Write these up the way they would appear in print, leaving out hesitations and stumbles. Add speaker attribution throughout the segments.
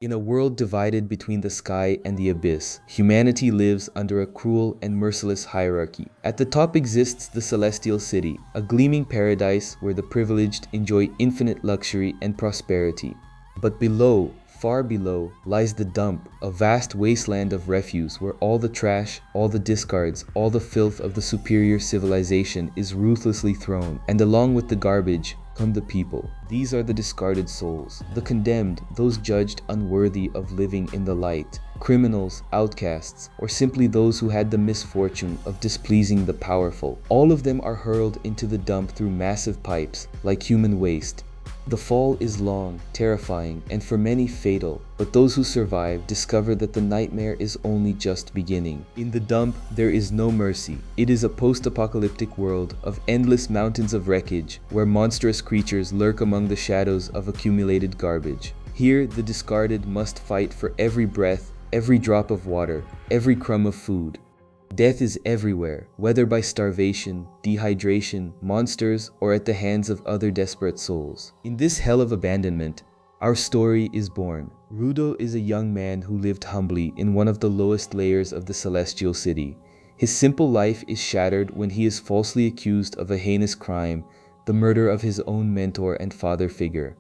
Speaker 1: In a world divided between the sky and the abyss, humanity lives under a cruel and merciless hierarchy. At the top exists the Celestial City, a gleaming paradise where the privileged enjoy infinite luxury and prosperity. But below, far below, lies the dump, a vast wasteland of refuse where all the trash, all the discards, all the filth of the superior civilization is ruthlessly thrown, and along with the garbage come the people. These are the discarded souls, the condemned, those judged unworthy of living in the light, criminals, outcasts, or simply those who had the misfortune of displeasing the powerful. All of them are hurled into the dump through massive pipes, like human waste. The fall is long, terrifying, and for many fatal, but those who survive discover that the nightmare is only just beginning. In the dump, there is no mercy. It is a post-apocalyptic world of endless mountains of wreckage, where monstrous creatures lurk among the shadows of accumulated garbage. Here, the discarded must fight for every breath, every drop of water, every crumb of food. Death is everywhere, whether by starvation, dehydration, monsters, or at the hands of other desperate souls. In this hell of abandonment, our story is born. Rudo is a young man who lived humbly in one of the lowest layers of the Celestial City. His simple life is shattered when he is falsely accused of a heinous crime, the murder of his own mentor and father figure.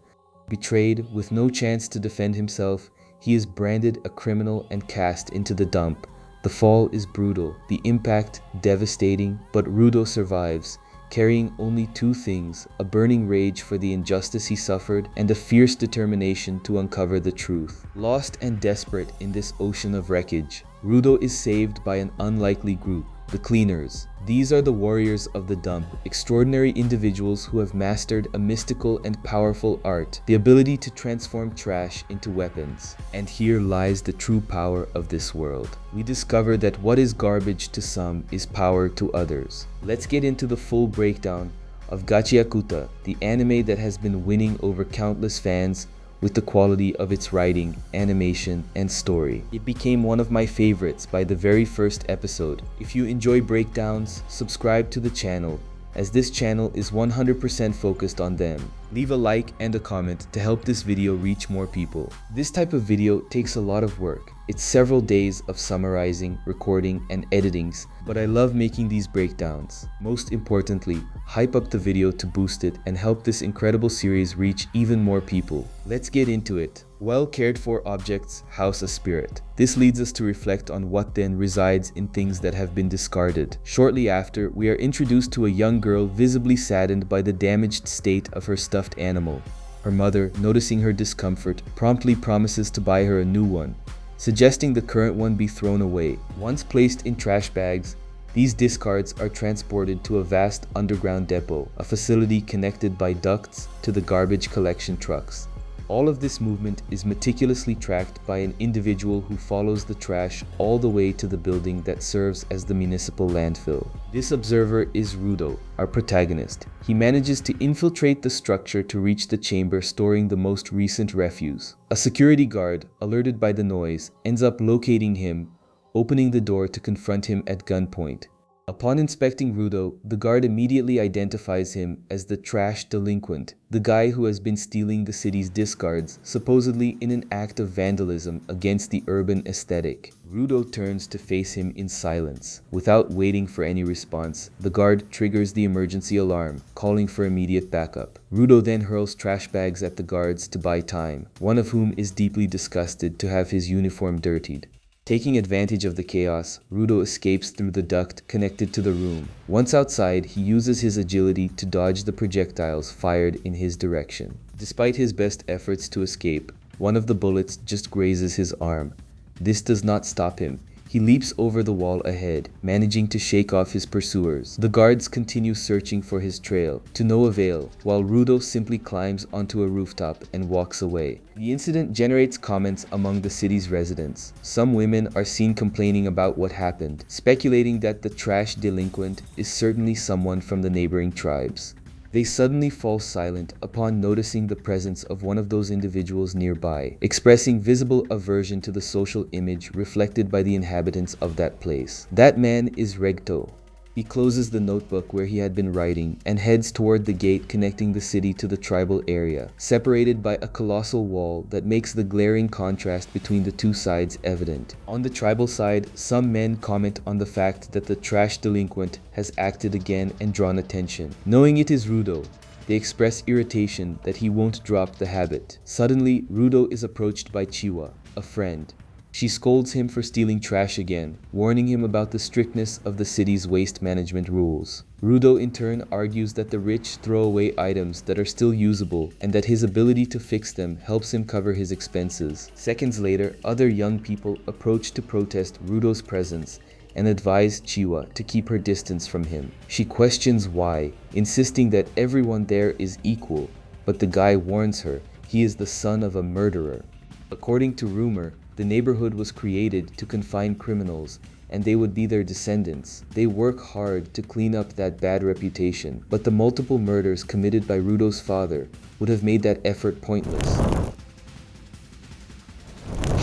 Speaker 1: Betrayed, with no chance to defend himself, he is branded a criminal and cast into the dump. The fall is brutal, the impact devastating, but Rudo survives, carrying only two things: a burning rage for the injustice he suffered and a fierce determination to uncover the truth. Lost and desperate in this ocean of wreckage, Rudo is saved by an unlikely group, the Cleaners. These are the warriors of the dump, extraordinary individuals who have mastered a mystical and powerful art, the ability to transform trash into weapons. And here lies the true power of this world. We discover that what is garbage to some is power to others. Let's get into the full breakdown of Gachiakuta, the anime that has been winning over countless fans with the quality of its writing, animation, and story. It became one of my favorites by the very first episode. If you enjoy breakdowns, subscribe to the channel, as this channel is 100% focused on them. Leave a like and a comment to help this video reach more people. This type of video takes a lot of work. It's several days of summarizing, recording, and editings, but I love making these breakdowns. Most importantly, hype up the video to boost it and help this incredible series reach even more people. Let's get into it. Well cared for objects house a spirit. This leads us to reflect on what then resides in things that have been discarded. Shortly after, we are introduced to a young girl visibly saddened by the damaged state of her stuffed animal. Her mother, noticing her discomfort, promptly promises to buy her a new one, suggesting the current one be thrown away. Once placed in trash bags, these discards are transported to a vast underground depot, a facility connected by ducts to the garbage collection trucks. All of this movement is meticulously tracked by an individual who follows the trash all the way to the building that serves as the municipal landfill. This observer is Rudo, our protagonist. He manages to infiltrate the structure to reach the chamber storing the most recent refuse. A security guard, alerted by the noise, ends up locating him, opening the door to confront him at gunpoint. Upon inspecting Rudo, the guard immediately identifies him as the trash delinquent, the guy who has been stealing the city's discards, supposedly in an act of vandalism against the urban aesthetic. Rudo turns to face him in silence. Without waiting for any response, the guard triggers the emergency alarm, calling for immediate backup. Rudo then hurls trash bags at the guards to buy time, one of whom is deeply disgusted to have his uniform dirtied. Taking advantage of the chaos, Rudo escapes through the duct connected to the room. Once outside, he uses his agility to dodge the projectiles fired in his direction. Despite his best efforts to escape, one of the bullets just grazes his arm. This does not stop him. He leaps over the wall ahead, managing to shake off his pursuers. The guards continue searching for his trail, to no avail, while Rudo simply climbs onto a rooftop and walks away. The incident generates comments among the city's residents. Some women are seen complaining about what happened, speculating that the trash delinquent is certainly someone from the neighboring tribes. They suddenly fall silent upon noticing the presence of one of those individuals nearby, expressing visible aversion to the social image reflected by the inhabitants of that place. That man is Regto, He closes the notebook where he had been writing and heads toward the gate connecting the city to the tribal area, separated by a colossal wall that makes the glaring contrast between the two sides evident. On the tribal side, some men comment on the fact that the trash delinquent has acted again and drawn attention. Knowing it is Rudo, they express irritation that he won't drop the habit. Suddenly, Rudo is approached by Chiwa, a friend. She scolds him for stealing trash again, warning him about the strictness of the city's waste management rules. Rudo in turn argues that the rich throw away items that are still usable and that his ability to fix them helps him cover his expenses. Seconds later, other young people approach to protest Rudo's presence and advise Chiwa to keep her distance from him. She questions why, insisting that everyone there is equal, but the guy warns her he is the son of a murderer. According to rumor, the neighborhood was created to confine criminals, and they would be their descendants. They work hard to clean up that bad reputation, but the multiple murders committed by Rudo's father would have made that effort pointless.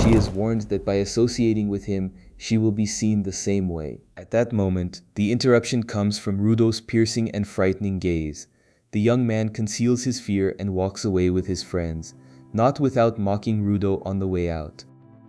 Speaker 1: She is warned that by associating with him, she will be seen the same way. At that moment, the interruption comes from Rudo's piercing and frightening gaze. The young man conceals his fear and walks away with his friends, not without mocking Rudo on the way out.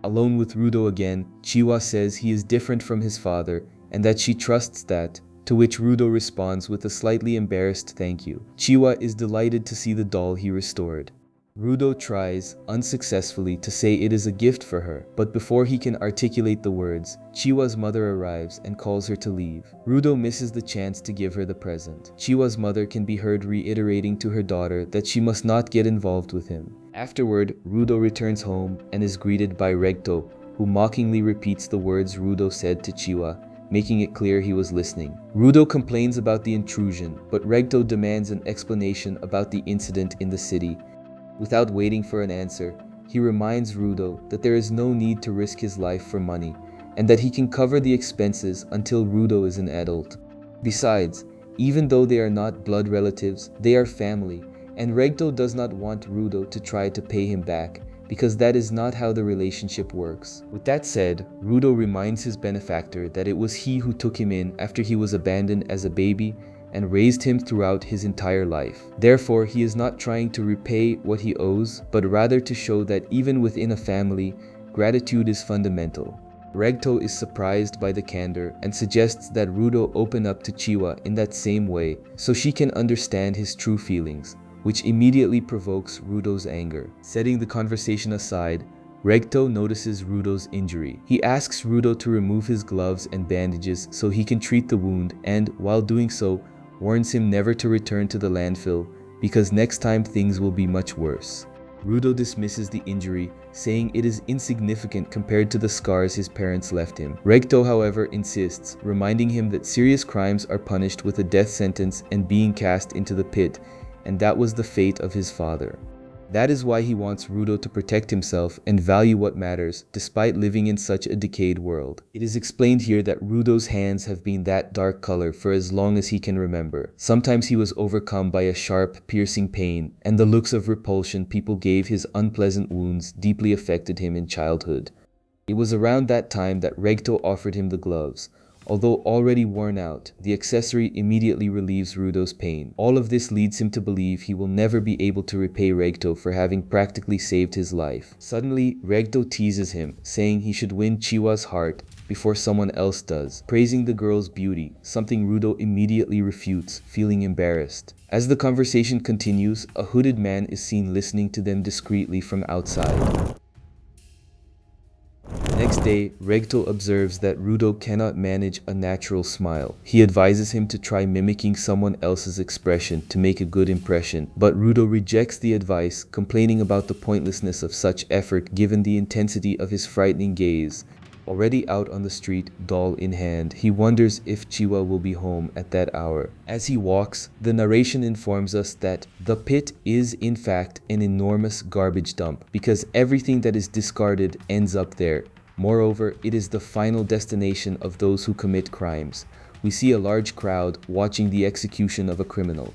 Speaker 1: Alone with Rudo again, Chiwa says he is different from his father and that she trusts that, to which Rudo responds with a slightly embarrassed thank you. Chiwa is delighted to see the doll he restored. Rudo tries, unsuccessfully, to say it is a gift for her, but before he can articulate the words, Chiwa's mother arrives and calls her to leave. Rudo misses the chance to give her the present. Chiwa's mother can be heard reiterating to her daughter that she must not get involved with him. Afterward, Rudo returns home and is greeted by Regto, who mockingly repeats the words Rudo said to Chiwa, making it clear he was listening. Rudo complains about the intrusion, but Regto demands an explanation about the incident in the city. Without waiting for an answer, he reminds Rudo that there is no need to risk his life for money, and that he can cover the expenses until Rudo is an adult. Besides, even though they are not blood relatives, they are family, and Regto does not want Rudo to try to pay him back, because that is not how the relationship works. With that said, Rudo reminds his benefactor that it was he who took him in after he was abandoned as a baby and raised him throughout his entire life. Therefore, he is not trying to repay what he owes, but rather to show that even within a family, gratitude is fundamental. Regto is surprised by the candor and suggests that Rudo open up to Chiwa in that same way so she can understand his true feelings, which immediately provokes Rudo's anger. Setting the conversation aside, Regto notices Rudo's injury. He asks Rudo to remove his gloves and bandages so he can treat the wound and, while doing so, warns him never to return to the landfill because next time things will be much worse. Rudo dismisses the injury, saying it is insignificant compared to the scars his parents left him. Regto, however, insists, reminding him that serious crimes are punished with a death sentence and being cast into the pit, and that was the fate of his father. That is why he wants Rudo to protect himself and value what matters, despite living in such a decayed world. It is explained here that Rudo's hands have been that dark color for as long as he can remember. Sometimes he was overcome by a sharp, piercing pain, and the looks of repulsion people gave his unpleasant wounds deeply affected him in childhood. It was around that time that Regto offered him the gloves. Although already worn out, the accessory immediately relieves Rudo's pain. All of this leads him to believe he will never be able to repay Regto for having practically saved his life. Suddenly, Regto teases him, saying he should win Chiwa's heart before someone else does, praising the girl's beauty, something Rudo immediately refutes, feeling embarrassed. As the conversation continues, a hooded man is seen listening to them discreetly from outside. Next day, Regto observes that Rudo cannot manage a natural smile. He advises him to try mimicking someone else's expression to make a good impression, but Rudo rejects the advice, complaining about the pointlessness of such effort given the intensity of his frightening gaze. Already out on the street, doll in hand, he wonders if Chiwa will be home at that hour. As he walks, the narration informs us that the pit is in fact an enormous garbage dump, because everything that is discarded ends up there. Moreover, it is the final destination of those who commit crimes. We see a large crowd watching the execution of a criminal.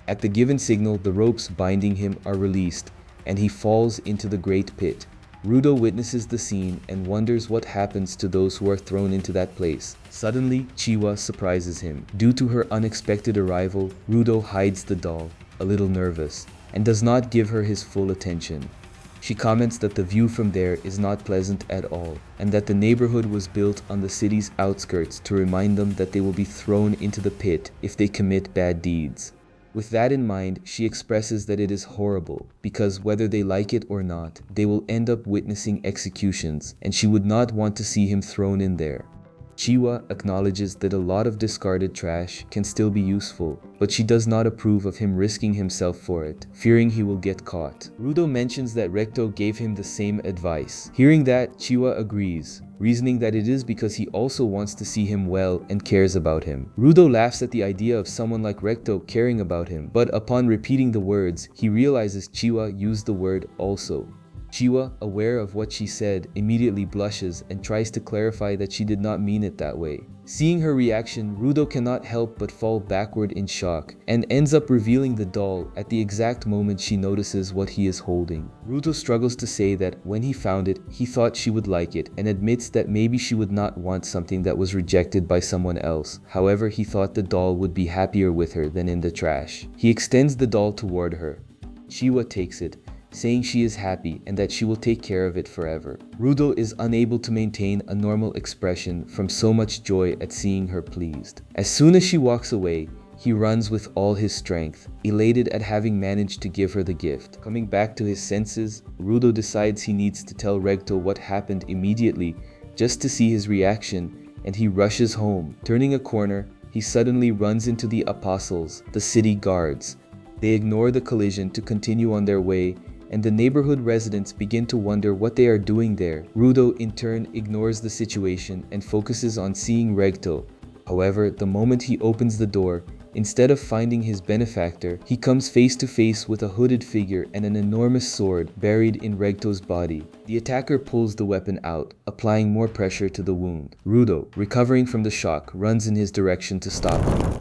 Speaker 1: At the given signal, the ropes binding him are released, and he falls into the great pit. Rudo witnesses the scene and wonders what happens to those who are thrown into that place. Suddenly, Chiwa surprises him. Due to her unexpected arrival, Rudo hides the doll, a little nervous, and does not give her his full attention. She comments that the view from there is not pleasant at all, and that the neighborhood was built on the city's outskirts to remind them that they will be thrown into the pit if they commit bad deeds. With that in mind, she expresses that it is horrible, because whether they like it or not, they will end up witnessing executions, and she would not want to see him thrown in there. Chiwa acknowledges that a lot of discarded trash can still be useful, but she does not approve of him risking himself for it, fearing he will get caught. Rudo mentions that Recto gave him the same advice. Hearing that, Chiwa agrees, reasoning that it is because he also wants to see him well and cares about him. Rudo laughs at the idea of someone like Recto caring about him, but upon repeating the words, he realizes Chiwa used the word also. Chiwa, aware of what she said, immediately blushes and tries to clarify that she did not mean it that way. Seeing her reaction, Rudo cannot help but fall backward in shock and ends up revealing the doll at the exact moment she notices what he is holding. Rudo struggles to say that when he found it, he thought she would like it and admits that maybe she would not want something that was rejected by someone else. However, he thought the doll would be happier with her than in the trash. He extends the doll toward her. Chiwa takes it, saying she is happy and that she will take care of it forever. Rudo is unable to maintain a normal expression from so much joy at seeing her pleased. As soon as she walks away, he runs with all his strength, elated at having managed to give her the gift. Coming back to his senses, Rudo decides he needs to tell Recto what happened immediately just to see his reaction, and he rushes home. Turning a corner, he suddenly runs into the apostles, the city guards. They ignore the collision to continue on their way, and the neighborhood residents begin to wonder what they are doing there. Rudo in turn ignores the situation and focuses on seeing Recto. However, the moment he opens the door, instead of finding his benefactor, he comes face to face with a hooded figure and an enormous sword buried in Recto's body. The attacker pulls the weapon out, applying more pressure to the wound. Rudo, recovering from the shock, runs in his direction to stop him.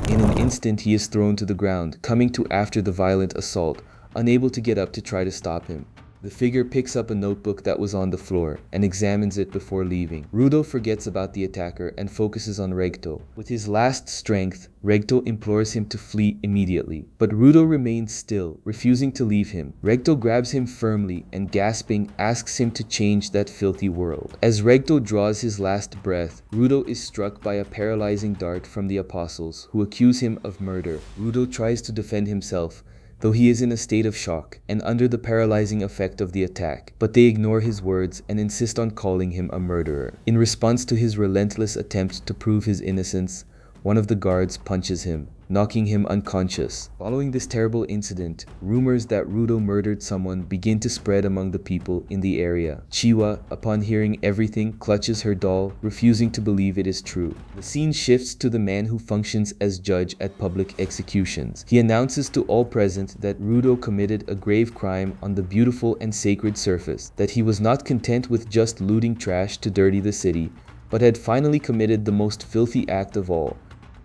Speaker 1: In an instant, he is thrown to the ground, coming to after the violent assault, unable to get up to try to stop him. The figure picks up a notebook that was on the floor and examines it before leaving. Rudo forgets about the attacker and focuses on Recto. With his last strength, Recto implores him to flee immediately, but Rudo remains still, refusing to leave him. Recto grabs him firmly and, gasping, asks him to change that filthy world. As Recto draws his last breath, Rudo is struck by a paralyzing dart from the apostles, who accuse him of murder. Rudo tries to defend himself, though he is in a state of shock and under the paralyzing effect of the attack, but they ignore his words and insist on calling him a murderer. In response to his relentless attempt to prove his innocence, one of the guards punches him, knocking him unconscious. Following this terrible incident, rumors that Rudo murdered someone begin to spread among the people in the area. Chiwa, upon hearing everything, clutches her doll, refusing to believe it is true. The scene shifts to the man who functions as judge at public executions. He announces to all present that Rudo committed a grave crime on the beautiful and sacred surface, that he was not content with just looting trash to dirty the city, but had finally committed the most filthy act of all.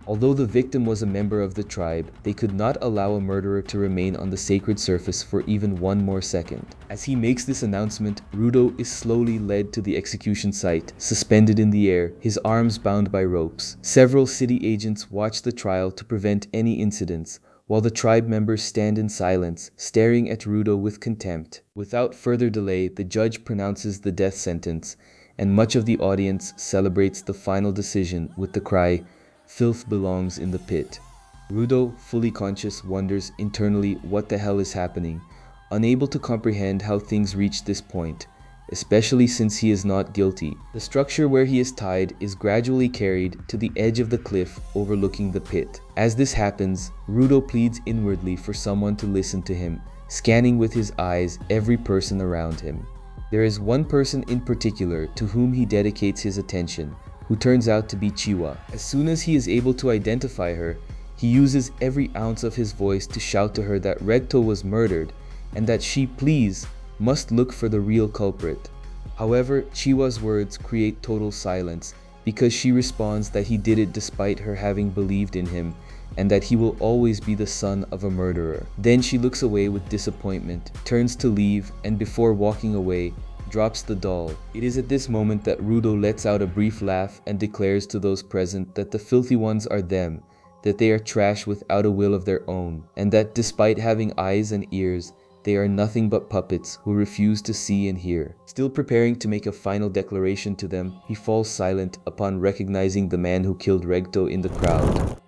Speaker 1: Although the victim was a member of the tribe, they could not allow a murderer to remain on the sacred surface for even one more second. As he makes this announcement, Rudo is slowly led to the execution site, suspended in the air, his arms bound by ropes. Several city agents watch the trial to prevent any incidents, while the tribe members stand in silence, staring at Rudo with contempt. Without further delay, the judge pronounces the death sentence, and much of the audience celebrates the final decision with the cry, "Filth belongs in the pit." Rudo, fully conscious, wonders internally what the hell is happening, unable to comprehend how things reached this point, especially since he is not guilty. The structure where he is tied is gradually carried to the edge of the cliff overlooking the pit. As this happens, Rudo pleads inwardly for someone to listen to him, scanning with his eyes every person around him. There is one person in particular to whom he dedicates his attention, who turns out to be Chiwa. As soon as he is able to identify her, he uses every ounce of his voice to shout to her that Recto was murdered and that she, please, must look for the real culprit. However, Chiwa's words create total silence because she responds that he did it despite her having believed in him and that he will always be the son of a murderer. Then she looks away with disappointment, turns to leave, and before walking away, drops the doll. It is at this moment that Rudo lets out a brief laugh and declares to those present that the filthy ones are them, that they are trash without a will of their own, and that despite having eyes and ears, they are nothing but puppets who refuse to see and hear. Still preparing to make a final declaration to them, he falls silent upon recognizing the man who killed Regto in the crowd.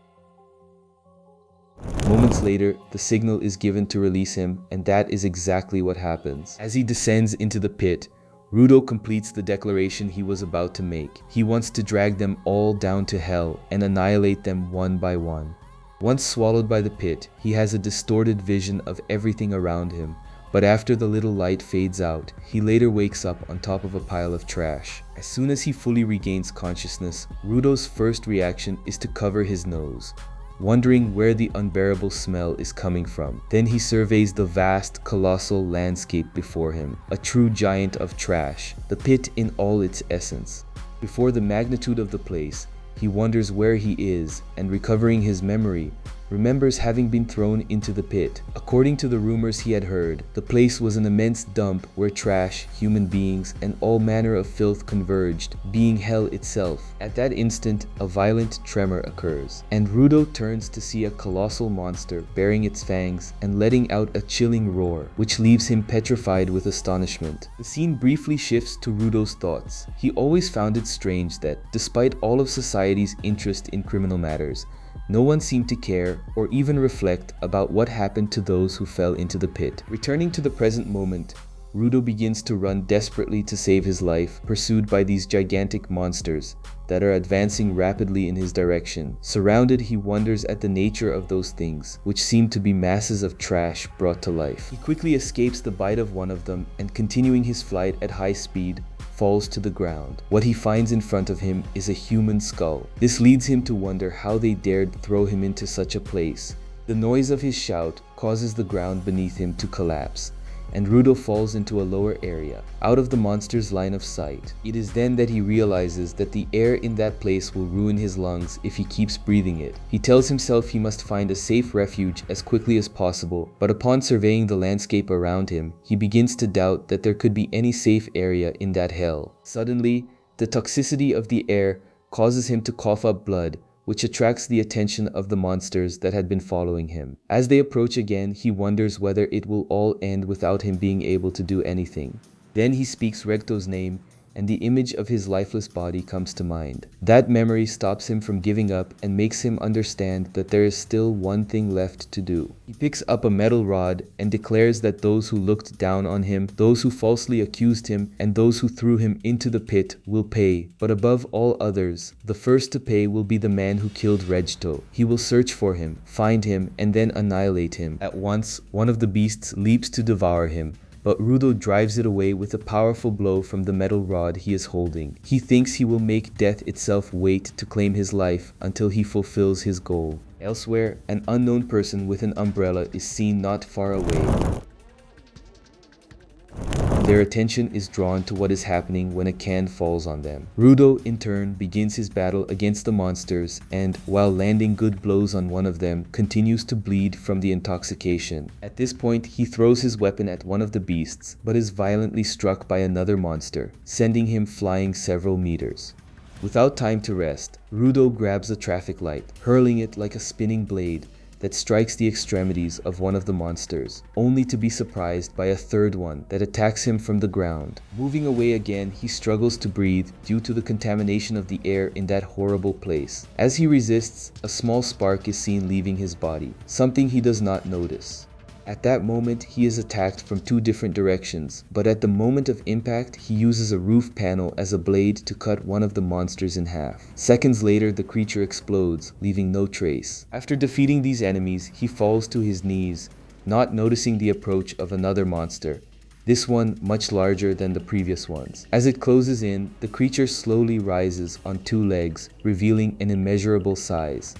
Speaker 1: Moments later, the signal is given to release him, and that is exactly what happens. As he descends into the pit, Rudo completes the declaration he was about to make. He wants to drag them all down to hell and annihilate them one by one. Once swallowed by the pit, he has a distorted vision of everything around him, but after the little light fades out, he later wakes up on top of a pile of trash. As soon as he fully regains consciousness, Rudo's first reaction is to cover his nose, wondering where the unbearable smell is coming from. Then he surveys the vast, colossal landscape before him, a true giant of trash, the pit in all its essence. Before the magnitude of the place, he wonders where he is, and recovering his memory, remembers having been thrown into the pit. According to the rumors he had heard, the place was an immense dump where trash, human beings, and all manner of filth converged, being hell itself. At that instant, a violent tremor occurs, and Rudo turns to see a colossal monster baring its fangs and letting out a chilling roar, which leaves him petrified with astonishment. The scene briefly shifts to Rudo's thoughts. He always found it strange that, despite all of society's interest in criminal matters, no one seemed to care or even reflect about what happened to those who fell into the pit. Returning to the present moment, Rudo begins to run desperately to save his life, pursued by these gigantic monsters that are advancing rapidly in his direction. Surrounded, he wonders at the nature of those things, which seem to be masses of trash brought to life. He quickly escapes the bite of one of them and, continuing his flight at high speed, falls to the ground. What he finds in front of him is a human skull. This leads him to wonder how they dared throw him into such a place. The noise of his shout causes the ground beneath him to collapse, and Rudo falls into a lower area, out of the monster's line of sight. It is then that he realizes that the air in that place will ruin his lungs if he keeps breathing it. He tells himself he must find a safe refuge as quickly as possible, but upon surveying the landscape around him, he begins to doubt that there could be any safe area in that hell. Suddenly, the toxicity of the air causes him to cough up blood, which attracts the attention of the monsters that had been following him. As they approach again, he wonders whether it will all end without him being able to do anything. Then he speaks Regto's name, and the image of his lifeless body comes to mind. That memory stops him from giving up and makes him understand that there is still one thing left to do. He picks up a metal rod and declares that those who looked down on him, those who falsely accused him, and those who threw him into the pit will pay. But above all others, the first to pay will be the man who killed Regto. He will search for him, find him, and then annihilate him. At once, one of the beasts leaps to devour him, but Rudo drives it away with a powerful blow from the metal rod he is holding. He thinks he will make death itself wait to claim his life until he fulfills his goal. Elsewhere, an unknown person with an umbrella is seen not far away. Their attention is drawn to what is happening when a can falls on them. Rudo, in turn, begins his battle against the monsters and, while landing good blows on one of them, continues to bleed from the intoxication. At this point, he throws his weapon at one of the beasts, but is violently struck by another monster, sending him flying several meters. Without time to rest, Rudo grabs a traffic light, hurling it like a spinning blade that strikes the extremities of one of the monsters, only to be surprised by a third one that attacks him from the ground. Moving away again, he struggles to breathe due to the contamination of the air in that horrible place. As he resists, a small spark is seen leaving his body, something he does not notice. At that moment, he is attacked from two different directions, but at the moment of impact, he uses a roof panel as a blade to cut one of the monsters in half. Seconds later, the creature explodes, leaving no trace. After defeating these enemies, he falls to his knees, not noticing the approach of another monster, this one much larger than the previous ones. As it closes in, the creature slowly rises on two legs, revealing an immeasurable size.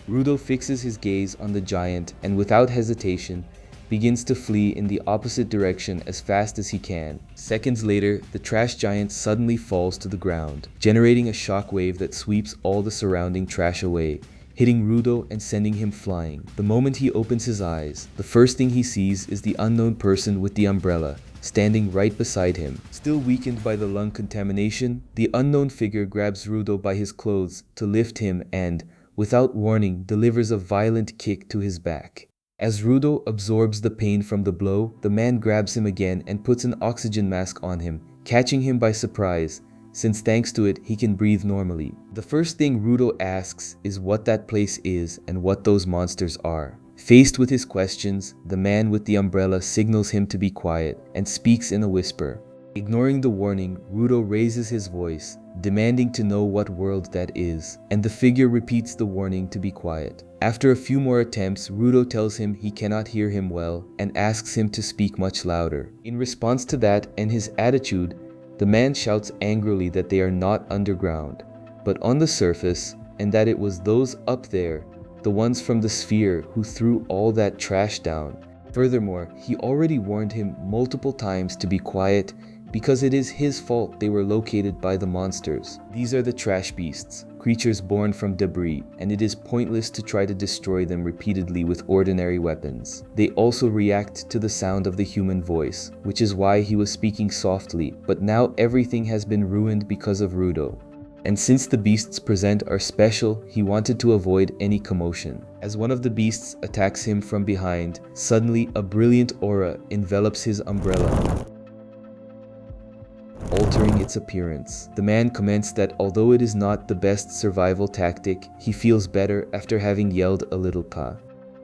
Speaker 1: Rudo fixes his gaze on the giant and, without hesitation, begins to flee in the opposite direction as fast as he can. Seconds later, the trash giant suddenly falls to the ground, generating a shockwave that sweeps all the surrounding trash away, hitting Rudo and sending him flying. The moment he opens his eyes, the first thing he sees is the unknown person with the umbrella, standing right beside him. Still weakened by the lung contamination, the unknown figure grabs Rudo by his clothes to lift him and, without warning, delivers a violent kick to his back. As Rudo absorbs the pain from the blow, the man grabs him again and puts an oxygen mask on him, catching him by surprise, since thanks to it, he can breathe normally. The first thing Rudo asks is what that place is and what those monsters are. Faced with his questions, the man with the umbrella signals him to be quiet and speaks in a whisper. Ignoring the warning, Rudo raises his voice, demanding to know what world that is, and the figure repeats the warning to be quiet. After a few more attempts, Rudo tells him he cannot hear him well and asks him to speak much louder. In response to that and his attitude, the man shouts angrily that they are not underground, but on the surface, and that it was those up there, the ones from the sphere, who threw all that trash down. Furthermore, he already warned him multiple times to be quiet because it is his fault they were located by the monsters. These are the trash beasts, creatures born from debris, and it is pointless to try to destroy them repeatedly with ordinary weapons. They also react to the sound of the human voice, which is why he was speaking softly, but now everything has been ruined because of Rudo. And since the beasts present are special, he wanted to avoid any commotion. As one of the beasts attacks him from behind, suddenly a brilliant aura envelops his umbrella, altering its appearance. The man comments that although it is not the best survival tactic, he feels better after having yelled a little ka.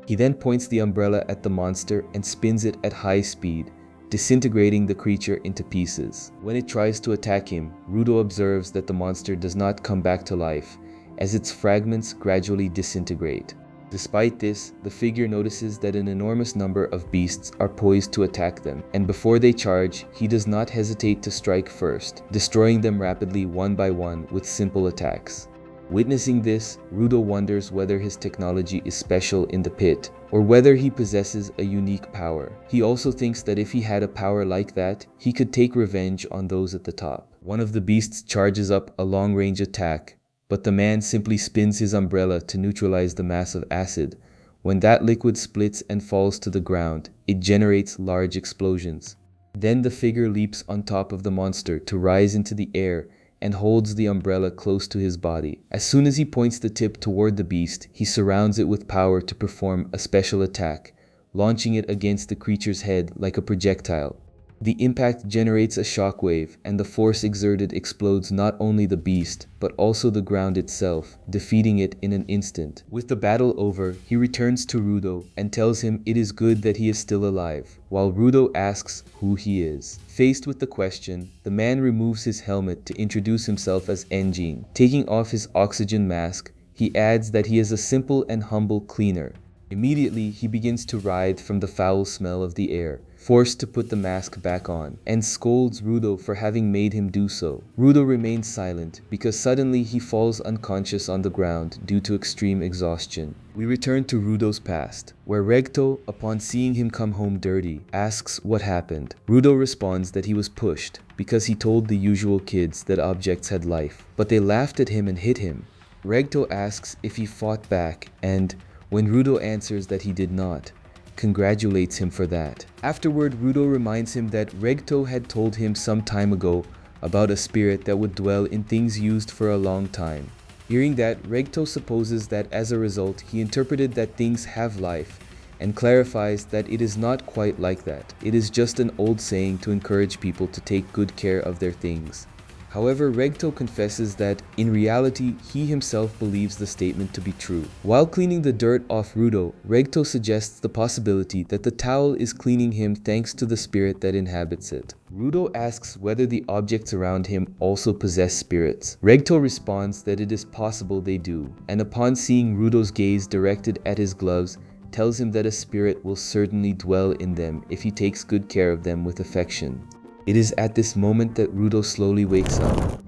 Speaker 1: He then points the umbrella at the monster and spins it at high speed, disintegrating the creature into pieces. When it tries to attack him, Rudo observes that the monster does not come back to life, as its fragments gradually disintegrate. Despite this, the figure notices that an enormous number of beasts are poised to attack them, and before they charge, he does not hesitate to strike first, destroying them rapidly one by one with simple attacks. Witnessing this, Rudo wonders whether his technology is special in the pit, or whether he possesses a unique power. He also thinks that if he had a power like that, he could take revenge on those at the top. One of the beasts charges up a long-range attack, but the man simply spins his umbrella to neutralize the mass of acid. When that liquid splits and falls to the ground, it generates large explosions. Then the figure leaps on top of the monster to rise into the air and holds the umbrella close to his body. As soon as he points the tip toward the beast, he surrounds it with power to perform a special attack, launching it against the creature's head like a projectile. The impact generates a shockwave, and the force exerted explodes not only the beast, but also the ground itself, defeating it in an instant. With the battle over, he returns to Rudo and tells him it is good that he is still alive, while Rudo asks who he is. Faced with the question, the man removes his helmet to introduce himself as Enjin. Taking off his oxygen mask, he adds that he is a simple and humble cleaner. Immediately, he begins to writhe from the foul smell of the air, forced to put the mask back on, and scolds Rudo for having made him do so. Rudo remains silent because suddenly he falls unconscious on the ground due to extreme exhaustion. We return to Rudo's past, where Regto, upon seeing him come home dirty, asks what happened. Rudo responds that he was pushed because he told the usual kids that objects had life, but they laughed at him and hit him. Regto asks if he fought back, and when Rudo answers that he did not, congratulates him for that. Afterward, Rudo reminds him that Regto had told him some time ago about a spirit that would dwell in things used for a long time. Hearing that, Regto supposes that as a result, he interpreted that things have life, and clarifies that it is not quite like that. It is just an old saying to encourage people to take good care of their things. However, Regto confesses that, in reality, he himself believes the statement to be true. While cleaning the dirt off Rudo, Regto suggests the possibility that the towel is cleaning him thanks to the spirit that inhabits it. Rudo asks whether the objects around him also possess spirits. Regto responds that it is possible they do, and upon seeing Rudo's gaze directed at his gloves, tells him that a spirit will certainly dwell in them if he takes good care of them with affection. It is at this moment that Rudo slowly wakes up,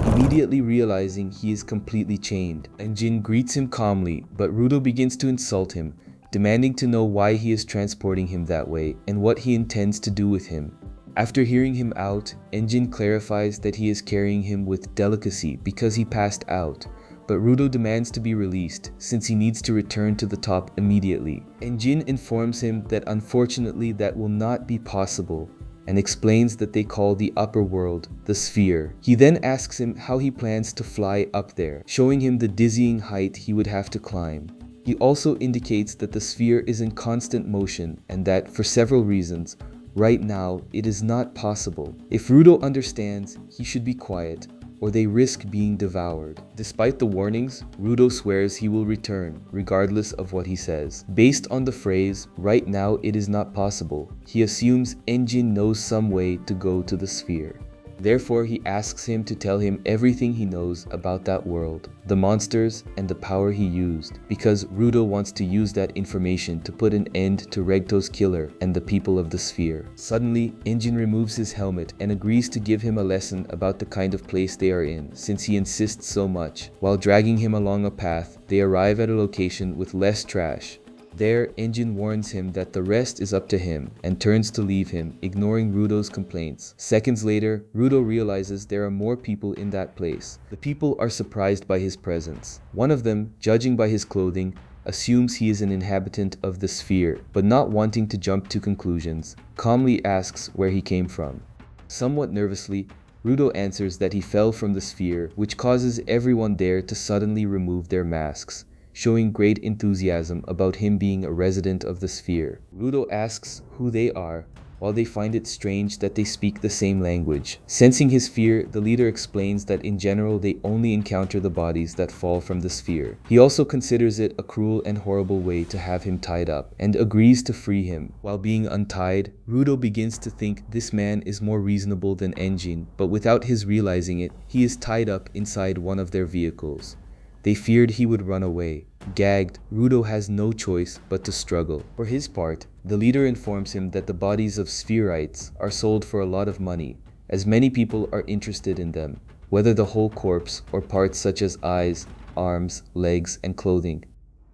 Speaker 1: immediately realizing he is completely chained. Enjin greets him calmly, but Rudo begins to insult him, demanding to know why he is transporting him that way and what he intends to do with him. After hearing him out, Enjin clarifies that he is carrying him with delicacy because he passed out, but Rudo demands to be released since he needs to return to the top immediately. Enjin informs him that unfortunately that will not be possible, and explains that they call the upper world the sphere. He then asks him how he plans to fly up there, showing him the dizzying height he would have to climb. He also indicates that the sphere is in constant motion and that, for several reasons, right now it is not possible. If Rudo understands, he should be quiet, or they risk being devoured. Despite the warnings, Rudo swears he will return, regardless of what he says. Based on the phrase, "right now it is not possible," he assumes Enjin knows some way to go to the sphere. Therefore, he asks him to tell him everything he knows about that world, the monsters, and the power he used, because Rudo wants to use that information to put an end to Regto's killer and the people of the sphere. Suddenly, Enjin removes his helmet and agrees to give him a lesson about the kind of place they are in, since he insists so much. While dragging him along a path, they arrive at a location with less trash. There, Enjin warns him that the rest is up to him and turns to leave him, ignoring Rudo's complaints. Seconds later, Rudo realizes there are more people in that place. The people are surprised by his presence. One of them, judging by his clothing, assumes he is an inhabitant of the sphere, but not wanting to jump to conclusions, calmly asks where he came from. Somewhat nervously, Rudo answers that he fell from the sphere, which causes everyone there to suddenly remove their masks, showing great enthusiasm about him being a resident of the sphere. Rudo asks who they are, while they find it strange that they speak the same language. Sensing his fear, the leader explains that in general they only encounter the bodies that fall from the sphere. He also considers it a cruel and horrible way to have him tied up, and agrees to free him. While being untied, Rudo begins to think this man is more reasonable than Enjin, but without his realizing it, he is tied up inside one of their vehicles. They feared he would run away. Gagged, Rudo has no choice but to struggle. For his part, the leader informs him that the bodies of spherites are sold for a lot of money, as many people are interested in them, whether the whole corpse or parts such as eyes, arms, legs, and clothing.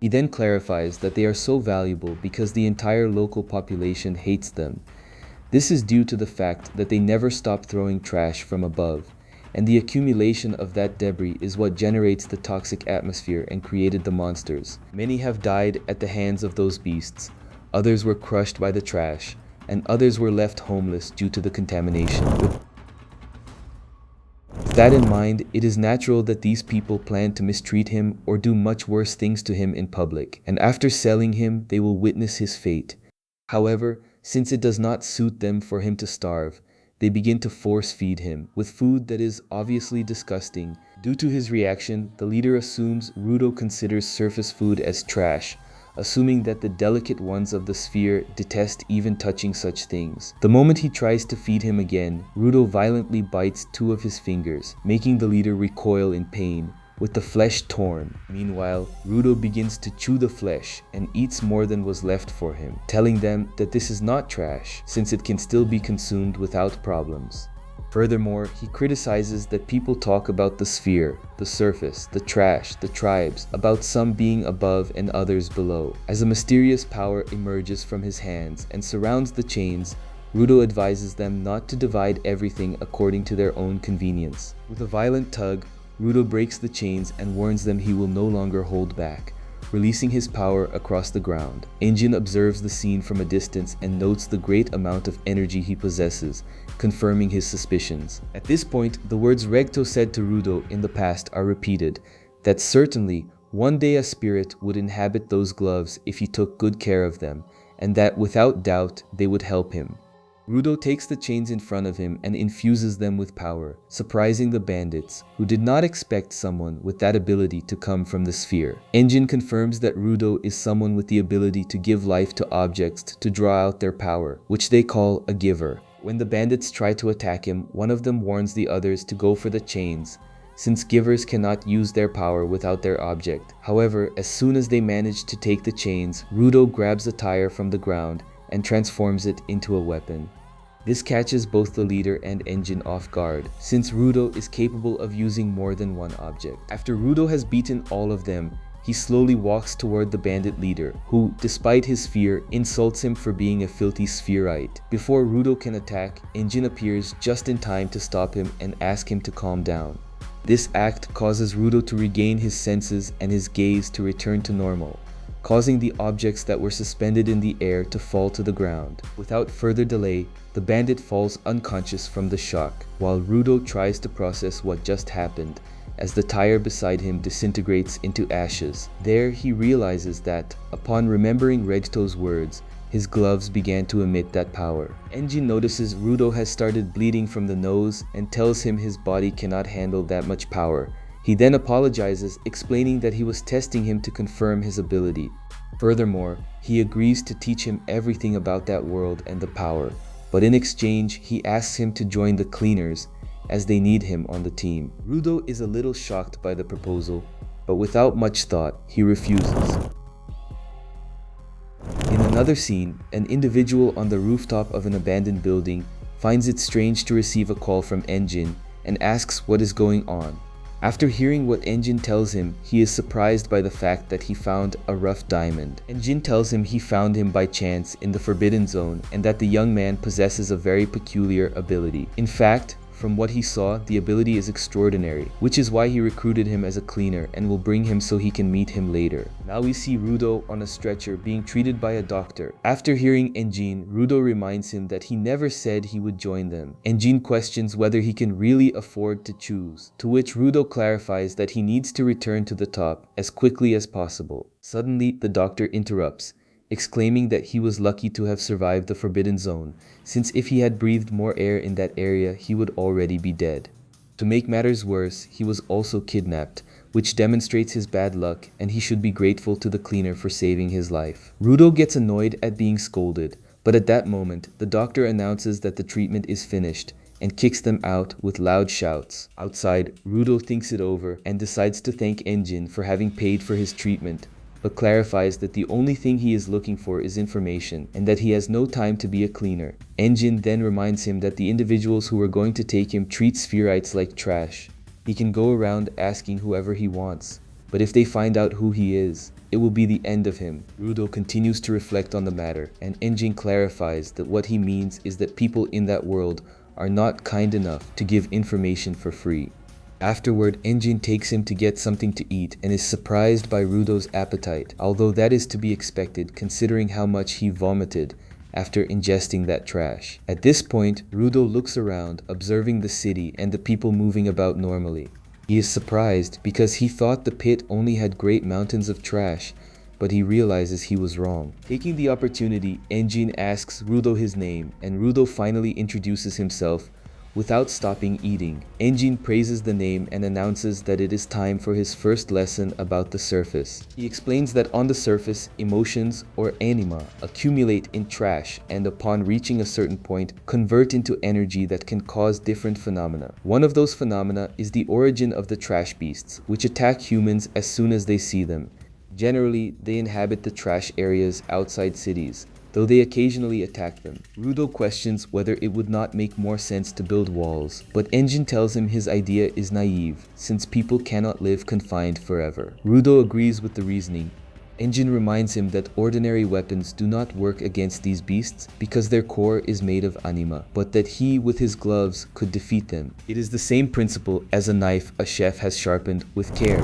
Speaker 1: He then clarifies that they are so valuable because the entire local population hates them. This is due to the fact that they never stop throwing trash from above, and the accumulation of that debris is what generates the toxic atmosphere and created the monsters. Many have died at the hands of those beasts, others were crushed by the trash, and others were left homeless due to the contamination. With that in mind, it is natural that these people plan to mistreat him or do much worse things to him in public, and after selling him, they will witness his fate. However, since it does not suit them for him to starve, they begin to force feed him with food that is obviously disgusting. Due to his reaction, the leader assumes Rudo considers surface food as trash, assuming that the delicate ones of the sphere detest even touching such things. The moment he tries to feed him again, Rudo violently bites two of his fingers, making the leader recoil in pain, with the flesh torn. Meanwhile, Rudo begins to chew the flesh and eats more than was left for him, telling them that this is not trash, since it can still be consumed without problems. Furthermore, he criticizes that people talk about the sphere, the surface, the trash, the tribes, about some being above and others below. As a mysterious power emerges from his hands and surrounds the chains, Rudo advises them not to divide everything according to their own convenience. With a violent tug, Rudo breaks the chains and warns them he will no longer hold back, releasing his power across the ground. Enjin observes the scene from a distance and notes the great amount of energy he possesses, confirming his suspicions. At this point, the words Regto said to Rudo in the past are repeated, that certainly one day a spirit would inhabit those gloves if he took good care of them, and that without doubt they would help him. Rudo takes the chains in front of him and infuses them with power, surprising the bandits, who did not expect someone with that ability to come from the sphere. Enjin confirms that Rudo is someone with the ability to give life to objects to draw out their power, which they call a giver. When the bandits try to attack him, one of them warns the others to go for the chains, since givers cannot use their power without their object. However, as soon as they manage to take the chains, Rudo grabs a tire from the ground and transforms it into a weapon. This catches both the leader and Enjin off guard, since Rudo is capable of using more than one object. After Rudo has beaten all of them, he slowly walks toward the bandit leader, who, despite his fear, insults him for being a filthy spherite. Before Rudo can attack, Enjin appears just in time to stop him and ask him to calm down. This act causes Rudo to regain his senses and his gaze to return to normal, causing the objects that were suspended in the air to fall to the ground. Without further delay, the bandit falls unconscious from the shock, while Rudo tries to process what just happened as the tire beside him disintegrates into ashes. There he realizes that, upon remembering Regto's words, his gloves began to emit that power. Enjin notices Rudo has started bleeding from the nose and tells him his body cannot handle that much power. He then apologizes, explaining that he was testing him to confirm his ability. Furthermore, he agrees to teach him everything about that world and the power, but in exchange, he asks him to join the cleaners as they need him on the team. Rudo is a little shocked by the proposal, but without much thought, he refuses. In another scene, an individual on the rooftop of an abandoned building finds it strange to receive a call from Enjin and asks what is going on. After hearing what Enjin tells him, he is surprised by the fact that he found a rough diamond. Enjin tells him he found him by chance in the Forbidden Zone and that the young man possesses a very peculiar ability. In fact, from what he saw, the ability is extraordinary, which is why he recruited him as a cleaner and will bring him so he can meet him later. Now we see Rudo on a stretcher being treated by a doctor. After hearing Enjin, Rudo reminds him that he never said he would join them. Enjin questions whether he can really afford to choose, to which Rudo clarifies that he needs to return to the top as quickly as possible. Suddenly, the doctor interrupts, exclaiming that he was lucky to have survived the Forbidden Zone, since if he had breathed more air in that area, he would already be dead. To make matters worse, he was also kidnapped, which demonstrates his bad luck, and he should be grateful to the cleaner for saving his life. Rudo gets annoyed at being scolded, but at that moment, the doctor announces that the treatment is finished and kicks them out with loud shouts. Outside, Rudo thinks it over and decides to thank Enjin for having paid for his treatment, but clarifies that the only thing he is looking for is information and that he has no time to be a cleaner. Enjin then reminds him that the individuals who are going to take him treat spherites like trash. He can go around asking whoever he wants, but if they find out who he is, it will be the end of him. Rudo continues to reflect on the matter, and Enjin clarifies that what he means is that people in that world are not kind enough to give information for free. Afterward, Enjin takes him to get something to eat and is surprised by Rudo's appetite, although that is to be expected considering how much he vomited after ingesting that trash. At this point, Rudo looks around, observing the city and the people moving about normally. He is surprised because he thought the pit only had great mountains of trash, but he realizes he was wrong. Taking the opportunity, Enjin asks Rudo his name, and Rudo finally introduces himself without stopping eating. Enjin praises the name and announces that it is time for his first lesson about the surface. He explains that on the surface, emotions or anima accumulate in trash and upon reaching a certain point, convert into energy that can cause different phenomena. One of those phenomena is the origin of the trash beasts, which attack humans as soon as they see them. Generally, they inhabit the trash areas outside cities, though they occasionally attack them. Rudo questions whether it would not make more sense to build walls, but Enjin tells him his idea is naive, since people cannot live confined forever. Rudo agrees with the reasoning. Enjin reminds him that ordinary weapons do not work against these beasts because their core is made of anima, but that he with his gloves could defeat them. It is the same principle as a knife a chef has sharpened with care,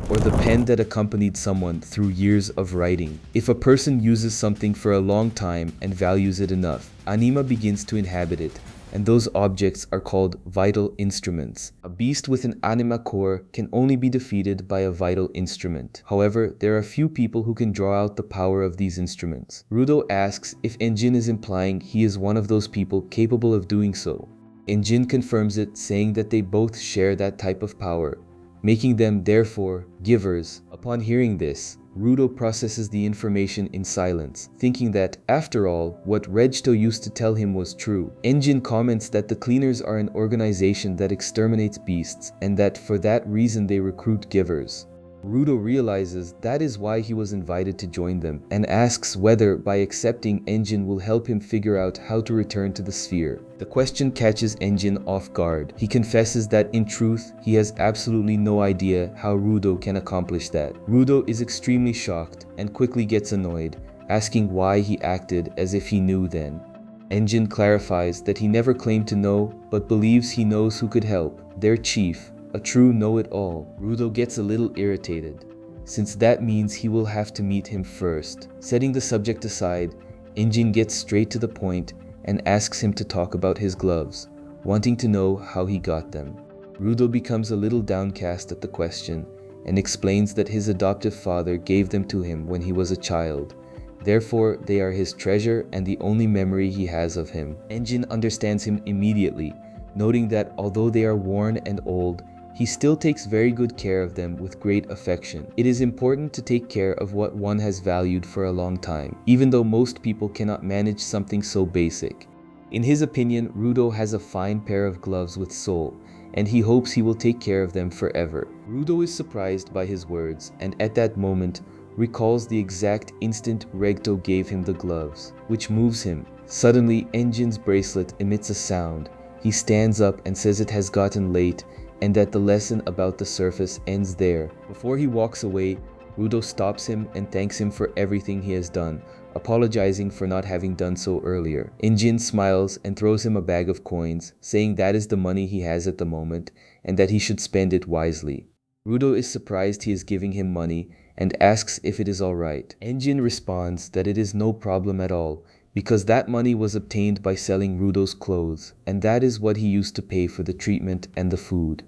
Speaker 1: or the pen that accompanied someone through years of writing. If a person uses something for a long time and values it enough, anima begins to inhabit it, and those objects are called vital instruments. A beast with an anima core can only be defeated by a vital instrument. However, there are few people who can draw out the power of these instruments. Rudo asks if Enjin is implying he is one of those people capable of doing so. Enjin confirms it, saying that they both share that type of power, making them, therefore, givers. Upon hearing this, Rudo processes the information in silence, thinking that, after all, what Regto used to tell him was true. Enjin comments that the cleaners are an organization that exterminates beasts, and that for that reason they recruit givers. Rudo realizes that is why he was invited to join them, and asks whether, by accepting, Enjin will help him figure out how to return to the sphere. The question catches Enjin off guard. He confesses that in truth, he has absolutely no idea how Rudo can accomplish that. Rudo is extremely shocked and quickly gets annoyed, asking why he acted as if he knew then. Enjin clarifies that he never claimed to know, but believes he knows who could help, their chief, a true know-it-all. Rudo gets a little irritated, since that means he will have to meet him first. Setting the subject aside, Enjin gets straight to the point and asks him to talk about his gloves, wanting to know how he got them. Rudo becomes a little downcast at the question and explains that his adoptive father gave them to him when he was a child. Therefore, they are his treasure and the only memory he has of him. Enjin understands him immediately, noting that although they are worn and old, he still takes very good care of them with great affection. It is important to take care of what one has valued for a long time, even though most people cannot manage something so basic. In his opinion, Rudo has a fine pair of gloves with soul, and he hopes he will take care of them forever. Rudo is surprised by his words, and at that moment, recalls the exact instant Regto gave him the gloves, which moves him. Suddenly, Enjin's bracelet emits a sound. He stands up and says it has gotten late and that the lesson about the surface ends there. Before he walks away, Rudo stops him and thanks him for everything he has done, apologizing for not having done so earlier. Enjin smiles and throws him a bag of coins, saying that is the money he has at the moment and that he should spend it wisely. Rudo is surprised he is giving him money and asks if it is alright. Enjin responds that it is no problem at all, because that money was obtained by selling Rudo's clothes, and that is what he used to pay for the treatment and the food.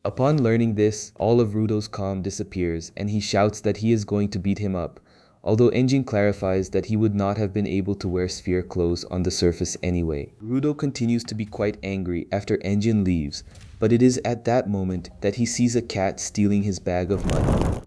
Speaker 1: Upon learning this, all of Rudo's calm disappears and he shouts that he is going to beat him up, although Enjin clarifies that he would not have been able to wear sphere clothes on the surface anyway. Rudo continues to be quite angry after Enjin leaves, but it is at that moment that he sees a cat stealing his bag of money.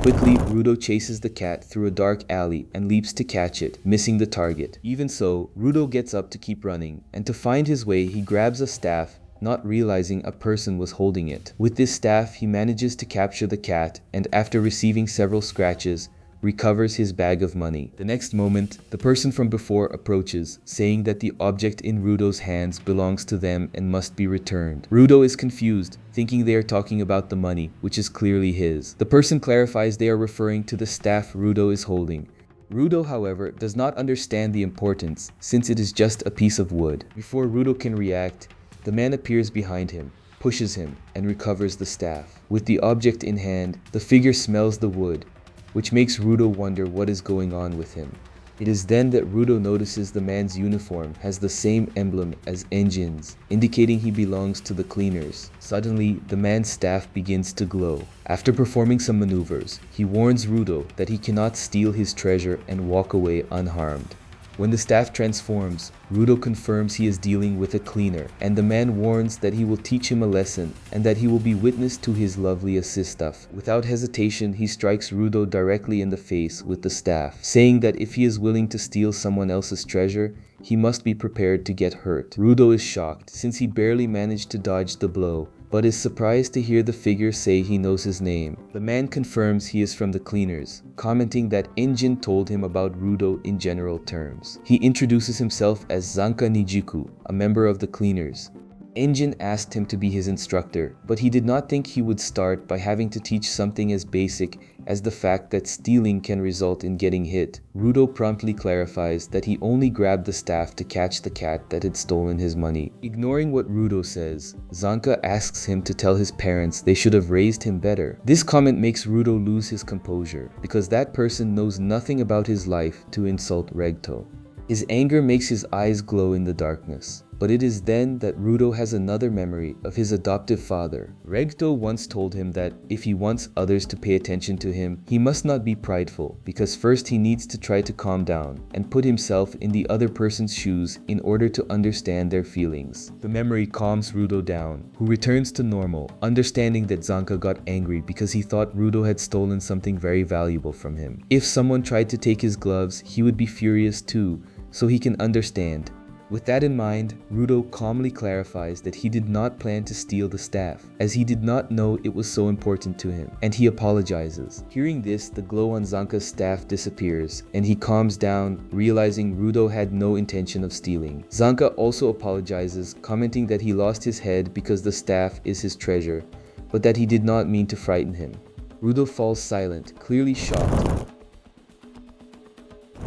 Speaker 1: Quickly, Rudo chases the cat through a dark alley and leaps to catch it, missing the target. Even so, Rudo gets up to keep running, and to find his way he grabs a staff, not realizing a person was holding it. With this staff, he manages to capture the cat, and after receiving several scratches, recovers his bag of money. The next moment, the person from before approaches, saying that the object in Rudo's hands belongs to them and must be returned. Rudo is confused, thinking they are talking about the money, which is clearly his. The person clarifies they are referring to the staff Rudo is holding. Rudo, however, does not understand the importance, since it is just a piece of wood. Before Rudo can react, the man appears behind him, pushes him, and recovers the staff. With the object in hand, the figure smells the wood, which makes Rudo wonder what is going on with him. It is then that Rudo notices the man's uniform has the same emblem as Enjin's, indicating he belongs to the cleaners. Suddenly, the man's staff begins to glow. After performing some maneuvers, he warns Rudo that he cannot steal his treasure and walk away unharmed. When the staff transforms, Rudo confirms he is dealing with a cleaner, and the man warns that he will teach him a lesson and that he will be witness to his lovely assist stuff. Without hesitation, he strikes Rudo directly in the face with the staff, saying that if he is willing to steal someone else's treasure, he must be prepared to get hurt. Rudo is shocked, since he barely managed to dodge the blow, but is surprised to hear the figure say he knows his name. The man confirms he is from the cleaners, commenting that Enjin told him about Rudo in general terms. He introduces himself as Zanka Nijiku, a member of the cleaners. Enjin asked him to be his instructor, but he did not think he would start by having to teach something as basic as the fact that stealing can result in getting hit. Rudo promptly clarifies that he only grabbed the staff to catch the cat that had stolen his money. Ignoring what Rudo says, Zanka asks him to tell his parents they should have raised him better. This comment makes Rudo lose his composure, because that person knows nothing about his life to insult Regto. His anger makes his eyes glow in the darkness. But it is then that Rudo has another memory of his adoptive father. Regto once told him that if he wants others to pay attention to him, he must not be prideful, because first he needs to try to calm down and put himself in the other person's shoes in order to understand their feelings. The memory calms Rudo down, who returns to normal, understanding that Zanka got angry because he thought Rudo had stolen something very valuable from him. If someone tried to take his gloves, he would be furious too, so he can understand. With that in mind, Rudo calmly clarifies that he did not plan to steal the staff, as he did not know it was so important to him, and he apologizes. Hearing this, the glow on Zanka's staff disappears, and he calms down, realizing Rudo had no intention of stealing. Zanka also apologizes, commenting that he lost his head because the staff is his treasure, but that he did not mean to frighten him. Rudo falls silent, clearly shocked,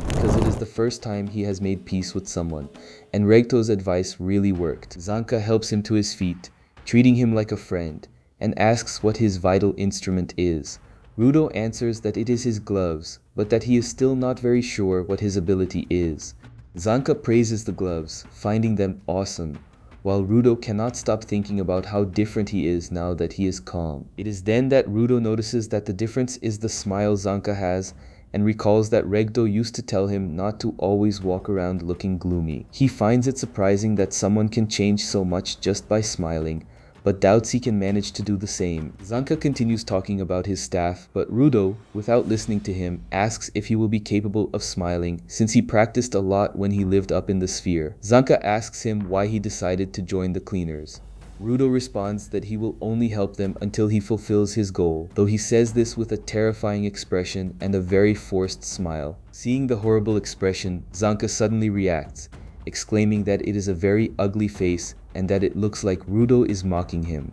Speaker 1: because it is the first time he has made peace with someone, and Regto's advice really worked. Zanka helps him to his feet, treating him like a friend, and asks what his vital instrument is. Rudo answers that it is his gloves, but that he is still not very sure what his ability is. Zanka praises the gloves, finding them awesome, while Rudo cannot stop thinking about how different he is now that he is calm. It is then that Rudo notices that the difference is the smile Zanka has, and recalls that Regdo used to tell him not to always walk around looking gloomy. He finds it surprising that someone can change so much just by smiling, but doubts he can manage to do the same. Zanka continues talking about his staff, but Rudo, without listening to him, asks if he will be capable of smiling, since he practiced a lot when he lived up in the sphere. Zanka asks him why he decided to join the cleaners. Rudo responds that he will only help them until he fulfills his goal, though he says this with a terrifying expression and a very forced smile. Seeing the horrible expression, Zanka suddenly reacts, exclaiming that it is a very ugly face and that it looks like Rudo is mocking him.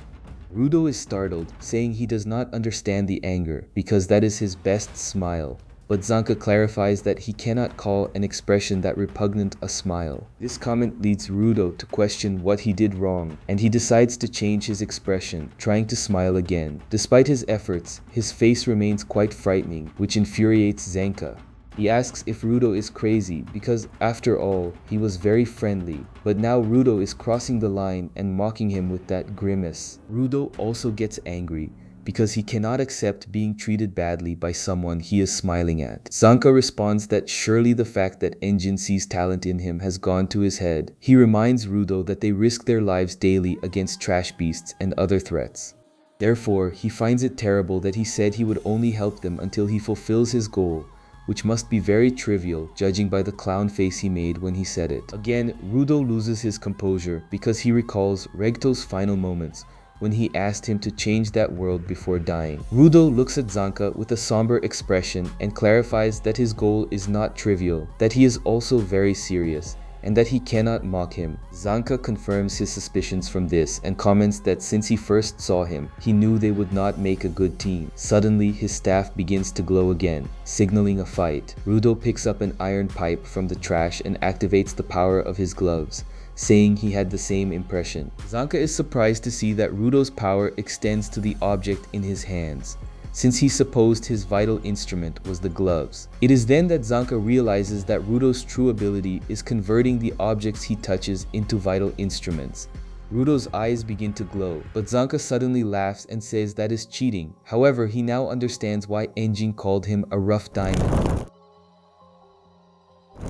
Speaker 1: Rudo is startled, saying he does not understand the anger because that is his best smile, but Zanka clarifies that he cannot call an expression that repugnant a smile. This comment leads Rudo to question what he did wrong, and he decides to change his expression, trying to smile again. Despite his efforts, his face remains quite frightening, which infuriates Zanka. He asks if Rudo is crazy because, after all, he was very friendly, but now Rudo is crossing the line and mocking him with that grimace. Rudo also gets angry because he cannot accept being treated badly by someone he is smiling at. Zanka responds that surely the fact that Enjin sees talent in him has gone to his head. He reminds Rudo that they risk their lives daily against trash beasts and other threats. Therefore, he finds it terrible that he said he would only help them until he fulfills his goal, which must be very trivial judging by the clown face he made when he said it. Again, Rudo loses his composure because he recalls Regto's final moments when he asked him to change that world before dying. Rudo looks at Zanka with a somber expression and clarifies that his goal is not trivial, that he is also very serious, and that he cannot mock him. Zanka confirms his suspicions from this and comments that since he first saw him, he knew they would not make a good team. Suddenly, his staff begins to glow again, signaling a fight. Rudo picks up an iron pipe from the trash and activates the power of his gloves, saying he had the same impression. Zanka is surprised to see that Rudo's power extends to the object in his hands, since he supposed his vital instrument was the gloves. It is then that Zanka realizes that Rudo's true ability is converting the objects he touches into vital instruments. Rudo's eyes begin to glow, but Zanka suddenly laughs and says that is cheating. However, he now understands why Enjin called him a rough diamond.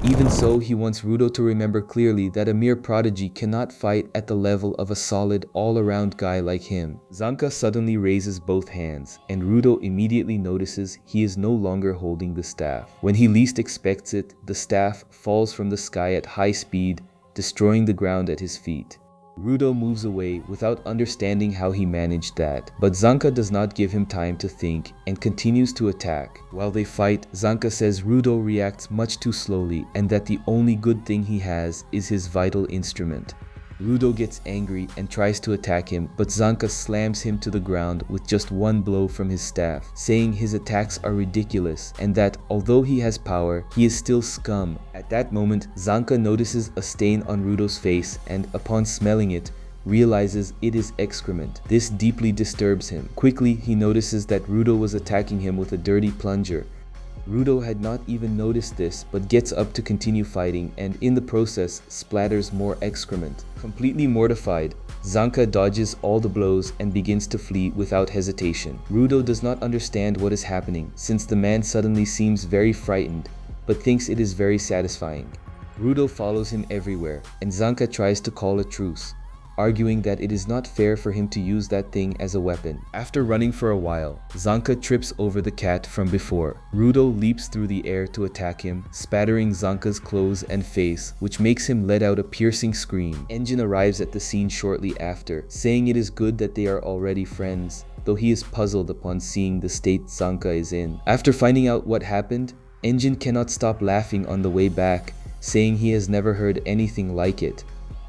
Speaker 1: Even so, he wants Rudo to remember clearly that a mere prodigy cannot fight at the level of a solid, all-around guy like him. Zanka suddenly raises both hands, and Rudo immediately notices he is no longer holding the staff. When he least expects it, the staff falls from the sky at high speed, destroying the ground at his feet. Rudo moves away without understanding how he managed that, but Zanka does not give him time to think and continues to attack. While they fight, Zanka says Rudo reacts much too slowly and that the only good thing he has is his vital instrument. Rudo gets angry and tries to attack him, but Zanka slams him to the ground with just one blow from his staff, saying his attacks are ridiculous and that although he has power, he is still scum. At that moment, Zanka notices a stain on Rudo's face and, upon smelling it, realizes it is excrement. This deeply disturbs him. Quickly, he notices that Rudo was attacking him with a dirty plunger. Rudo had not even noticed this, but gets up to continue fighting and in the process splatters more excrement. Completely mortified, Zanka dodges all the blows and begins to flee without hesitation. Rudo does not understand what is happening since the man suddenly seems very frightened, but thinks it is very satisfying. Rudo follows him everywhere and Zanka tries to call a truce, arguing that it is not fair for him to use that thing as a weapon. After running for a while, Zanka trips over the cat from before. Rudo leaps through the air to attack him, spattering Zanka's clothes and face, which makes him let out a piercing scream. Enjin arrives at the scene shortly after, saying it is good that they are already friends, though he is puzzled upon seeing the state Zanka is in. After finding out what happened, Enjin cannot stop laughing on the way back, saying he has never heard anything like it.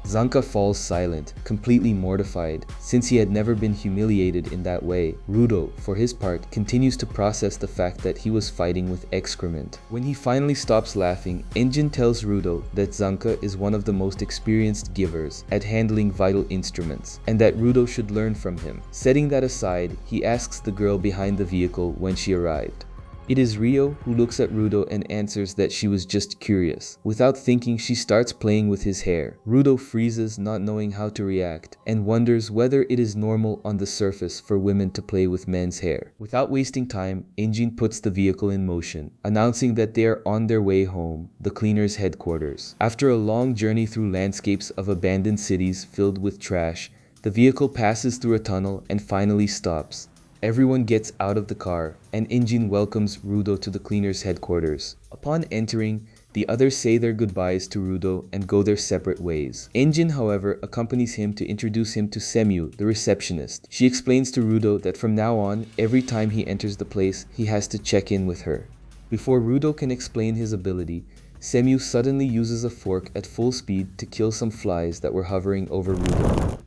Speaker 1: Zanka falls silent, completely mortified, since he had never been humiliated in that way. Rudo, for his part, continues to process the fact that he was fighting with excrement. When he finally stops laughing, Enjin tells Rudo that Zanka is one of the most experienced givers at handling vital instruments, and that Rudo should learn from him. Setting that aside, he asks the girl behind the vehicle when she arrived. It is Rio who looks at Rudo and answers that she was just curious. Without thinking, she starts playing with his hair. Rudo freezes, not knowing how to react, and wonders whether it is normal on the surface for women to play with men's hair. Without wasting time, Enjin puts the vehicle in motion, announcing that they are on their way home, the cleaner's headquarters. After a long journey through landscapes of abandoned cities filled with trash, the vehicle passes through a tunnel and finally stops. Everyone gets out of the car, and Enjin welcomes Rudo to the cleaner's headquarters. Upon entering, the others say their goodbyes to Rudo and go their separate ways. Enjin, however, accompanies him to introduce him to Semu, the receptionist. She explains to Rudo that from now on, every time he enters the place, he has to check in with her. Before Rudo can explain his ability, Semu suddenly uses a fork at full speed to kill some flies that were hovering over Rudo.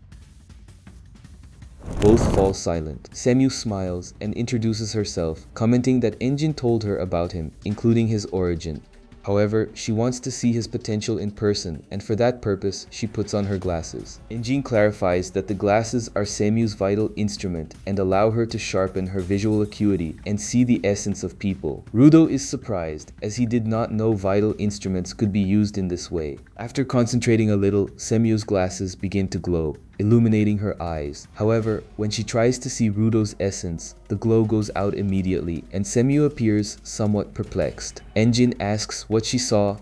Speaker 1: Both fall silent. Semu smiles and introduces herself, commenting that Enjin told her about him, including his origin. However, she wants to see his potential in person, and for that purpose, she puts on her glasses. Enjin clarifies that the glasses are Semu's vital instrument and allow her to sharpen her visual acuity and see the essence of people. Rudo is surprised, as he did not know vital instruments could be used in this way. After concentrating a little, Semu's glasses begin to glow, illuminating her eyes. However, when she tries to see Rudo's essence, the glow goes out immediately, and Semu appears somewhat perplexed. Enjin asks what she saw.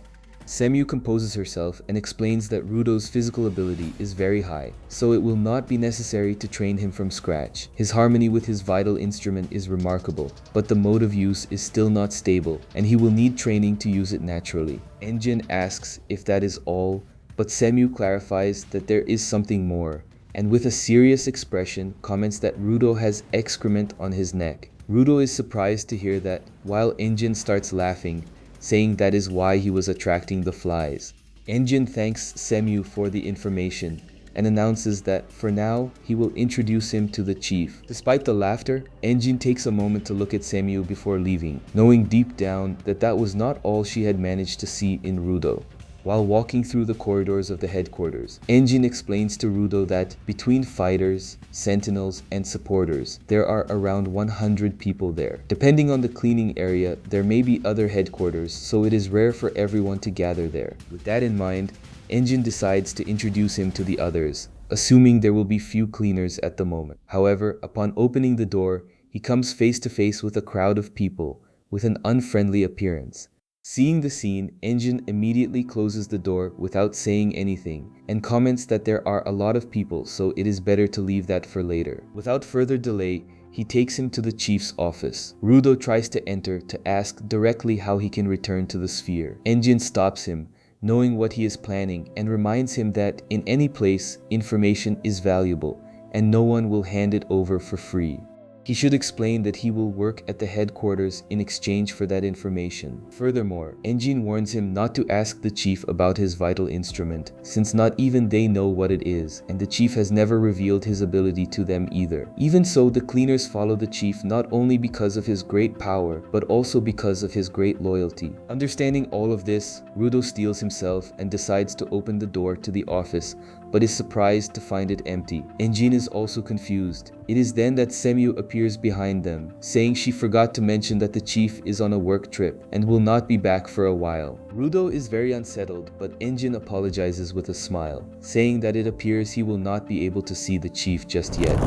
Speaker 1: Semu composes herself and explains that Rudo's physical ability is very high, so it will not be necessary to train him from scratch. His harmony with his vital instrument is remarkable, but the mode of use is still not stable, and he will need training to use it naturally. Enjin asks if that is all, but Semu clarifies that there is something more, and with a serious expression comments that Rudo has excrement on his neck. Rudo is surprised to hear that, while Enjin starts laughing, saying that is why he was attracting the flies. Enjin thanks Semu for the information and announces that for now he will introduce him to the chief. Despite the laughter, Enjin takes a moment to look at Semu before leaving, knowing deep down that that was not all she had managed to see in Rudo. While walking through the corridors of the headquarters, Enjin explains to Rudo that between fighters, sentinels, and supporters, there are around 100 people there. Depending on the cleaning area, there may be other headquarters, so it is rare for everyone to gather there. With that in mind, Enjin decides to introduce him to the others, assuming there will be few cleaners at the moment. However, upon opening the door, he comes face to face with a crowd of people with an unfriendly appearance. Seeing the scene, Enjin immediately closes the door without saying anything and comments that there are a lot of people, so it is better to leave that for later. Without further delay, he takes him to the chief's office. Rudo tries to enter to ask directly how he can return to the sphere. Enjin stops him, knowing what he is planning, and reminds him that in any place, information is valuable and no one will hand it over for free. He should explain that he will work at the headquarters in exchange for that information. Furthermore, Enjin warns him not to ask the chief about his vital instrument, since not even they know what it is, and the chief has never revealed his ability to them either. Even so, the cleaners follow the chief not only because of his great power, but also because of his great loyalty. Understanding all of this, Rudo steels himself and decides to open the door to the office, but is surprised to find it empty. Enjin is also confused. It is then that Semu appears behind them, saying she forgot to mention that the chief is on a work trip and will not be back for a while. Rudo is very unsettled, but Enjin apologizes with a smile, saying that it appears he will not be able to see the chief just yet.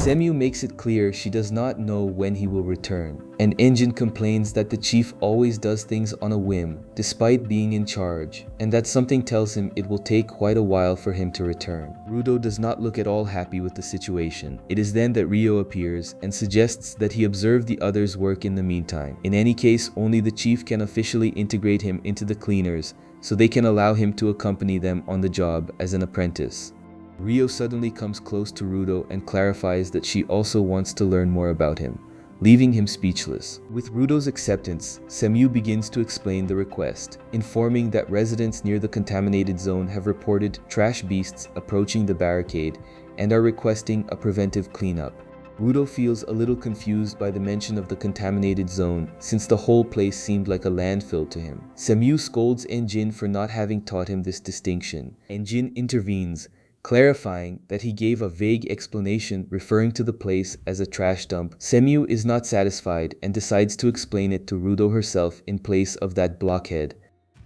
Speaker 1: Semu makes it clear she does not know when he will return, and Enjin complains that the chief always does things on a whim, despite being in charge, and that something tells him it will take quite a while for him to return. Rudo does not look at all happy with the situation. It is then that Rio appears and suggests that he observe the others' work in the meantime. In any case, only the chief can officially integrate him into the cleaners, so they can allow him to accompany them on the job as an apprentice. Rio suddenly comes close to Rudo and clarifies that she also wants to learn more about him. leaving him speechless. With Rudo's acceptance, Semyu begins to explain the request, informing that residents near the contaminated zone have reported trash beasts approaching the barricade and are requesting a preventive cleanup. Rudo feels a little confused by the mention of the contaminated zone, since the whole place seemed like a landfill to him. Semyu scolds Enjin for not having taught him this distinction. Enjin intervenes, clarifying that he gave a vague explanation referring to the place as a trash dump. Semyu is not satisfied and decides to explain it to Rudo herself in place of that blockhead.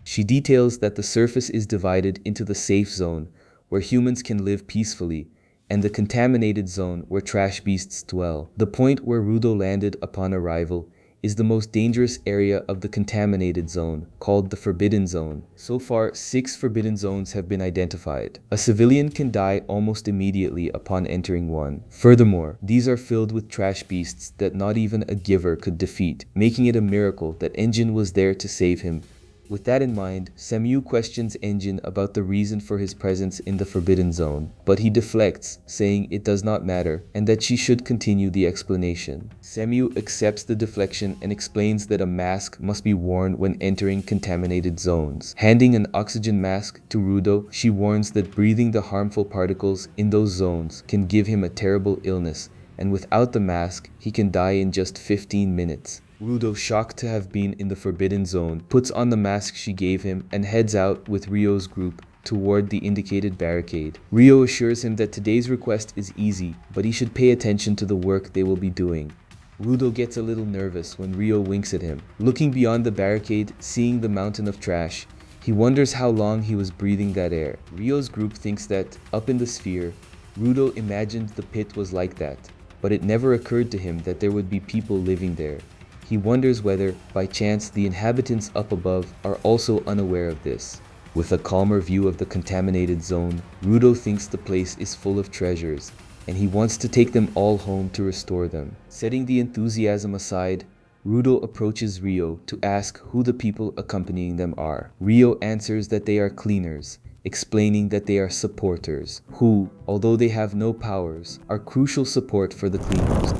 Speaker 1: She details that the surface is divided into the safe zone, where humans can live peacefully, and the contaminated zone where trash beasts dwell. The point where Rudo landed upon arrival is the most dangerous area of the contaminated zone, called the Forbidden Zone. So far, 6 forbidden zones have been identified. A civilian can die almost immediately upon entering one. Furthermore, these are filled with trash beasts that not even a giver could defeat, making it a miracle that Enjin was there to save him. With that in mind, Semyu questions Enjin about the reason for his presence in the Forbidden Zone, but he deflects, saying it does not matter and that she should continue the explanation. Semyu accepts the deflection and explains that a mask must be worn when entering contaminated zones. Handing an oxygen mask to Rudo, she warns that breathing the harmful particles in those zones can give him a terrible illness, and without the mask, he can die in just 15 minutes. Rudo, shocked to have been in the Forbidden Zone, puts on the mask she gave him and heads out with Ryo's group toward the indicated barricade. Ryo assures him that today's request is easy, but he should pay attention to the work they will be doing. Rudo gets a little nervous when Ryo winks at him. Looking beyond the barricade, seeing the mountain of trash, he wonders how long he was breathing that air. Ryo's group thinks that, up in the sphere, Rudo imagined the pit was like that, but it never occurred to him that there would be people living there. He wonders whether, by chance, the inhabitants up above are also unaware of this. With a calmer view of the contaminated zone, Rudo thinks the place is full of treasures, and he wants to take them all home to restore them. Setting the enthusiasm aside, Rudo approaches Ryo to ask who the people accompanying them are. Ryo answers that they are cleaners, explaining that they are supporters, who, although they have no powers, are crucial support for the cleaners.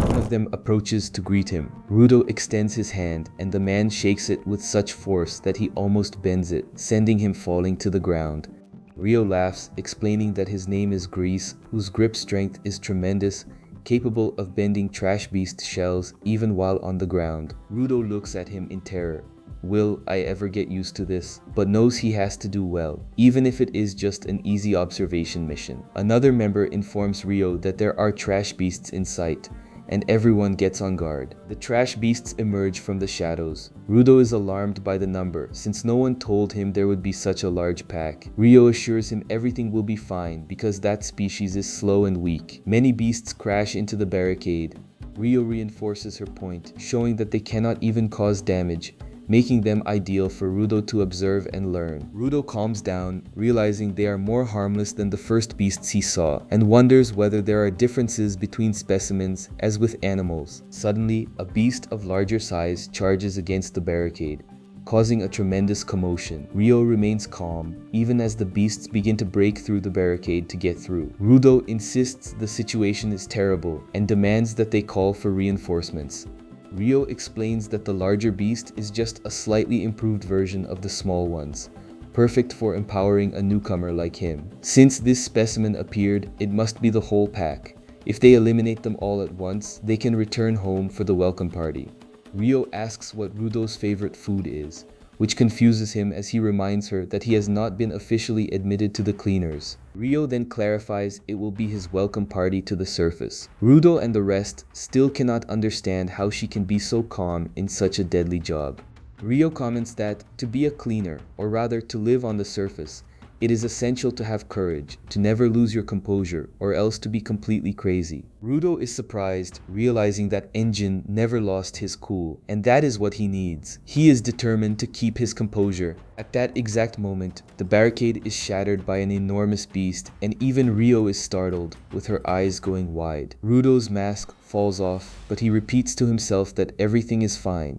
Speaker 1: One of them approaches to greet him. Rudo extends his hand, and the man shakes it with such force that he almost bends it, sending him falling to the ground. Ryo laughs, explaining that his name is Grease, whose grip strength is tremendous, capable of bending trash beast shells even while on the ground. Rudo looks at him in terror. Will I ever get used to this? But knows he has to do well, even if it is just an easy observation mission. Another member informs Ryo that there are trash beasts in sight, and everyone gets on guard. The trash beasts emerge from the shadows. Rudo is alarmed by the number, since no one told him there would be such a large pack. Ryo assures him everything will be fine because that species is slow and weak. Many beasts crash into the barricade. Ryo reinforces her point, showing that they cannot even cause damage, making them ideal for Rudo to observe and learn. Rudo calms down, realizing they are more harmless than the first beasts he saw, and wonders whether there are differences between specimens as with animals. Suddenly, a beast of larger size charges against the barricade, causing a tremendous commotion. Ryo remains calm, even as the beasts begin to break through the barricade to get through. Rudo insists the situation is terrible and demands that they call for reinforcements. Ryo explains that the larger beast is just a slightly improved version of the small ones, perfect for empowering a newcomer like him. Since this specimen appeared, it must be the whole pack. If they eliminate them all at once, they can return home for the welcome party. Ryo asks what Rudo's favorite food is, which confuses him as he reminds her that he has not been officially admitted to the cleaners. Ryo then clarifies it will be his welcome party to the surface. Rudo and the rest still cannot understand how she can be so calm in such a deadly job. Ryo comments that to be a cleaner, or rather to live on the surface, it is essential to have courage, to never lose your composure, or else to be completely crazy. Rudo is surprised, realizing that Enjin never lost his cool, and that is what he needs. He is determined to keep his composure. At that exact moment, the barricade is shattered by an enormous beast, and even Ryo is startled, with her eyes going wide. Rudo's mask falls off, but he repeats to himself that everything is fine.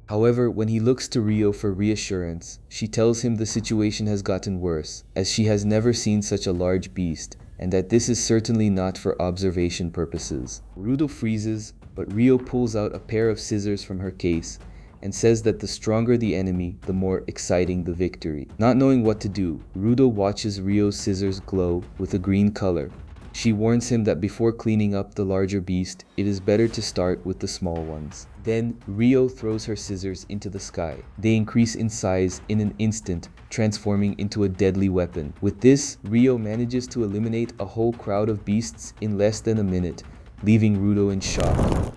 Speaker 1: However, when he looks to Ryo for reassurance, she tells him the situation has gotten worse, as she has never seen such a large beast, and that this is certainly not for observation purposes. Rudo freezes, but Rio pulls out a pair of scissors from her case and says that the stronger the enemy, the more exciting the victory. Not knowing what to do, Rudo watches Rio's scissors glow with a green color. She warns him that before cleaning up the larger beast, it is better to start with the small ones. Then, Rio throws her scissors into the sky. They increase in size in an instant, transforming into a deadly weapon. With this, Rio manages to eliminate a whole crowd of beasts in less than a minute, leaving Rudo in shock.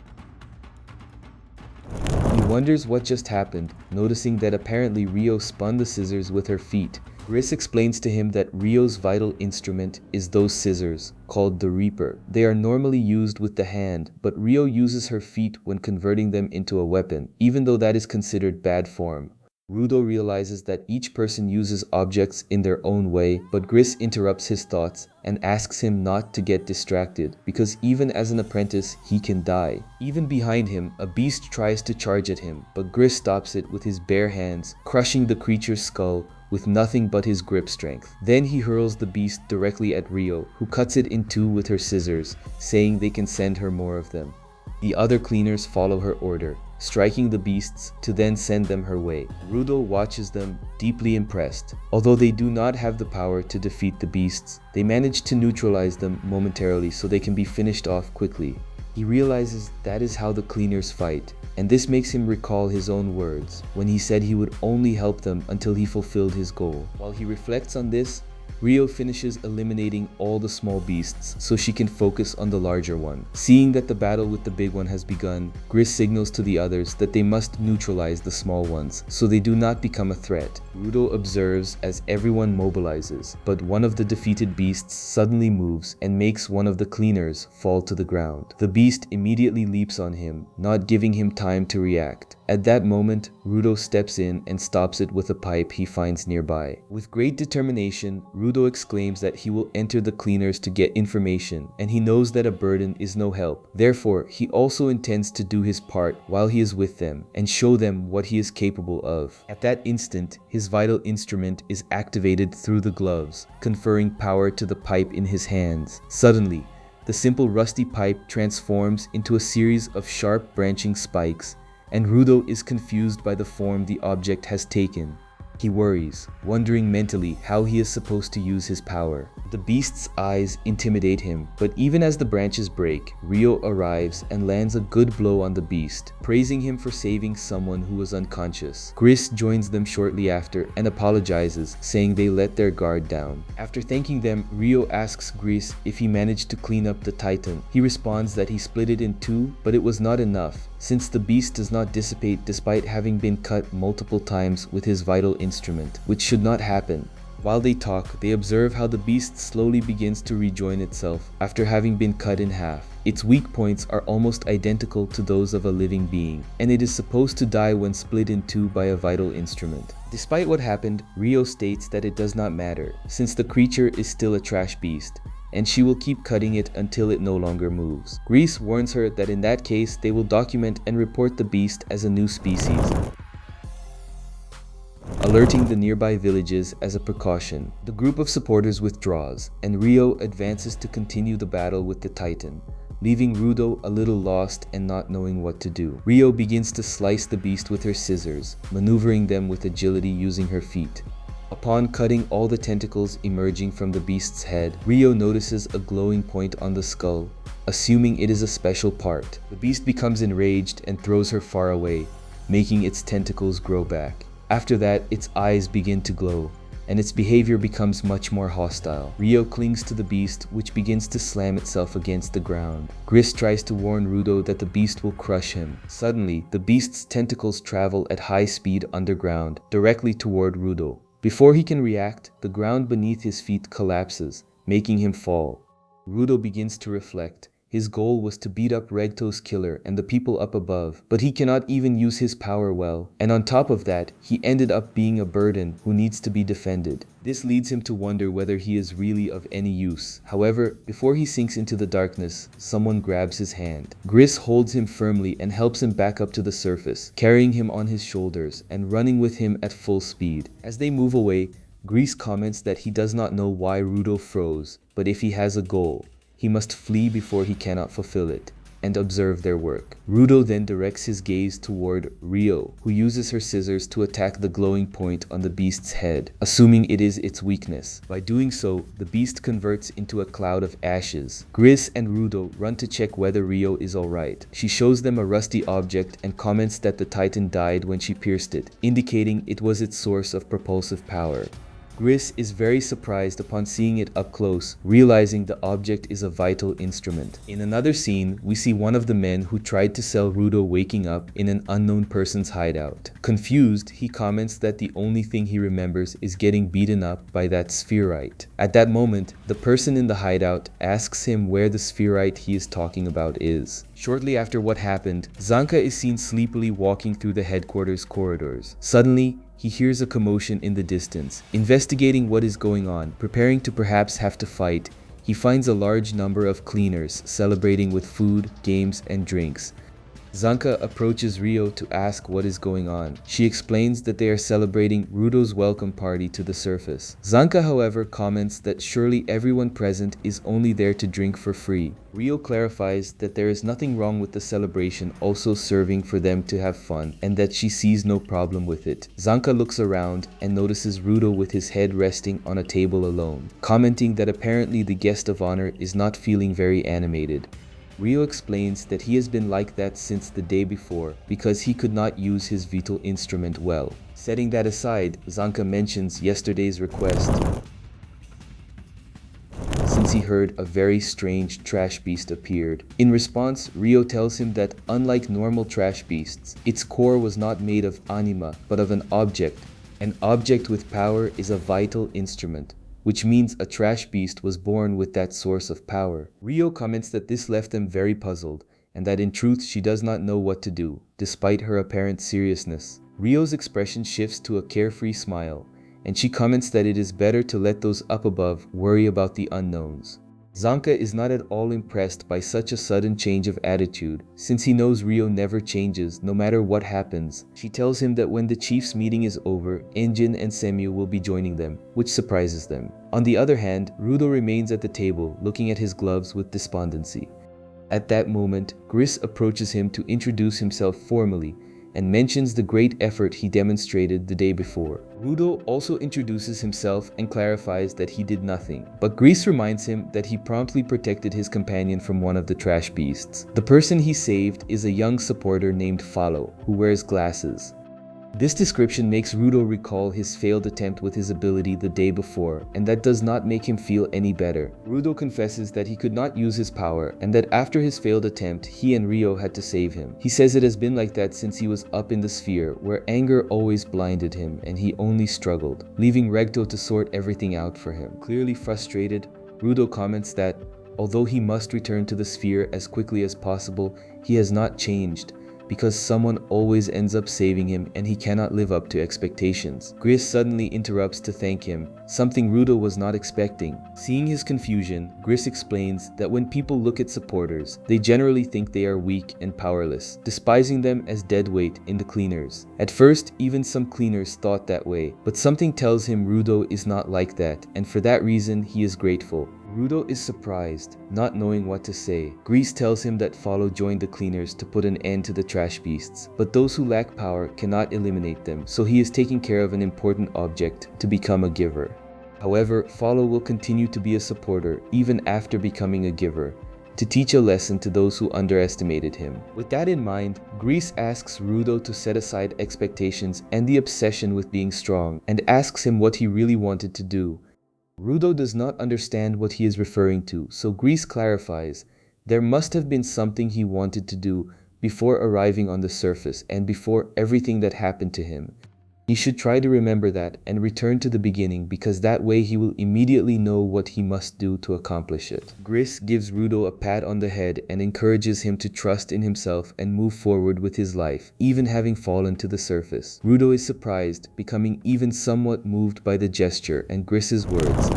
Speaker 1: He wonders what just happened, noticing that apparently Rio spun the scissors with her feet. Gris explains to him that Rio's vital instrument is those scissors, called the Reaper. They are normally used with the hand, but Rio uses her feet when converting them into a weapon, even though that is considered bad form. Rudo realizes that each person uses objects in their own way, but Gris interrupts his thoughts and asks him not to get distracted, because even as an apprentice, he can die. Even behind him, a beast tries to charge at him, but Gris stops it with his bare hands, crushing the creature's skull with nothing but his grip strength. Then he hurls the beast directly at Rio, who cuts it in two with her scissors, saying they can send her more of them. The other cleaners follow her order, striking the beasts to then send them her way. Rudo watches them, deeply impressed. Although they do not have the power to defeat the beasts, they manage to neutralize them momentarily so they can be finished off quickly. He realizes that is how the cleaners fight, and this makes him recall his own words when he said he would only help them until he fulfilled his goal. While he reflects on this, Rio finishes eliminating all the small beasts so she can focus on the larger one. Seeing that the battle with the big one has begun, Gris signals to the others that they must neutralize the small ones so they do not become a threat. Rudo observes as everyone mobilizes, but one of the defeated beasts suddenly moves and makes one of the cleaners fall to the ground. The beast immediately leaps on him, not giving him time to react. At that moment, Rudo steps in and stops it with a pipe he finds nearby. With great determination, Rudo exclaims that he will enter the cleaners to get information, and he knows that a burden is no help. Therefore, he also intends to do his part while he is with them and show them what he is capable of. At that instant, his vital instrument is activated through the gloves, conferring power to the pipe in his hands. Suddenly, the simple rusty pipe transforms into a series of sharp branching spikes, and Rudo is confused by the form the object has taken. He worries, wondering mentally how he is supposed to use his power. The beast's eyes intimidate him, but even as the branches break, Rio arrives and lands a good blow on the beast, praising him for saving someone who was unconscious. Gris joins them shortly after and apologizes, saying they let their guard down. After thanking them, Rio asks Gris if he managed to clean up the Titan. He responds that he split it in two, but it was not enough, since the beast does not dissipate despite having been cut multiple times with his vital instrument, which should not happen. While they talk, they observe how the beast slowly begins to rejoin itself after having been cut in half. Its weak points are almost identical to those of a living being, and it is supposed to die when split in two by a vital instrument. Despite what happened, Rio states that it does not matter, since the creature is still a trash beast, and she will keep cutting it until it no longer moves. Gris warns her that in that case, they will document and report the beast as a new species, alerting the nearby villages as a precaution. The group of supporters withdraws, and Rio advances to continue the battle with the Titan, leaving Rudo a little lost and not knowing what to do. Rio begins to slice the beast with her scissors, maneuvering them with agility using her feet. Upon cutting all the tentacles emerging from the beast's head, Rio notices a glowing point on the skull, assuming it is a special part. The beast becomes enraged and throws her far away, making its tentacles grow back. After that, its eyes begin to glow, and its behavior becomes much more hostile. Rio clings to the beast, which begins to slam itself against the ground. Gris tries to warn Rudo that the beast will crush him. Suddenly, the beast's tentacles travel at high speed underground, directly toward Rudo. Before he can react, the ground beneath his feet collapses, making him fall. Rudo begins to reflect. His goal was to beat up Regto's killer and the people up above, but he cannot even use his power well. And on top of that, he ended up being a burden who needs to be defended. This leads him to wonder whether he is really of any use. However, before he sinks into the darkness, someone grabs his hand. Gris holds him firmly and helps him back up to the surface, carrying him on his shoulders and running with him at full speed. As they move away, Grease comments that he does not know why Rudo froze, but if he has a goal, he must flee before he cannot fulfill it, and observe their work. Rudo then directs his gaze toward Rio, who uses her scissors to attack the glowing point on the beast's head, assuming it is its weakness. By doing so, the beast converts into a cloud of ashes. Gris and Rudo run to check whether Rio is alright. She shows them a rusty object and comments that the Titan died when she pierced it, indicating it was its source of propulsive power. Gris is very surprised upon seeing it up close, realizing the object is a vital instrument. In another scene, we see one of the men who tried to sell Rudo waking up in an unknown person's hideout. Confused, he comments that the only thing he remembers is getting beaten up by that spherite. At that moment, the person in the hideout asks him where the spherite he is talking about is. Shortly after what happened, Zanka is seen sleepily walking through the headquarters corridors. Suddenly, he hears a commotion in the distance. Investigating what is going on, preparing to perhaps have to fight, he finds a large number of cleaners celebrating with food, games, and drinks. Zanka approaches Rio to ask what is going on. She explains that they are celebrating Rudo's welcome party to the surface. Zanka, however, comments that surely everyone present is only there to drink for free. Rio clarifies that there is nothing wrong with the celebration also serving for them to have fun, and that she sees no problem with it. Zanka looks around and notices Rudo with his head resting on a table alone, commenting that apparently the guest of honor is not feeling very animated. Rio explains that he has been like that since the day before because he could not use his vital instrument well. Setting that aside, Zanka mentions yesterday's request since he heard a very strange trash beast appeared. In response, Rio tells him that unlike normal trash beasts, its core was not made of anima but of an object. An object with power is a vital instrument, which means a trash beast was born with that source of power. Rio comments that this left them very puzzled, and that in truth she does not know what to do, despite her apparent seriousness. Rio's expression shifts to a carefree smile, and she comments that it is better to let those up above worry about the unknowns. Zanka is not at all impressed by such a sudden change of attitude, since he knows Rio never changes no matter what happens. She tells him that when the chief's meeting is over, Enjin and Semyu will be joining them, which surprises them. On the other hand, Rudo remains at the table, looking at his gloves with despondency. At that moment, Gris approaches him to introduce himself formally, and mentions the great effort he demonstrated the day before. Rudo also introduces himself and clarifies that he did nothing, but Gris reminds him that he promptly protected his companion from one of the trash beasts. The person he saved is a young supporter named Follow, who wears glasses. This description makes Rudo recall his failed attempt with his ability the day before, and that does not make him feel any better. Rudo confesses that he could not use his power, and that after his failed attempt, he and Rio had to save him. He says it has been like that since he was up in the sphere, where anger always blinded him and he only struggled, leaving Regto to sort everything out for him. Clearly frustrated, Rudo comments that, although he must return to the sphere as quickly as possible, he has not changed, because someone always ends up saving him and he cannot live up to expectations. Gris suddenly interrupts to thank him, something Rudo was not expecting. Seeing his confusion, Gris explains that when people look at supporters, they generally think they are weak and powerless, despising them as deadweight in the cleaners. At first, even some cleaners thought that way, but something tells him Rudo is not like that, and for that reason he is grateful. Rudo is surprised, not knowing what to say. Gris tells him that Follow joined the cleaners to put an end to the trash beasts, but those who lack power cannot eliminate them, so he is taking care of an important object to become a giver. However, Follow will continue to be a supporter even after becoming a giver, to teach a lesson to those who underestimated him. With that in mind, Gris asks Rudo to set aside expectations and the obsession with being strong, and asks him what he really wanted to do. Rudo does not understand what he is referring to, so Gris clarifies there must have been something he wanted to do before arriving on the surface and before everything that happened to him. He should try to remember that and return to the beginning, because that way he will immediately know what he must do to accomplish it. Gris gives Rudo a pat on the head and encourages him to trust in himself and move forward with his life, even having fallen to the surface. Rudo is surprised, becoming even somewhat moved by the gesture and Gris's words.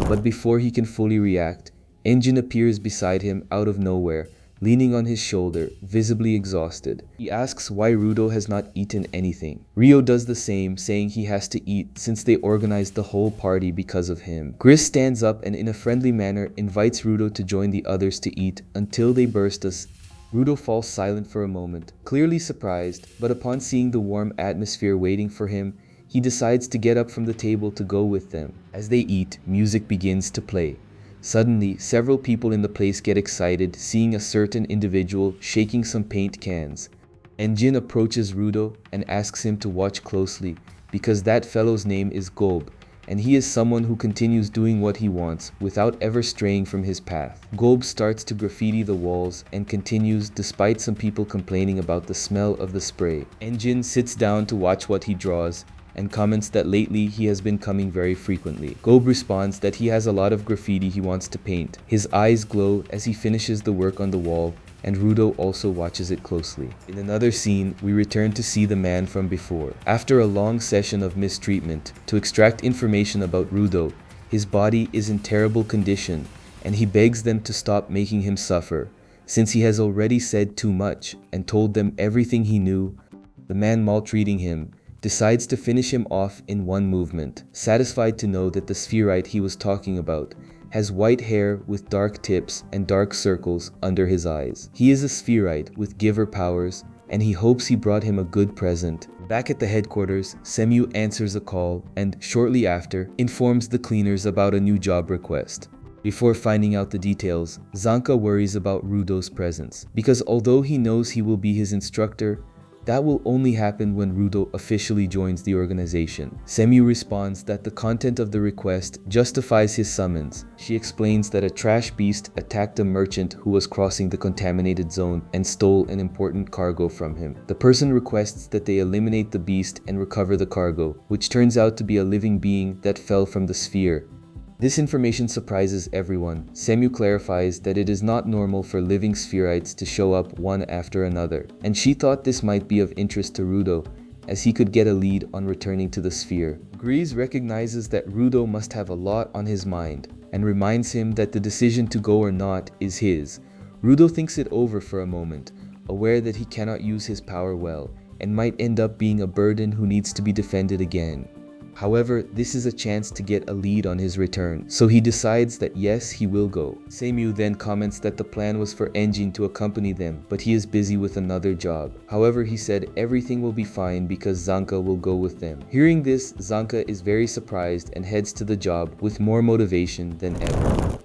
Speaker 1: But before he can fully react, Enjin appears beside him out of nowhere, leaning on his shoulder, visibly exhausted. He asks why Rudo has not eaten anything. Rio does the same, saying he has to eat since they organized the whole party because of him. Gris stands up and in a friendly manner invites Rudo to join the others to eat until they burst us. Rudo falls silent for a moment, clearly surprised, but upon seeing the warm atmosphere waiting for him, he decides to get up from the table to go with them. As they eat, music begins to play. Suddenly, several people in the place get excited, seeing a certain individual shaking some paint cans. Enjin approaches Rudo and asks him to watch closely, because that fellow's name is Gob, and he is someone who continues doing what he wants without ever straying from his path. Gob starts to graffiti the walls and continues despite some people complaining about the smell of the spray. Enjin sits down to watch what he draws and comments that lately he has been coming very frequently. Gob responds that he has a lot of graffiti he wants to paint. His eyes glow as he finishes the work on the wall, and Rudo also watches it closely. In another scene, we return to see the man from before. After a long session of mistreatment to extract information about Rudo, his body is in terrible condition, and he begs them to stop making him suffer, since he has already said too much and told them everything he knew. The man maltreating him decides to finish him off in one movement, satisfied to know that the spherite he was talking about has white hair with dark tips and dark circles under his eyes. He is a spherite with giver powers, and he hopes he brought him a good present. Back at the headquarters, Semyu answers a call and, shortly after, informs the cleaners about a new job request. Before finding out the details, Zanka worries about Rudo's presence, because although he knows he will be his instructor, that will only happen when Rudo officially joins the organization. Semyu responds that the content of the request justifies his summons. She explains that a trash beast attacked a merchant who was crossing the contaminated zone and stole an important cargo from him. The person requests that they eliminate the beast and recover the cargo, which turns out to be a living being that fell from the sphere. This information surprises everyone. Semyu clarifies that it is not normal for living spherites to show up one after another, and she thought this might be of interest to Rudo, as he could get a lead on returning to the sphere. Grease recognizes that Rudo must have a lot on his mind, and reminds him that the decision to go or not is his. Rudo thinks it over for a moment, aware that he cannot use his power well, and might end up being a burden who needs to be defended again. However, this is a chance to get a lead on his return, so he decides that yes, he will go. Semyu then comments that the plan was for Enjin to accompany them, but he is busy with another job. However, he said everything will be fine because Zanka will go with them. Hearing this, Zanka is very surprised and heads to the job with more motivation than ever.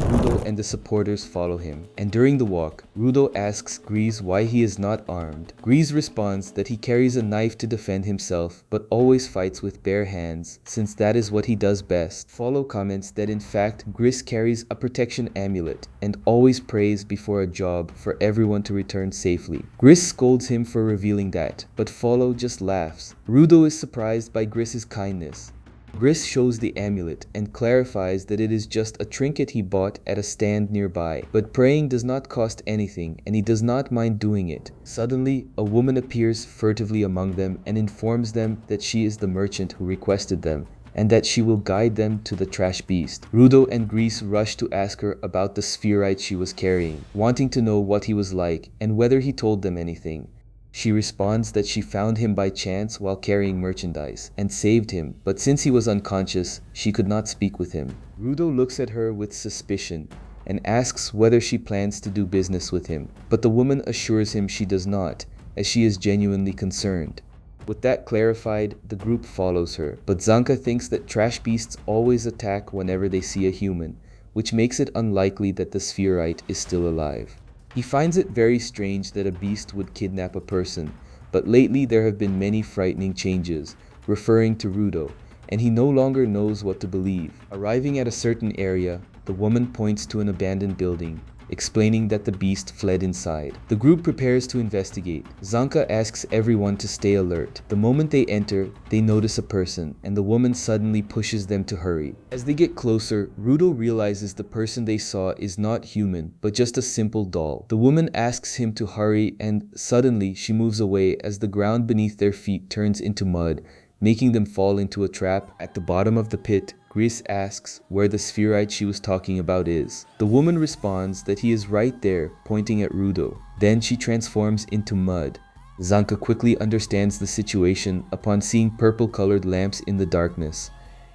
Speaker 1: Rudo and the supporters follow him, and during the walk, Rudo asks Grease why he is not armed. Grease responds that he carries a knife to defend himself, but always fights with bare hands, since that is what he does best. Follow comments that in fact Grease carries a protection amulet, and always prays before a job for everyone to return safely. Grease scolds him for revealing that, but Follow just laughs. Rudo is surprised by Grease's kindness. Gris shows the amulet and clarifies that it is just a trinket he bought at a stand nearby, but praying does not cost anything and he does not mind doing it. Suddenly, a woman appears furtively among them and informs them that she is the merchant who requested them, and that she will guide them to the trash beast. Rudo and Grease rush to ask her about the spherite she was carrying, wanting to know what he was like and whether he told them anything. She responds that she found him by chance while carrying merchandise and saved him, but since he was unconscious, she could not speak with him. Rudo looks at her with suspicion and asks whether she plans to do business with him, but the woman assures him she does not, as she is genuinely concerned. With that clarified, the group follows her, but Zanka thinks that trash beasts always attack whenever they see a human, which makes it unlikely that the spherite is still alive. He finds it very strange that a beast would kidnap a person, but lately there have been many frightening changes, referring to Rudo, and he no longer knows what to believe. Arriving at a certain area, the woman points to an abandoned building, explaining that the beast fled inside. The group prepares to investigate. Zanka asks everyone to stay alert. The moment they enter, they notice a person, and the woman suddenly pushes them to hurry. As they get closer, Rudo realizes the person they saw is not human, but just a simple doll. The woman asks him to hurry, and suddenly she moves away as the ground beneath their feet turns into mud, making them fall into a trap. At the bottom of the pit, Gris asks where the spherite she was talking about is. The woman responds that he is right there, pointing at Rudo. Then she transforms into mud. Zanka quickly understands the situation upon seeing purple-colored lamps in the darkness,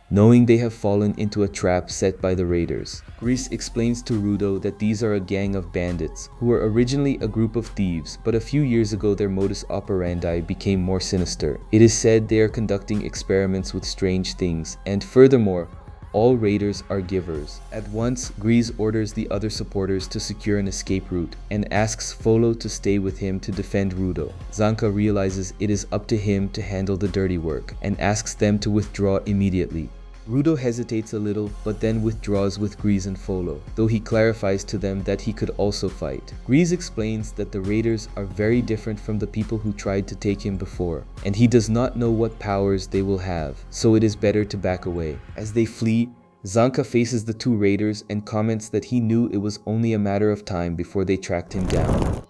Speaker 1: knowing they have fallen into a trap set by the raiders. Gris explains to Rudo that these are a gang of bandits who were originally a group of thieves, but a few years ago their modus operandi became more sinister. It is said they are conducting experiments with strange things, and furthermore, all raiders are givers. At once, Gris orders the other supporters to secure an escape route and asks Folo to stay with him to defend Rudo. Zanka realizes it is up to him to handle the dirty work and asks them to withdraw immediately. Rudo hesitates a little, but then withdraws with Gris and Folo, though he clarifies to them that he could also fight. Gris explains that the raiders are very different from the people who tried to take him before, and he does not know what powers they will have, so it is better to back away. As they flee, Zanka faces the two raiders and comments that he knew it was only a matter of time before they tracked him down.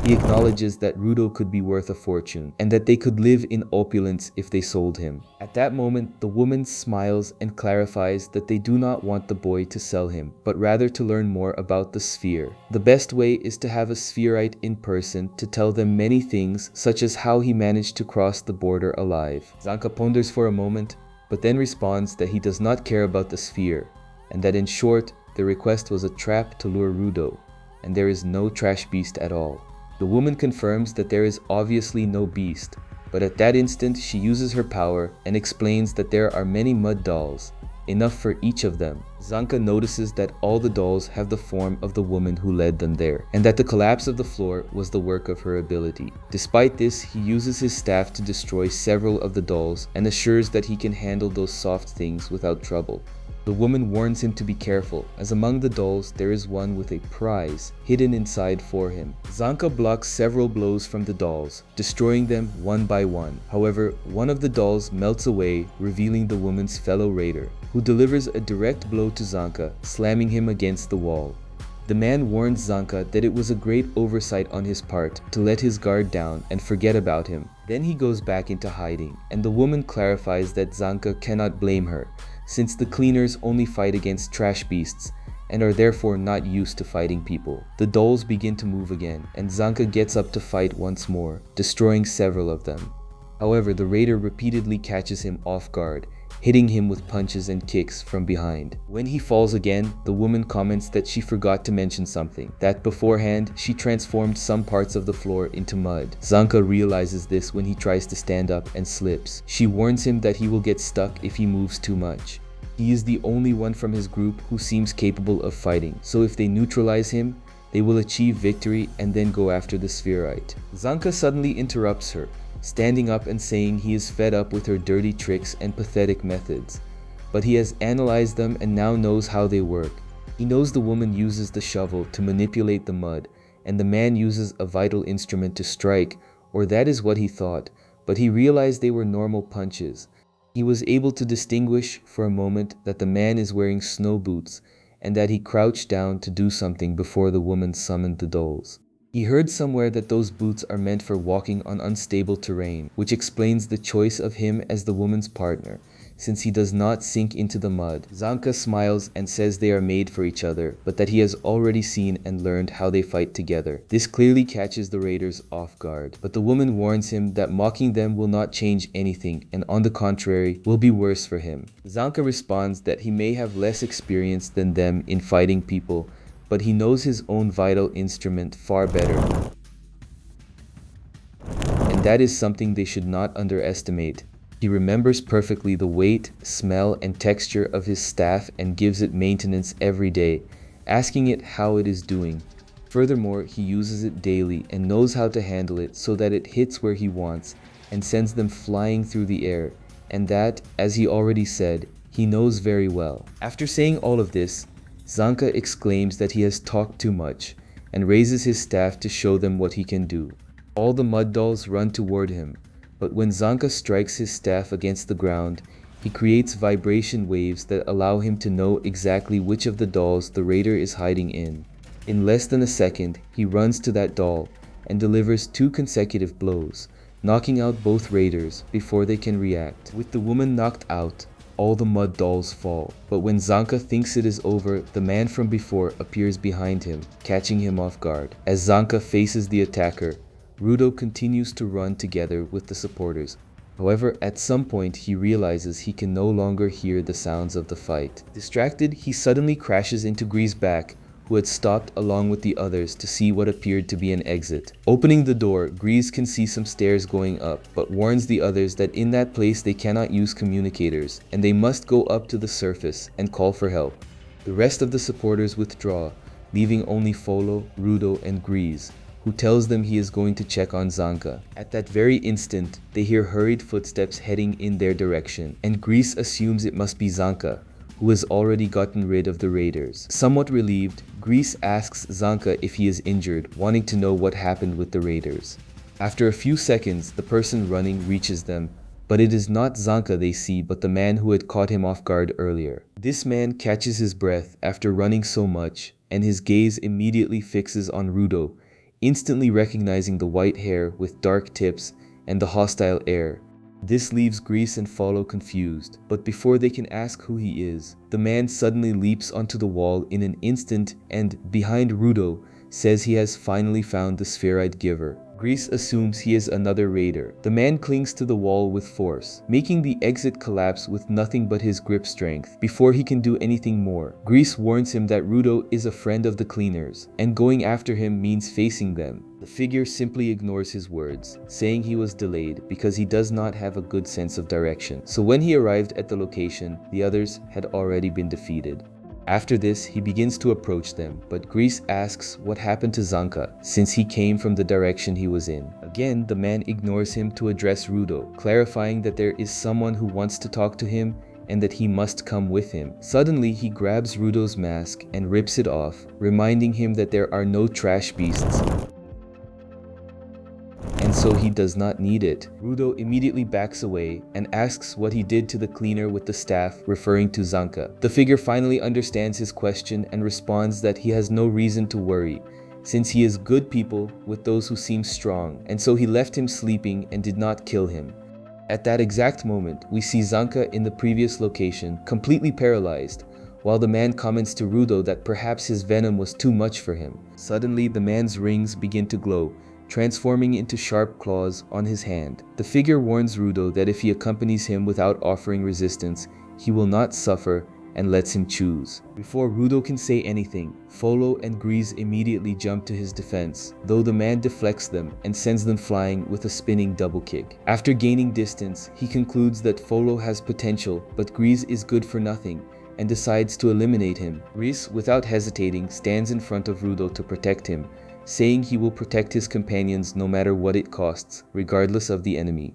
Speaker 1: He acknowledges that Rudo could be worth a fortune, and that they could live in opulence if they sold him. At that moment, the woman smiles and clarifies that they do not want the boy to sell him, but rather to learn more about the sphere. The best way is to have a spherite in person to tell them many things, such as how he managed to cross the border alive. Zanka ponders for a moment, but then responds that he does not care about the sphere, and that in short, the request was a trap to lure Rudo, and there is no trash beast at all. The woman confirms that there is obviously no beast, but at that instant she uses her power and explains that there are many mud dolls, enough for each of them. Zanka notices that all the dolls have the form of the woman who led them there, and that the collapse of the floor was the work of her ability. Despite this, he uses his staff to destroy several of the dolls and assures that he can handle those soft things without trouble. The woman warns him to be careful, as among the dolls there is one with a prize hidden inside for him. Zanka blocks several blows from the dolls, destroying them one by one. However, one of the dolls melts away, revealing the woman's fellow raider, who delivers a direct blow to Zanka, slamming him against the wall. The man warns Zanka that it was a great oversight on his part to let his guard down and forget about him. Then he goes back into hiding, and the woman clarifies that Zanka cannot blame her, since the cleaners only fight against trash beasts and are therefore not used to fighting people. The dolls begin to move again, and Zanka gets up to fight once more, destroying several of them. However, the raider repeatedly catches him off guard, hitting him with punches and kicks from behind. When he falls again, the woman comments that she forgot to mention something, that beforehand she transformed some parts of the floor into mud. Zanka realizes this when he tries to stand up and slips. She warns him that he will get stuck if he moves too much. He is the only one from his group who seems capable of fighting, so if they neutralize him, they will achieve victory and then go after the spherite. Zanka suddenly interrupts her, standing up and saying he is fed up with her dirty tricks and pathetic methods, but he has analyzed them and now knows how they work. He knows the woman uses the shovel to manipulate the mud, and the man uses a vital instrument to strike, or that is what he thought, but he realized they were normal punches. He was able to distinguish for a moment that the man is wearing snow boots, and that he crouched down to do something before the woman summoned the dolls. He heard somewhere that those boots are meant for walking on unstable terrain, which explains the choice of him as the woman's partner, since he does not sink into the mud. Zanka smiles and says they are made for each other, but that he has already seen and learned how they fight together. This clearly catches the raiders off guard, but the woman warns him that mocking them will not change anything, and on the contrary, will be worse for him. Zanka responds that he may have less experience than them in fighting people, but he knows his own vital instrument far better, and that is something they should not underestimate. He remembers perfectly the weight, smell, and texture of his staff and gives it maintenance every day, asking it how it is doing. Furthermore, he uses it daily and knows how to handle it so that it hits where he wants and sends them flying through the air, and that, as he already said, he knows very well. After saying all of this, Zanka exclaims that he has talked too much and raises his staff to show them what he can do. All the mud dolls run toward him, but when Zanka strikes his staff against the ground, he creates vibration waves that allow him to know exactly which of the dolls the raider is hiding in. In less than a second, he runs to that doll and delivers 2 consecutive blows, knocking out both raiders before they can react. With the woman knocked out, all the mud dolls fall. But when Zanka thinks it is over, the man from before appears behind him, catching him off guard. As Zanka faces the attacker, Rudo continues to run together with the supporters. However, at some point he realizes he can no longer hear the sounds of the fight. Distracted, he suddenly crashes into Grease's back, who had stopped along with the others to see what appeared to be an exit. Opening the door, Grease can see some stairs going up, but warns the others that in that place they cannot use communicators, and they must go up to the surface and call for help. The rest of the supporters withdraw, leaving only Folo, Rudo, and Grease, who tells them he is going to check on Zanka. At that very instant, they hear hurried footsteps heading in their direction, and Grease assumes it must be Zanka, who has already gotten rid of the raiders. Somewhat relieved, Grease asks Zanka if he is injured, wanting to know what happened with the raiders. After a few seconds, the person running reaches them, but it is not Zanka they see but the man who had caught him off guard earlier. This man catches his breath after running so much, and his gaze immediately fixes on Rudo, instantly recognizing the white hair with dark tips and the hostile air. This leaves Grease and Folo confused, but before they can ask who he is, the man suddenly leaps onto the wall in an instant and, behind Rudo, says he has finally found the spherite giver. Grease assumes he is another raider. The man clings to the wall with force, making the exit collapse with nothing but his grip strength before he can do anything more. Grease warns him that Rudo is a friend of the cleaners, and going after him means facing them. The figure simply ignores his words, saying he was delayed because he does not have a good sense of direction. So when he arrived at the location, the others had already been defeated. After this, he begins to approach them, but Grease asks what happened to Zanka, since he came from the direction he was in. Again, the man ignores him to address Rudo, clarifying that there is someone who wants to talk to him and that he must come with him. Suddenly, he grabs Rudo's mask and rips it off, reminding him that there are no trash beasts, and so he does not need it. Rudo immediately backs away and asks what he did to the cleaner with the staff, referring to Zanka. The figure finally understands his question and responds that he has no reason to worry, since he is good people with those who seem strong, and so he left him sleeping and did not kill him. At that exact moment, we see Zanka in the previous location, completely paralyzed, while the man comments to Rudo that perhaps his venom was too much for him. Suddenly, the man's rings begin to glow, transforming into sharp claws on his hand. The figure warns Rudo that if he accompanies him without offering resistance, he will not suffer and lets him choose. Before Rudo can say anything, Folo and Grease immediately jump to his defense, though the man deflects them and sends them flying with a spinning double kick. After gaining distance, he concludes that Folo has potential, but Grease is good for nothing, and decides to eliminate him. Grease, without hesitating, stands in front of Rudo to protect him, saying he will protect his companions no matter what it costs, regardless of the enemy.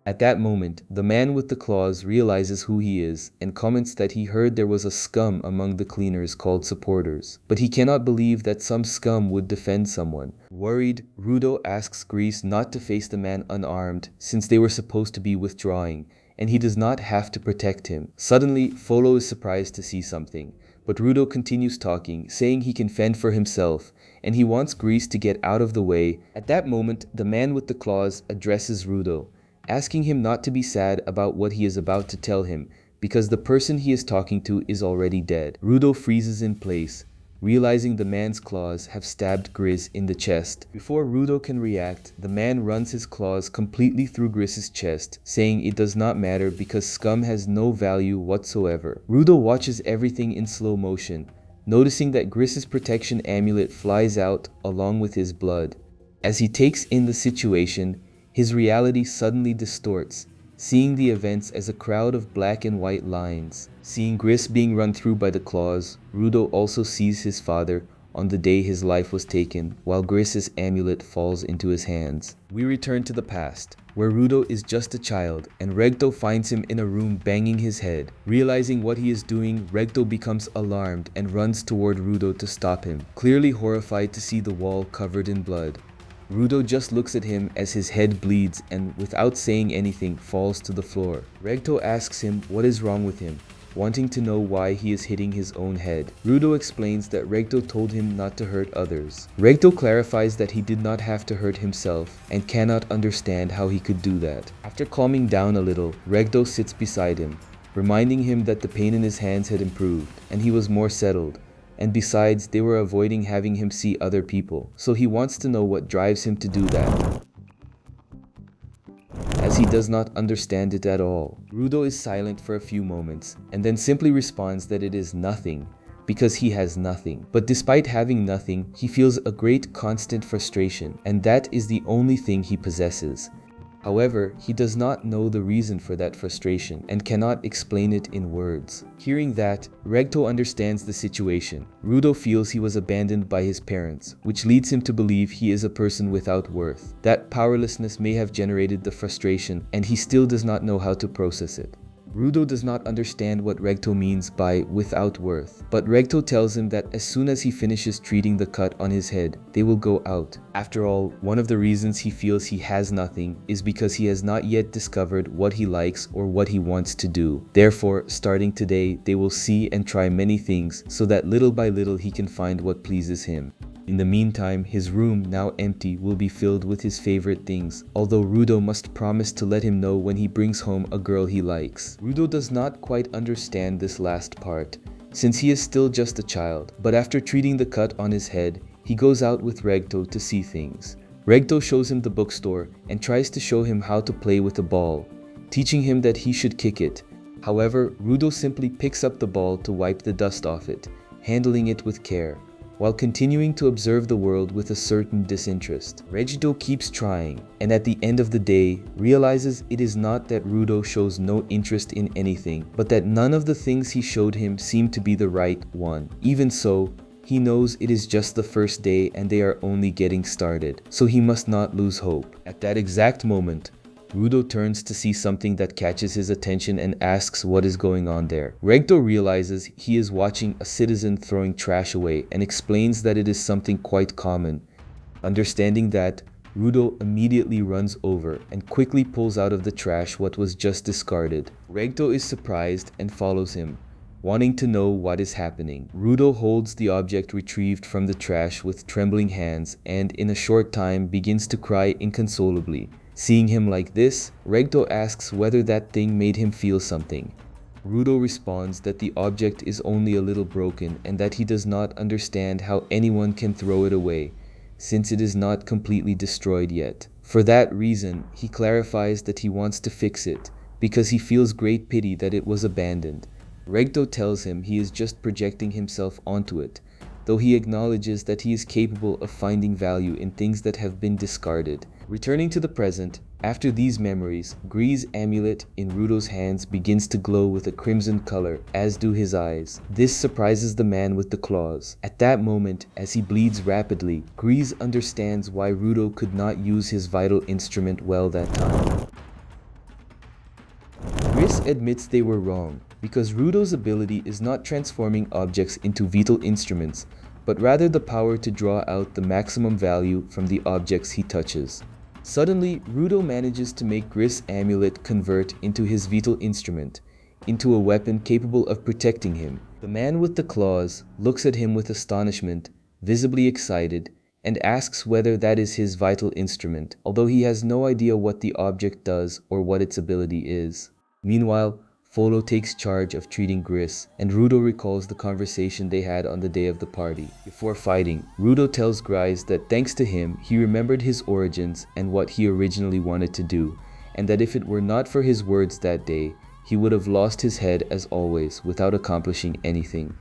Speaker 1: At that moment, the man with the claws realizes who he is and comments that he heard there was a scum among the cleaners called supporters, but he cannot believe that some scum would defend someone. Worried, Rudo asks Grease not to face the man unarmed, since they were supposed to be withdrawing, and he does not have to protect him. Suddenly, Folo is surprised to see something, but Rudo continues talking, saying he can fend for himself, and he wants Grease to get out of the way. At that moment, the man with the claws addresses Rudo, asking him not to be sad about what he is about to tell him, because the person he is talking to is already dead. Rudo freezes in place, realizing the man's claws have stabbed Grizz in the chest. Before Rudo can react, the man runs his claws completely through Grizz's chest, saying it does not matter because scum has no value whatsoever. Rudo watches everything in slow motion, noticing that Grizz's protection amulet flies out along with his blood. As he takes in the situation, his reality suddenly distorts, seeing the events as a crowd of black and white lines. Seeing Grizz being run through by the claws, Rudo also sees his father on the day his life was taken, while Grizz's amulet falls into his hands. We return to the past, where Rudo is just a child, and Regdo finds him in a room banging his head. Realizing what he is doing, Regdo becomes alarmed and runs toward Rudo to stop him, clearly horrified to see the wall covered in blood. Rudo just looks at him as his head bleeds and, without saying anything, falls to the floor. Regdo asks him what is wrong with him, wanting to know why he is hitting his own head. Rudo explains that Regdo told him not to hurt others. Regdo clarifies that he did not have to hurt himself and cannot understand how he could do that. After calming down a little, Regdo sits beside him, reminding him that the pain in his hands had improved, and he was more settled. And besides, they were avoiding having him see other people, so he wants to know what drives him to do that, as he does not understand it at all. Rudo is silent for a few moments, and then simply responds that it is nothing, because he has nothing. But despite having nothing, he feels a great constant frustration, and that is the only thing he possesses. However, he does not know the reason for that frustration and cannot explain it in words. Hearing that, Regto understands the situation. Rudo feels he was abandoned by his parents, which leads him to believe he is a person without worth. That powerlessness may have generated the frustration, and he still does not know how to process it. Rudo does not understand what Regto means by without worth, but Regto tells him that as soon as he finishes treating the cut on his head, they will go out. After all, one of the reasons he feels he has nothing is because he has not yet discovered what he likes or what he wants to do. Therefore, starting today, they will see and try many things so that little by little he can find what pleases him. In the meantime, his room, now empty, will be filled with his favorite things, although Rudo must promise to let him know when he brings home a girl he likes. Rudo does not quite understand this last part, since he is still just a child, but after treating the cut on his head, he goes out with Regto to see things. Regto shows him the bookstore and tries to show him how to play with a ball, teaching him that he should kick it. However, Rudo simply picks up the ball to wipe the dust off it, handling it with care, while continuing to observe the world with a certain disinterest. Regito keeps trying, and at the end of the day, realizes it is not that Rudo shows no interest in anything, but that none of the things he showed him seem to be the right one. Even so, he knows it is just the first day and they are only getting started, so he must not lose hope. At that exact moment, Rudo turns to see something that catches his attention and asks what is going on there. Regto realizes he is watching a citizen throwing trash away and explains that it is something quite common. Understanding that, Rudo immediately runs over and quickly pulls out of the trash what was just discarded. Regto is surprised and follows him, wanting to know what is happening. Rudo holds the object retrieved from the trash with trembling hands and in a short time begins to cry inconsolably. Seeing him like this, Regto asks whether that thing made him feel something. Rudo responds that the object is only a little broken and that he does not understand how anyone can throw it away, since it is not completely destroyed yet. For that reason, he clarifies that he wants to fix it, because he feels great pity that it was abandoned. Regto tells him he is just projecting himself onto it, though he acknowledges that he is capable of finding value in things that have been discarded. Returning to the present, after these memories, Gree's amulet in Rudo's hands begins to glow with a crimson color, as do his eyes. This surprises the man with the claws. At that moment, as he bleeds rapidly, Grease understands why Rudo could not use his vital instrument well that time. Gris admits they were wrong, because Rudo's ability is not transforming objects into vital instruments, but rather the power to draw out the maximum value from the objects he touches. Suddenly, Rudo manages to make Gris' amulet convert into his vital instrument, into a weapon capable of protecting him. The man with the claws looks at him with astonishment, visibly excited, and asks whether that is his vital instrument, although he has no idea what the object does or what its ability is. Meanwhile, Folo takes charge of treating Gris, and Rudo recalls the conversation they had on the day of the party. Before fighting, Rudo tells Gris that thanks to him, he remembered his origins and what he originally wanted to do, and that if it were not for his words that day, he would have lost his head as always without accomplishing anything.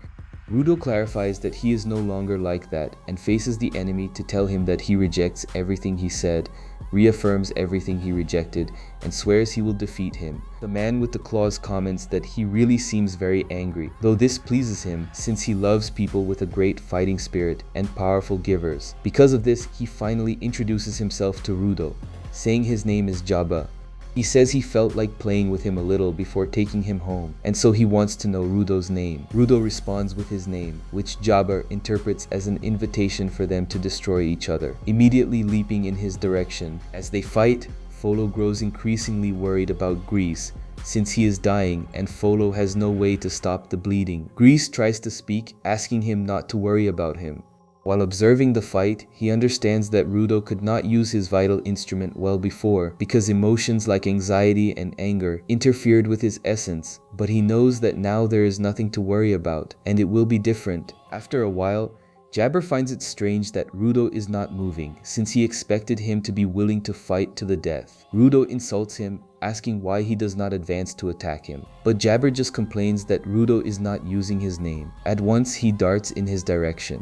Speaker 1: Rudo clarifies that he is no longer like that and faces the enemy to tell him that he rejects everything he said, reaffirms everything he rejected, and swears he will defeat him. The man with the claws comments that he really seems very angry, though this pleases him since he loves people with a great fighting spirit and powerful givers. Because of this, he finally introduces himself to Rudo, saying his name is Jabba. He says he felt like playing with him a little before taking him home, and so he wants to know Rudo's name. Rudo responds with his name, which Jabba interprets as an invitation for them to destroy each other, immediately leaping in his direction. As they fight, Folo grows increasingly worried about Grease, since he is dying and Folo has no way to stop the bleeding. Grease tries to speak, asking him not to worry about him. While observing the fight, he understands that Rudo could not use his vital instrument well before because emotions like anxiety and anger interfered with his essence, but he knows that now there is nothing to worry about, and it will be different. After a while, Jabber finds it strange that Rudo is not moving, since he expected him to be willing to fight to the death. Rudo insults him, asking why he does not advance to attack him. But Jabber just complains that Rudo is not using his name. At once, he darts in his direction.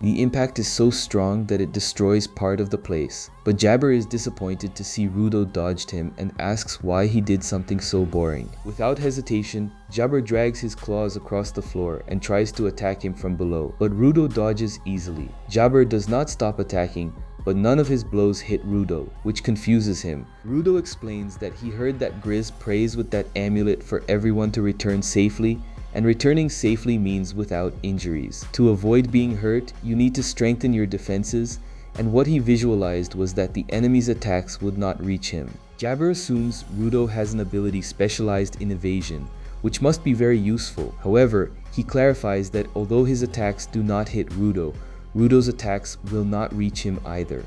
Speaker 1: The impact is so strong that it destroys part of the place. But Jabber is disappointed to see Rudo dodged him and asks why he did something so boring. Without hesitation, Jabber drags his claws across the floor and tries to attack him from below, but Rudo dodges easily. Jabber does not stop attacking, but none of his blows hit Rudo, which confuses him. Rudo explains that he heard that Grizz prays with that amulet for everyone to return safely, and returning safely means without injuries. To avoid being hurt, you need to strengthen your defenses, and what he visualized was that the enemy's attacks would not reach him. Jabber assumes Rudo has an ability specialized in evasion, which must be very useful. However, he clarifies that although his attacks do not hit Rudo, Rudo's attacks will not reach him either.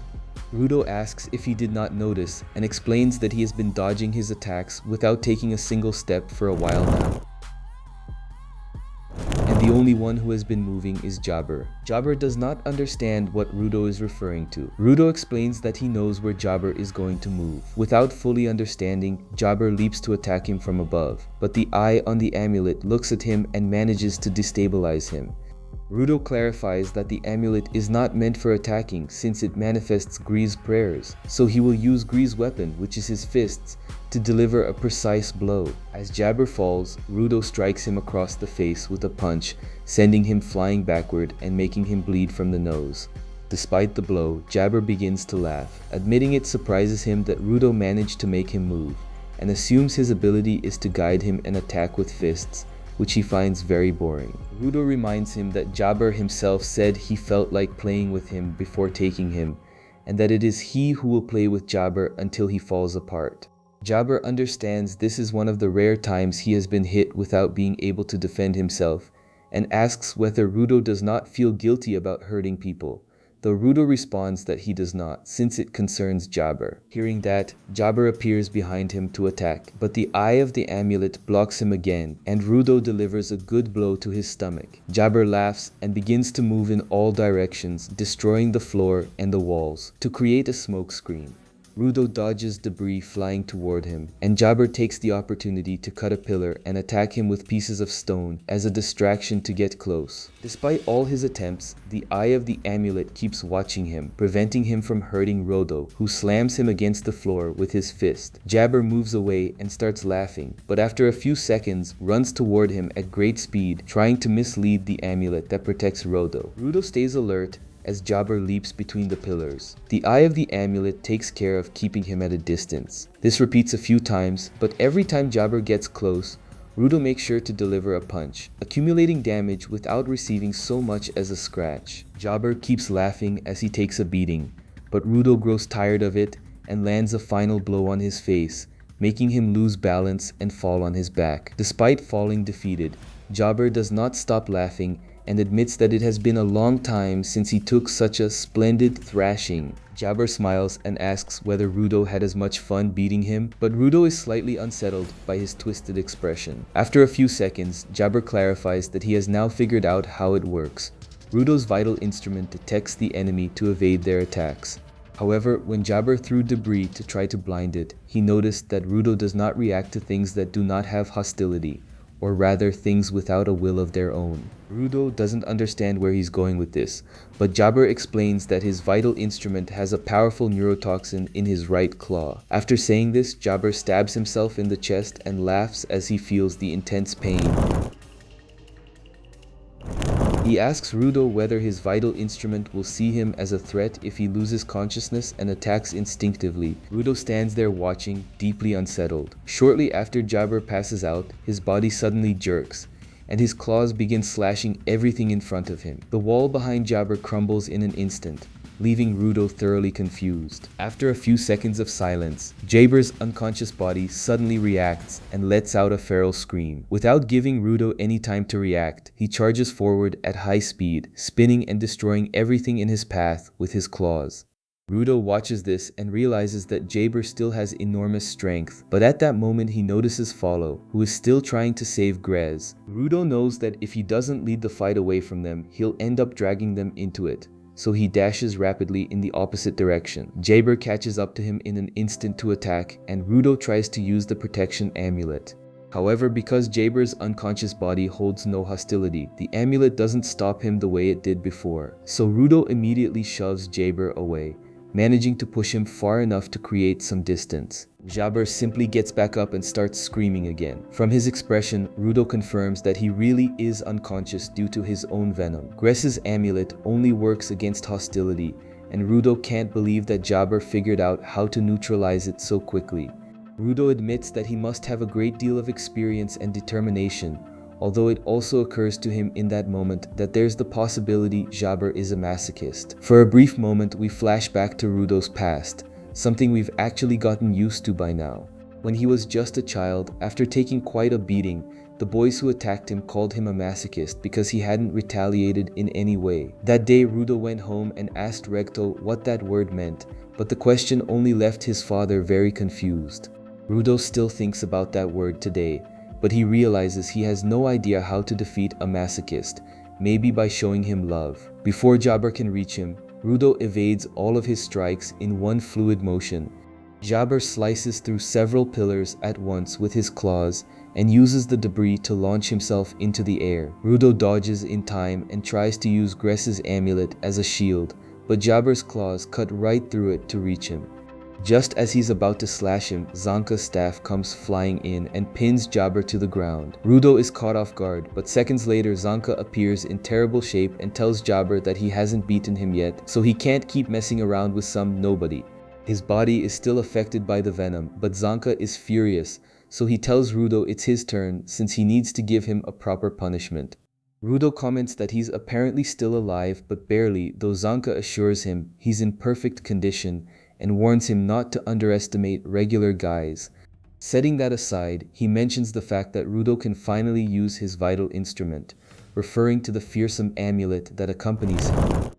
Speaker 1: Rudo asks if he did not notice and explains that he has been dodging his attacks without taking a single step for a while now. The only one who has been moving is Jabber. Jabber does not understand what Rudo is referring to. Rudo explains that he knows where Jabber is going to move. Without fully understanding, Jabber leaps to attack him from above, but the eye on the amulet looks at him and manages to destabilize him. Rudo clarifies that the amulet is not meant for attacking since it manifests Gree's prayers, so he will use Gree's weapon, which is his fists, to deliver a precise blow. As Jabber falls, Rudo strikes him across the face with a punch, sending him flying backward and making him bleed from the nose. Despite the blow, Jabber begins to laugh, admitting it surprises him that Rudo managed to make him move, and assumes his ability is to guide him and attack with fists, which he finds very boring. Rudo reminds him that Jabber himself said he felt like playing with him before taking him, and that it is he who will play with Jabber until he falls apart. Jabber understands this is one of the rare times he has been hit without being able to defend himself, and asks whether Rudo does not feel guilty about hurting people, though Rudo responds that he does not, since it concerns Jabber. Hearing that, Jabber appears behind him to attack, but the eye of the amulet blocks him again, and Rudo delivers a good blow to his stomach. Jabber laughs and begins to move in all directions, destroying the floor and the walls, to create a smoke screen. Rudo dodges debris flying toward him, and Jabber takes the opportunity to cut a pillar and attack him with pieces of stone as a distraction to get close. Despite all his attempts, the eye of the amulet keeps watching him, preventing him from hurting Rudo, who slams him against the floor with his fist. Jabber moves away and starts laughing, but after a few seconds runs toward him at great speed, trying to mislead the amulet that protects Rudo. Rudo stays alert as Jabber leaps between the pillars. The eye of the amulet takes care of keeping him at a distance. This repeats a few times, but every time Jabber gets close, Rudo makes sure to deliver a punch, accumulating damage without receiving so much as a scratch. Jabber keeps laughing as he takes a beating, but Rudo grows tired of it and lands a final blow on his face, making him lose balance and fall on his back. Despite falling defeated, Jabber does not stop laughing and admits that it has been a long time since he took such a splendid thrashing. Jabber smiles and asks whether Rudo had as much fun beating him, but Rudo is slightly unsettled by his twisted expression. After a few seconds, Jabber clarifies that he has now figured out how it works. Rudo's vital instrument detects the enemy to evade their attacks. However, when Jabber threw debris to try to blind it, he noticed that Rudo does not react to things that do not have hostility, or rather things without a will of their own. Rudo doesn't understand where he's going with this, but Jabber explains that his vital instrument has a powerful neurotoxin in his right claw. After saying this, Jabber stabs himself in the chest and laughs as he feels the intense pain. He asks Rudo whether his vital instrument will see him as a threat if he loses consciousness and attacks instinctively. Rudo stands there watching, deeply unsettled. Shortly after Jabber passes out, his body suddenly jerks, and his claws begin slashing everything in front of him. The wall behind Jabber crumbles in an instant, leaving Rudo thoroughly confused. After a few seconds of silence, Jabber's unconscious body suddenly reacts and lets out a feral scream. Without giving Rudo any time to react, he charges forward at high speed, spinning and destroying everything in his path with his claws. Rudo watches this and realizes that Jabber still has enormous strength, but at that moment he notices Follow, who is still trying to save Grez. Rudo knows that if he doesn't lead the fight away from them, he'll end up dragging them into it, so he dashes rapidly in the opposite direction. Jabber catches up to him in an instant to attack, and Rudo tries to use the protection amulet. However, because Jabber's unconscious body holds no hostility, the amulet doesn't stop him the way it did before, so Rudo immediately shoves Jabber away, managing to push him far enough to create some distance. Jabber simply gets back up and starts screaming again. From his expression, Rudo confirms that he really is unconscious due to his own venom. Grez's amulet only works against hostility, and Rudo can't believe that Jabber figured out how to neutralize it so quickly. Rudo admits that he must have a great deal of experience and determination, although it also occurs to him in that moment that there's the possibility Jabber is a masochist. For a brief moment, we flash back to Rudo's past, something we've actually gotten used to by now. When he was just a child, after taking quite a beating, the boys who attacked him called him a masochist because he hadn't retaliated in any way. That day, Rudo went home and asked Recto what that word meant, but the question only left his father very confused. Rudo still thinks about that word today, but he realizes he has no idea how to defeat a masochist, maybe by showing him love. Before Jabber can reach him, Rudo evades all of his strikes in one fluid motion. Jabber slices through several pillars at once with his claws and uses the debris to launch himself into the air. Rudo dodges in time and tries to use Grez's amulet as a shield, but Jabber's claws cut right through it to reach him. Just as he's about to slash him, Zanka's staff comes flying in and pins Jabber to the ground. Rudo is caught off guard, but seconds later Zanka appears in terrible shape and tells Jabber that he hasn't beaten him yet, so he can't keep messing around with some nobody. His body is still affected by the venom, but Zanka is furious, so he tells Rudo it's his turn since he needs to give him a proper punishment. Rudo comments that he's apparently still alive, but barely, though Zanka assures him he's in perfect condition and warns him not to underestimate regular guys. Setting that aside, he mentions the fact that Rudo can finally use his vital instrument, referring to the fearsome amulet that accompanies him.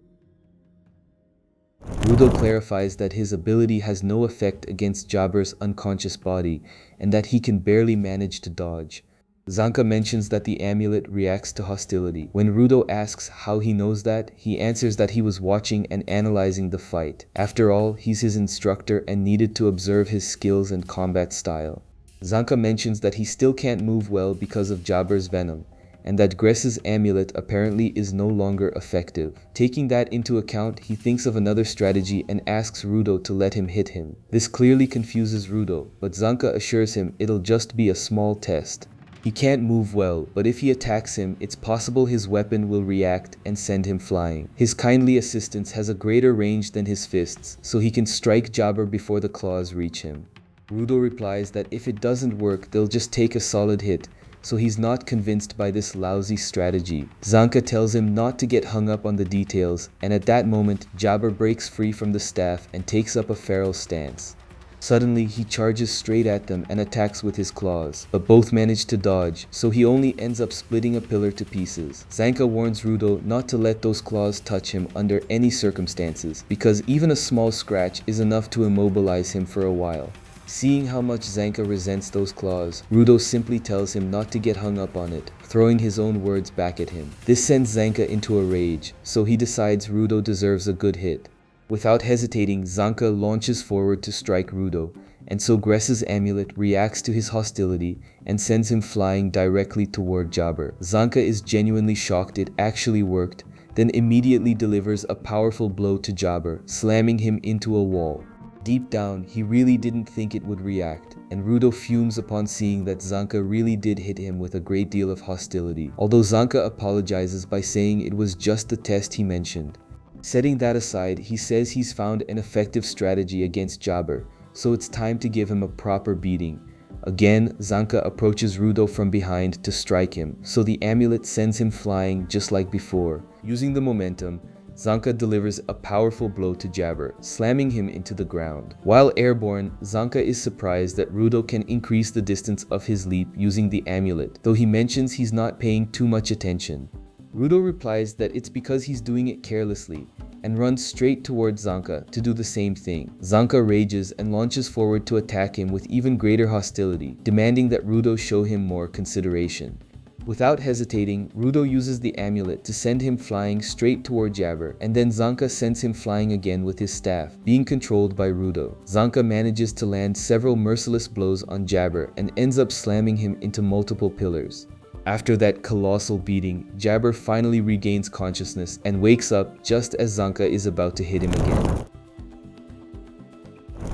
Speaker 1: Rudo clarifies that his ability has no effect against Jabber's unconscious body and that he can barely manage to dodge. Zanka mentions that the amulet reacts to hostility. When Rudo asks how he knows that, he answers that he was watching and analyzing the fight. After all, he's his instructor and needed to observe his skills and combat style. Zanka mentions that he still can't move well because of Jabber's venom, and that Grez's amulet apparently is no longer effective. Taking that into account, he thinks of another strategy and asks Rudo to let him hit him. This clearly confuses Rudo, but Zanka assures him it'll just be a small test. He can't move well, but if he attacks him, it's possible his weapon will react and send him flying. His kindly assistance has a greater range than his fists, so he can strike Jabber before the claws reach him. Rudo replies that if it doesn't work, they'll just take a solid hit, so he's not convinced by this lousy strategy. Zanka tells him not to get hung up on the details, and at that moment, Jabber breaks free from the staff and takes up a feral stance. Suddenly, he charges straight at them and attacks with his claws, but both manage to dodge, so he only ends up splitting a pillar to pieces. Zanka warns Rudo not to let those claws touch him under any circumstances, because even a small scratch is enough to immobilize him for a while. Seeing how much Zanka resents those claws, Rudo simply tells him not to get hung up on it, throwing his own words back at him. This sends Zanka into a rage, so he decides Rudo deserves a good hit. Without hesitating, Zanka launches forward to strike Rudo, and so Grez's amulet reacts to his hostility and sends him flying directly toward Jabber. Zanka is genuinely shocked it actually worked, then immediately delivers a powerful blow to Jabber, slamming him into a wall. Deep down, he really didn't think it would react, and Rudo fumes upon seeing that Zanka really did hit him with a great deal of hostility, although Zanka apologizes by saying it was just the test he mentioned. Setting that aside, he says he's found an effective strategy against Jabber, so it's time to give him a proper beating. Again, Zanka approaches Rudo from behind to strike him, so the amulet sends him flying just like before. Using the momentum, Zanka delivers a powerful blow to Jabber, slamming him into the ground. While airborne, Zanka is surprised that Rudo can increase the distance of his leap using the amulet, though he mentions he's not paying too much attention. Rudo replies that it's because he's doing it carelessly, and runs straight towards Zanka to do the same thing. Zanka rages and launches forward to attack him with even greater hostility, demanding that Rudo show him more consideration. Without hesitating, Rudo uses the amulet to send him flying straight toward Jabber, and then Zanka sends him flying again with his staff, being controlled by Rudo. Zanka manages to land several merciless blows on Jabber and ends up slamming him into multiple pillars. After that colossal beating, Jabber finally regains consciousness and wakes up just as Zanka is about to hit him again.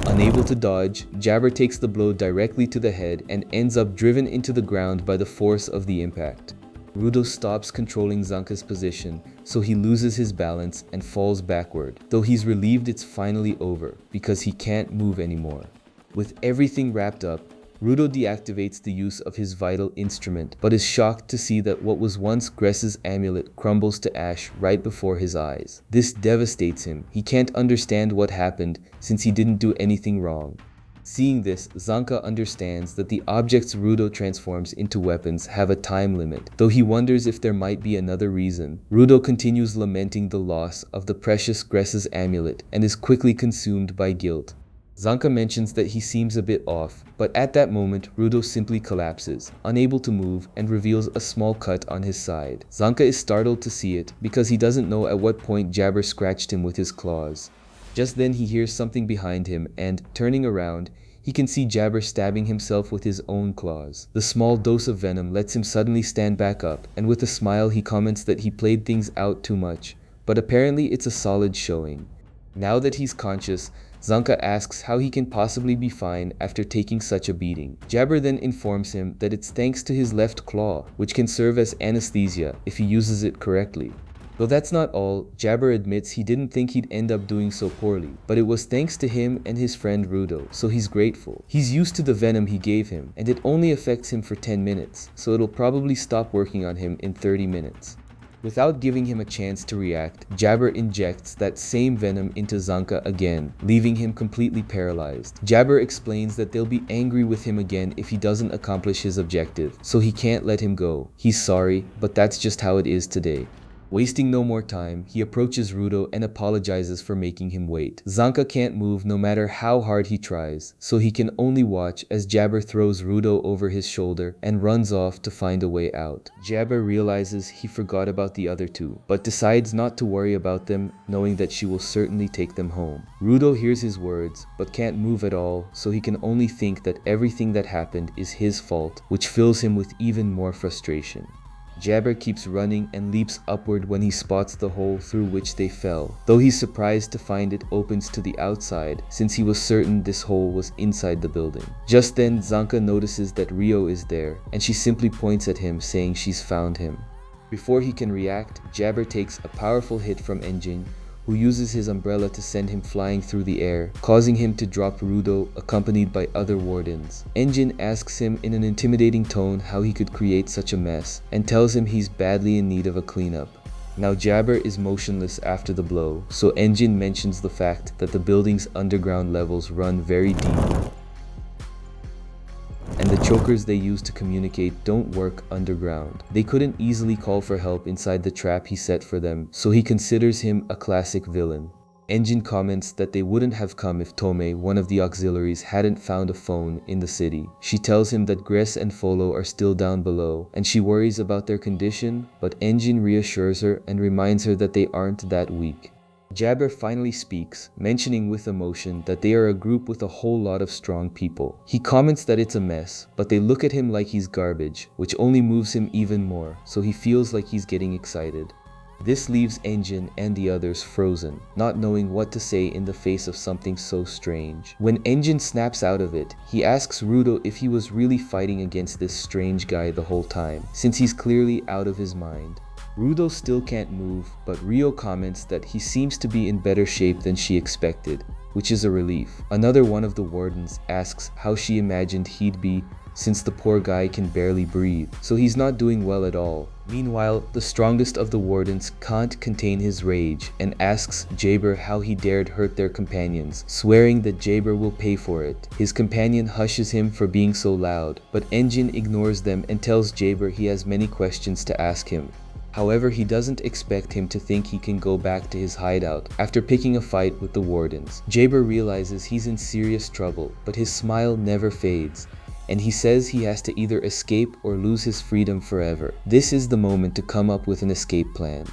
Speaker 1: Unable to dodge, Jabber takes the blow directly to the head and ends up driven into the ground by the force of the impact. Rudo stops controlling Zanka's position, so he loses his balance and falls backward, though he's relieved it's finally over because he can't move anymore. With everything wrapped up, Rudo deactivates the use of his vital instrument, but is shocked to see that what was once Gress's amulet crumbles to ash right before his eyes. This devastates him. He can't understand what happened since he didn't do anything wrong. Seeing this, Zanka understands that the objects Rudo transforms into weapons have a time limit, though he wonders if there might be another reason. Rudo continues lamenting the loss of the precious Gress's amulet and is quickly consumed by guilt. Zanka mentions that he seems a bit off, but at that moment, Rudo simply collapses, unable to move, and reveals a small cut on his side. Zanka is startled to see it because he doesn't know at what point Jabber scratched him with his claws. Just then he hears something behind him and, turning around, he can see Jabber stabbing himself with his own claws. The small dose of venom lets him suddenly stand back up, and with a smile he comments that he played things out too much, but apparently it's a solid showing. Now that he's conscious, Zanka asks how he can possibly be fine after taking such a beating. Jabber then informs him that it's thanks to his left claw, which can serve as anesthesia if he uses it correctly. Though that's not all, Jabber admits he didn't think he'd end up doing so poorly, but it was thanks to him and his friend Rudo, so he's grateful. He's used to the venom he gave him, and it only affects him for 10 minutes, so it'll probably stop working on him in 30 minutes. Without giving him a chance to react, Jabber injects that same venom into Zanka again, leaving him completely paralyzed. Jabber explains that they'll be angry with him again if he doesn't accomplish his objective, so he can't let him go. He's sorry, but that's just how it is today. Wasting no more time, he approaches Rudo and apologizes for making him wait. Zanka can't move no matter how hard he tries, so he can only watch as Jabber throws Rudo over his shoulder and runs off to find a way out. Jabber realizes he forgot about the other two, but decides not to worry about them, knowing that she will certainly take them home. Rudo hears his words, but can't move at all, so he can only think that everything that happened is his fault, which fills him with even more frustration. Jabber keeps running and leaps upward when he spots the hole through which they fell, though he's surprised to find it opens to the outside since he was certain this hole was inside the building. Just then, Zanka notices that Rio is there, and she simply points at him saying she's found him. Before he can react, Jabber takes a powerful hit from Enjin, who uses his umbrella to send him flying through the air, causing him to drop Rudo accompanied by other wardens. Enjin asks him in an intimidating tone how he could create such a mess, and tells him he's badly in need of a cleanup. Now Jabber is motionless after the blow, so Enjin mentions the fact that the building's underground levels run very deep, and the chokers they use to communicate don't work underground. They couldn't easily call for help inside the trap he set for them, so he considers him a classic villain. Enjin comments that they wouldn't have come if Tome, one of the auxiliaries, hadn't found a phone in the city. She tells him that Gress and Folo are still down below, and she worries about their condition, but Enjin reassures her and reminds her that they aren't that weak. Jabber finally speaks, mentioning with emotion that they are a group with a whole lot of strong people. He comments that it's a mess, but they look at him like he's garbage, which only moves him even more, so he feels like he's getting excited. This leaves Enjin and the others frozen, not knowing what to say in the face of something so strange. When Enjin snaps out of it, he asks Rudo if he was really fighting against this strange guy the whole time, since he's clearly out of his mind. Rudo still can't move, but Rio comments that he seems to be in better shape than she expected, which is a relief. Another one of the wardens asks how she imagined he'd be since the poor guy can barely breathe, so he's not doing well at all. Meanwhile, the strongest of the wardens can't contain his rage and asks Jaber how he dared hurt their companions, swearing that Jaber will pay for it. His companion hushes him for being so loud, but Enjin ignores them and tells Jaber he has many questions to ask him. However, he doesn't expect him to think he can go back to his hideout after picking a fight with the wardens. Jaber realizes he's in serious trouble, but his smile never fades, and he says he has to either escape or lose his freedom forever. This is the moment to come up with an escape plan.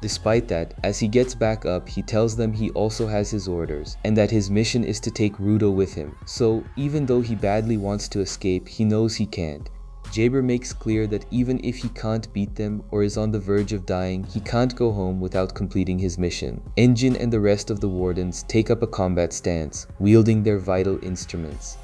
Speaker 1: Despite that, as he gets back up, he tells them he also has his orders, and that his mission is to take Rudo with him. So, even though he badly wants to escape, he knows he can't. Jaber makes clear that even if he can't beat them or is on the verge of dying, he can't go home without completing his mission. Enjin and the rest of the wardens take up a combat stance, wielding their vital instruments.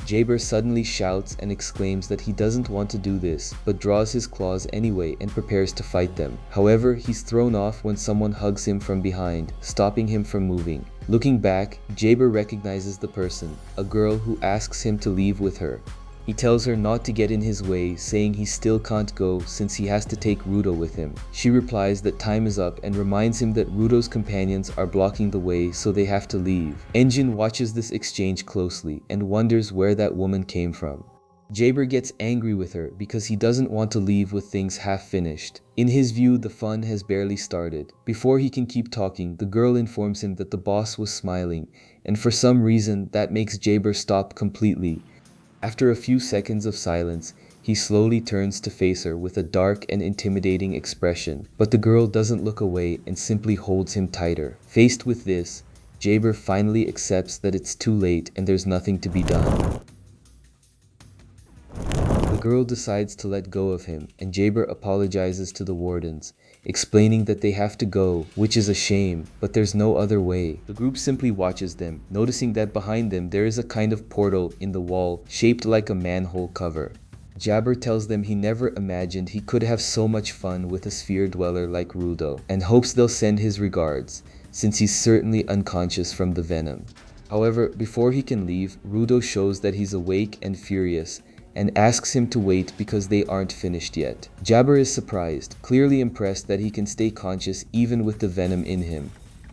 Speaker 1: Jaber suddenly shouts and exclaims that he doesn't want to do this, but draws his claws anyway and prepares to fight them. However, he's thrown off when someone hugs him from behind, stopping him from moving. Looking back, Jaber recognizes the person, a girl who asks him to leave with her. He tells her not to get in his way, saying he still can't go since he has to take Rudo with him. She replies that time is up and reminds him that Rudo's companions are blocking the way, so they have to leave. Enjin watches this exchange closely and wonders where that woman came from. Jaber gets angry with her because he doesn't want to leave with things half finished. In his view, the fun has barely started. Before he can keep talking, the girl informs him that the boss was smiling, and for some reason that makes Jaber stop completely. After a few seconds of silence, he slowly turns to face her with a dark and intimidating expression, but the girl doesn't look away and simply holds him tighter. Faced with this, Jaber finally accepts that it's too late and there's nothing to be done. The girl decides to let go of him, and Jaber apologizes to the wardens, explaining that they have to go, which is a shame, but there's no other way. The group simply watches them, noticing that behind them there is a kind of portal in the wall shaped like a manhole cover. Jaber tells them he never imagined he could have so much fun with a sphere dweller like Rudo, and hopes they'll send his regards, since he's certainly unconscious from the venom. However, before he can leave, Rudo shows that he's awake and furious, and asks him to wait because they aren't finished yet. Jaber is surprised, clearly impressed that he can stay conscious even with the venom in him.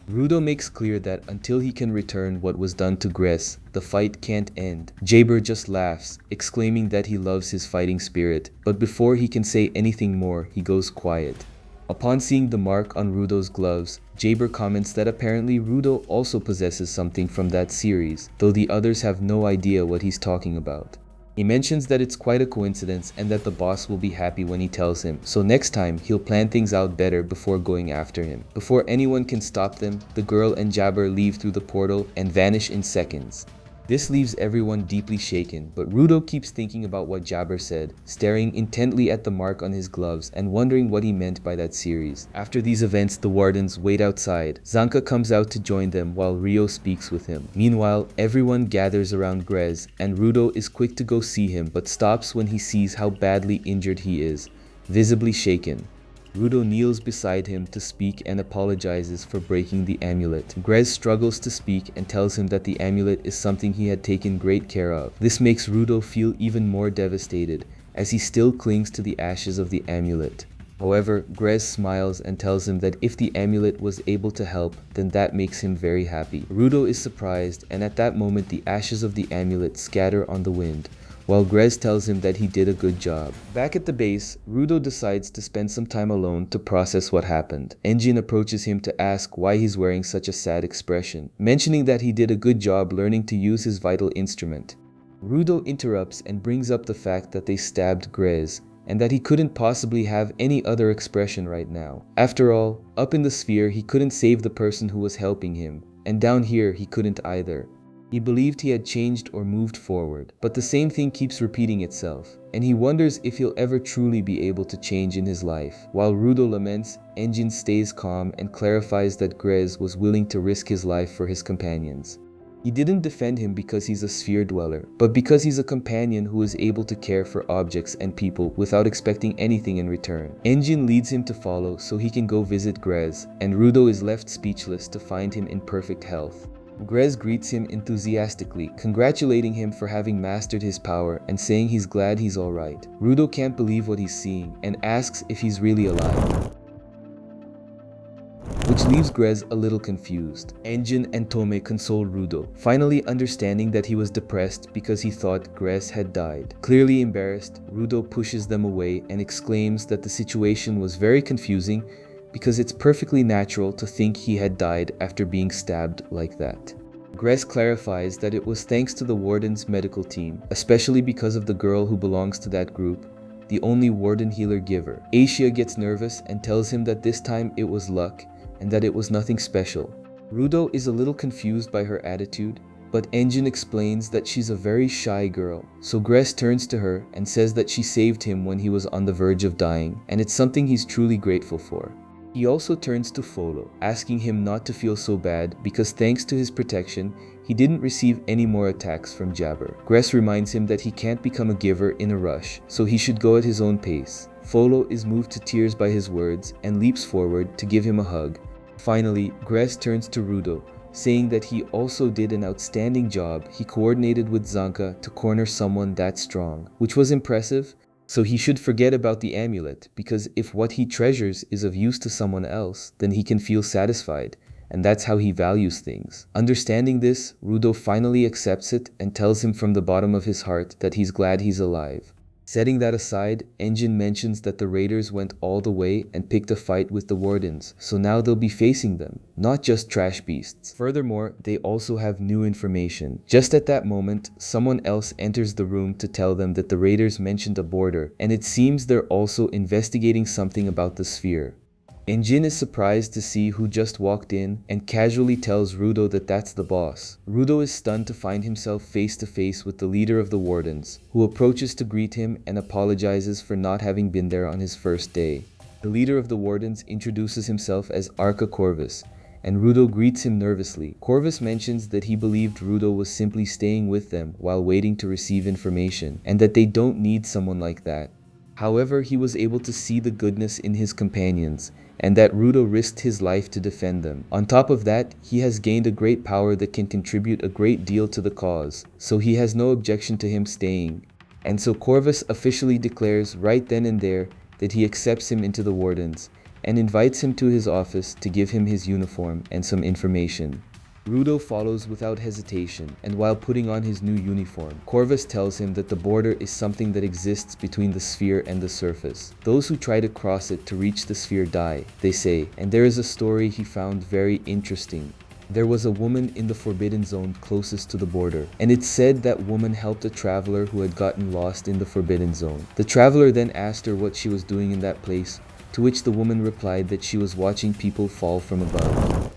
Speaker 1: Rudo makes clear that until he can return what was done to Gress, the fight can't end. Jaber just laughs, exclaiming that he loves his fighting spirit, but before he can say anything more, he goes quiet. Upon seeing the mark on Rudo's gloves, Jaber comments that apparently Rudo also possesses something from that series, though the others have no idea what he's talking about. He mentions that it's quite a coincidence and that the boss will be happy when he tells him, so next time he'll plan things out better before going after him. Before anyone can stop them, the girl and Jaber leave through the portal and vanish in seconds. This leaves everyone deeply shaken, but Rudo keeps thinking about what Jaber said, staring intently at the mark on his gloves and wondering what he meant by that series. After these events, the wardens wait outside. Zanka comes out to join them while Rio speaks with him. Meanwhile, everyone gathers around Grez, and Rudo is quick to go see him but stops when he sees how badly injured he is, visibly shaken. Rudo kneels beside him to speak and apologizes for breaking the amulet. Grez struggles to speak and tells him that the amulet is something he had taken great care of. This makes Rudo feel even more devastated, as he still clings to the ashes of the amulet. However, Grez smiles and tells him that if the amulet was able to help, then that makes him very happy. Rudo is surprised, and at that moment the ashes of the amulet scatter on the wind, while Grez tells him that he did a good job. Back at the base, Rudo decides to spend some time alone to process what happened. Enjin approaches him to ask why he's wearing such a sad expression, mentioning that he did a good job learning to use his vital instrument. Rudo interrupts and brings up the fact that they stabbed Grez, and that he couldn't possibly have any other expression right now. After all, up in the sphere he couldn't save the person who was helping him, and down here he couldn't either. He believed he had changed or moved forward, but the same thing keeps repeating itself, and he wonders if he'll ever truly be able to change in his life. While Rudo laments, Enjin stays calm and clarifies that Grez was willing to risk his life for his companions. He didn't defend him because he's a sphere dweller, but because he's a companion who is able to care for objects and people without expecting anything in return. Enjin leads him to follow so he can go visit Grez, and Rudo is left speechless to find him in perfect health. Grez greets him enthusiastically, congratulating him for having mastered his power and saying he's glad he's alright. Rudo can't believe what he's seeing and asks if he's really alive, which leaves Grez a little confused. Enjin and Tome console Rudo, finally understanding that he was depressed because he thought Grez had died. Clearly embarrassed, Rudo pushes them away and exclaims that the situation was very confusing because it's perfectly natural to think he had died after being stabbed like that. Grez clarifies that it was thanks to the Warden's medical team, especially because of the girl who belongs to that group, the only Warden healer giver. Asia gets nervous and tells him that this time it was luck and that it was nothing special. Rudo is a little confused by her attitude, but Enjin explains that she's a very shy girl, so Grez turns to her and says that she saved him when he was on the verge of dying, and it's something he's truly grateful for. He also turns to Folo, asking him not to feel so bad because thanks to his protection, he didn't receive any more attacks from Jabber. Grez reminds him that he can't become a giver in a rush, so he should go at his own pace. Folo is moved to tears by his words and leaps forward to give him a hug. Finally, Grez turns to Rudo, saying that he also did an outstanding job. He coordinated with Zanka to corner someone that strong, which was impressive. So he should forget about the amulet, because if what he treasures is of use to someone else, then he can feel satisfied, and that's how he values things. Understanding this, Rudo finally accepts it and tells him from the bottom of his heart that he's glad he's alive. Setting that aside, Enjin mentions that the raiders went all the way and picked a fight with the Wardens, so now they'll be facing them, not just trash beasts. Furthermore, they also have new information. Just at that moment, someone else enters the room to tell them that the raiders mentioned a border, and it seems they're also investigating something about the sphere. Enjin is surprised to see who just walked in and casually tells Rudo that that's the boss. Rudo is stunned to find himself face to face with the leader of the Wardens, who approaches to greet him and apologizes for not having been there on his first day. The leader of the Wardens introduces himself as Arca Corvus, and Rudo greets him nervously. Corvus mentions that he believed Rudo was simply staying with them while waiting to receive information, and that they don't need someone like that. However, he was able to see the goodness in his companions, and that Rudo risked his life to defend them. On top of that, he has gained a great power that can contribute a great deal to the cause, so he has no objection to him staying. And so Corvus officially declares right then and there that he accepts him into the Wardens, and invites him to his office to give him his uniform and some information. Rudo follows without hesitation, and while putting on his new uniform, Corvus tells him that the border is something that exists between the sphere and the surface. Those who try to cross it to reach the sphere die, they say, and there is a story he found very interesting. There was a woman in the Forbidden Zone closest to the border, and it's said that woman helped a traveler who had gotten lost in the Forbidden Zone. The traveler then asked her what she was doing in that place, to which the woman replied that she was watching people fall from above.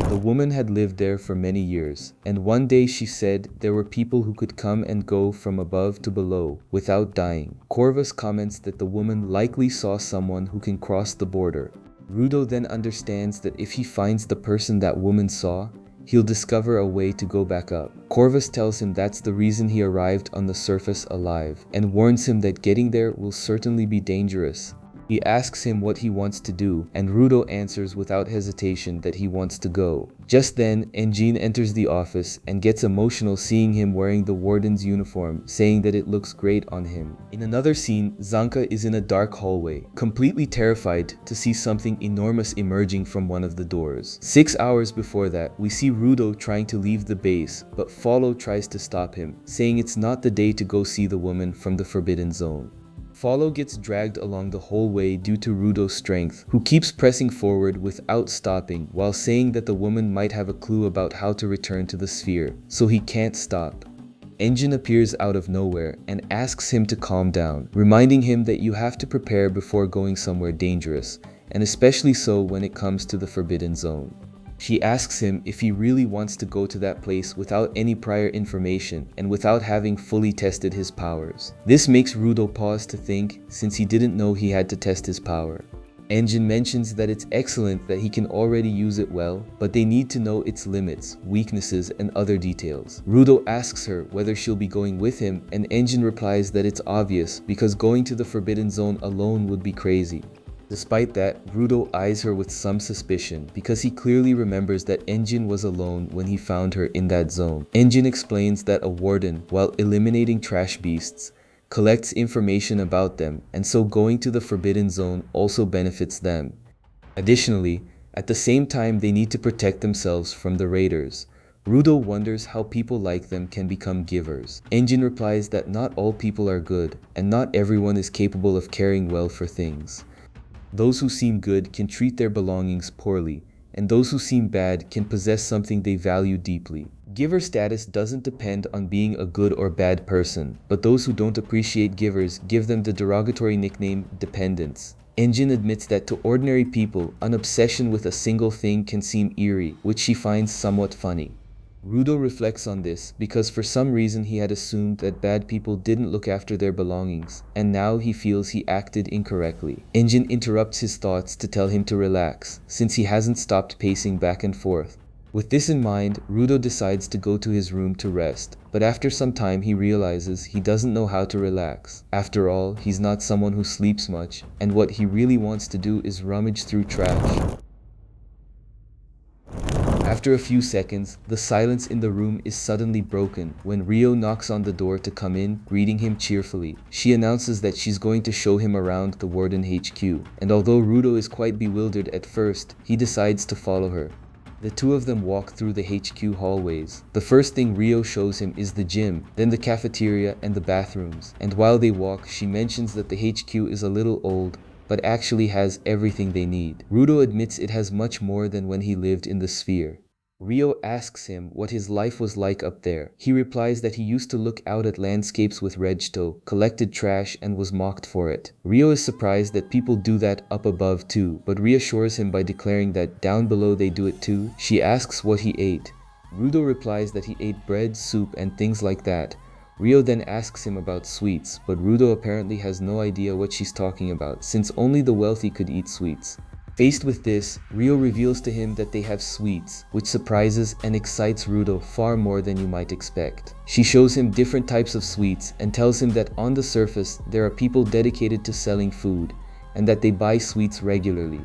Speaker 1: The woman had lived there for many years, and one day she said there were people who could come and go from above to below without dying. Corvus comments that the woman likely saw someone who can cross the border. Rudo then understands that if he finds the person that woman saw, he'll discover a way to go back up. Corvus tells him that's the reason he arrived on the surface alive, and warns him that getting there will certainly be dangerous. He asks him what he wants to do, and Rudo answers without hesitation that he wants to go. Just then, Enjin enters the office and gets emotional seeing him wearing the Warden's uniform, saying that it looks great on him. In another scene, Zanka is in a dark hallway, completely terrified to see something enormous emerging from one of the doors. 6 hours before that, we see Rudo trying to leave the base, but Follow tries to stop him, saying it's not the day to go see the woman from the Forbidden Zone. Follow gets dragged along the whole way due to Rudo's strength, who keeps pressing forward without stopping while saying that the woman might have a clue about how to return to the sphere, so he can't stop. Enjin appears out of nowhere and asks him to calm down, reminding him that you have to prepare before going somewhere dangerous, and especially so when it comes to the Forbidden Zone. She asks him if he really wants to go to that place without any prior information and without having fully tested his powers. This makes Rudo pause to think, since he didn't know he had to test his power. Enjin mentions that it's excellent that he can already use it well, but they need to know its limits, weaknesses, and other details. Rudo asks her whether she'll be going with him, and Enjin replies that it's obvious because going to the Forbidden Zone alone would be crazy. Despite that, Rudo eyes her with some suspicion because he clearly remembers that Enjin was alone when he found her in that zone. Enjin explains that a warden, while eliminating trash beasts, collects information about them, and so going to the Forbidden Zone also benefits them. Additionally, at the same time they need to protect themselves from the raiders. Rudo wonders how people like them can become givers. Enjin replies that not all people are good, and not everyone is capable of caring well for things. Those who seem good can treat their belongings poorly, and those who seem bad can possess something they value deeply. Giver status doesn't depend on being a good or bad person, but those who don't appreciate givers give them the derogatory nickname dependents. Enjin admits that to ordinary people, an obsession with a single thing can seem eerie, which she finds somewhat funny. Rudo reflects on this because for some reason he had assumed that bad people didn't look after their belongings, and now he feels he acted incorrectly. Enjin interrupts his thoughts to tell him to relax, since he hasn't stopped pacing back and forth. With this in mind, Rudo decides to go to his room to rest, but after some time he realizes he doesn't know how to relax. After all, he's not someone who sleeps much, and what he really wants to do is rummage through trash. After a few seconds, the silence in the room is suddenly broken when Rio knocks on the door to come in, greeting him cheerfully. She announces that she's going to show him around the Warden HQ, and although Rudo is quite bewildered at first, he decides to follow her. The two of them walk through the HQ hallways. The first thing Rio shows him is the gym, then the cafeteria and the bathrooms, and while they walk, she mentions that the HQ is a little old, but actually has everything they need. Rudo admits it has much more than when he lived in the sphere. Rio asks him what his life was like up there. He replies that he used to look out at landscapes with Regto, collected trash, and was mocked for it. Rio is surprised that people do that up above too, but reassures him by declaring that down below they do it too. She asks what he ate. Rudo replies that he ate bread, soup, and things like that. Rio then asks him about sweets, but Rudo apparently has no idea what she's talking about, since only the wealthy could eat sweets. Faced with this, Rio reveals to him that they have sweets, which surprises and excites Rudo far more than you might expect. She shows him different types of sweets and tells him that on the surface there are people dedicated to selling food, and that they buy sweets regularly.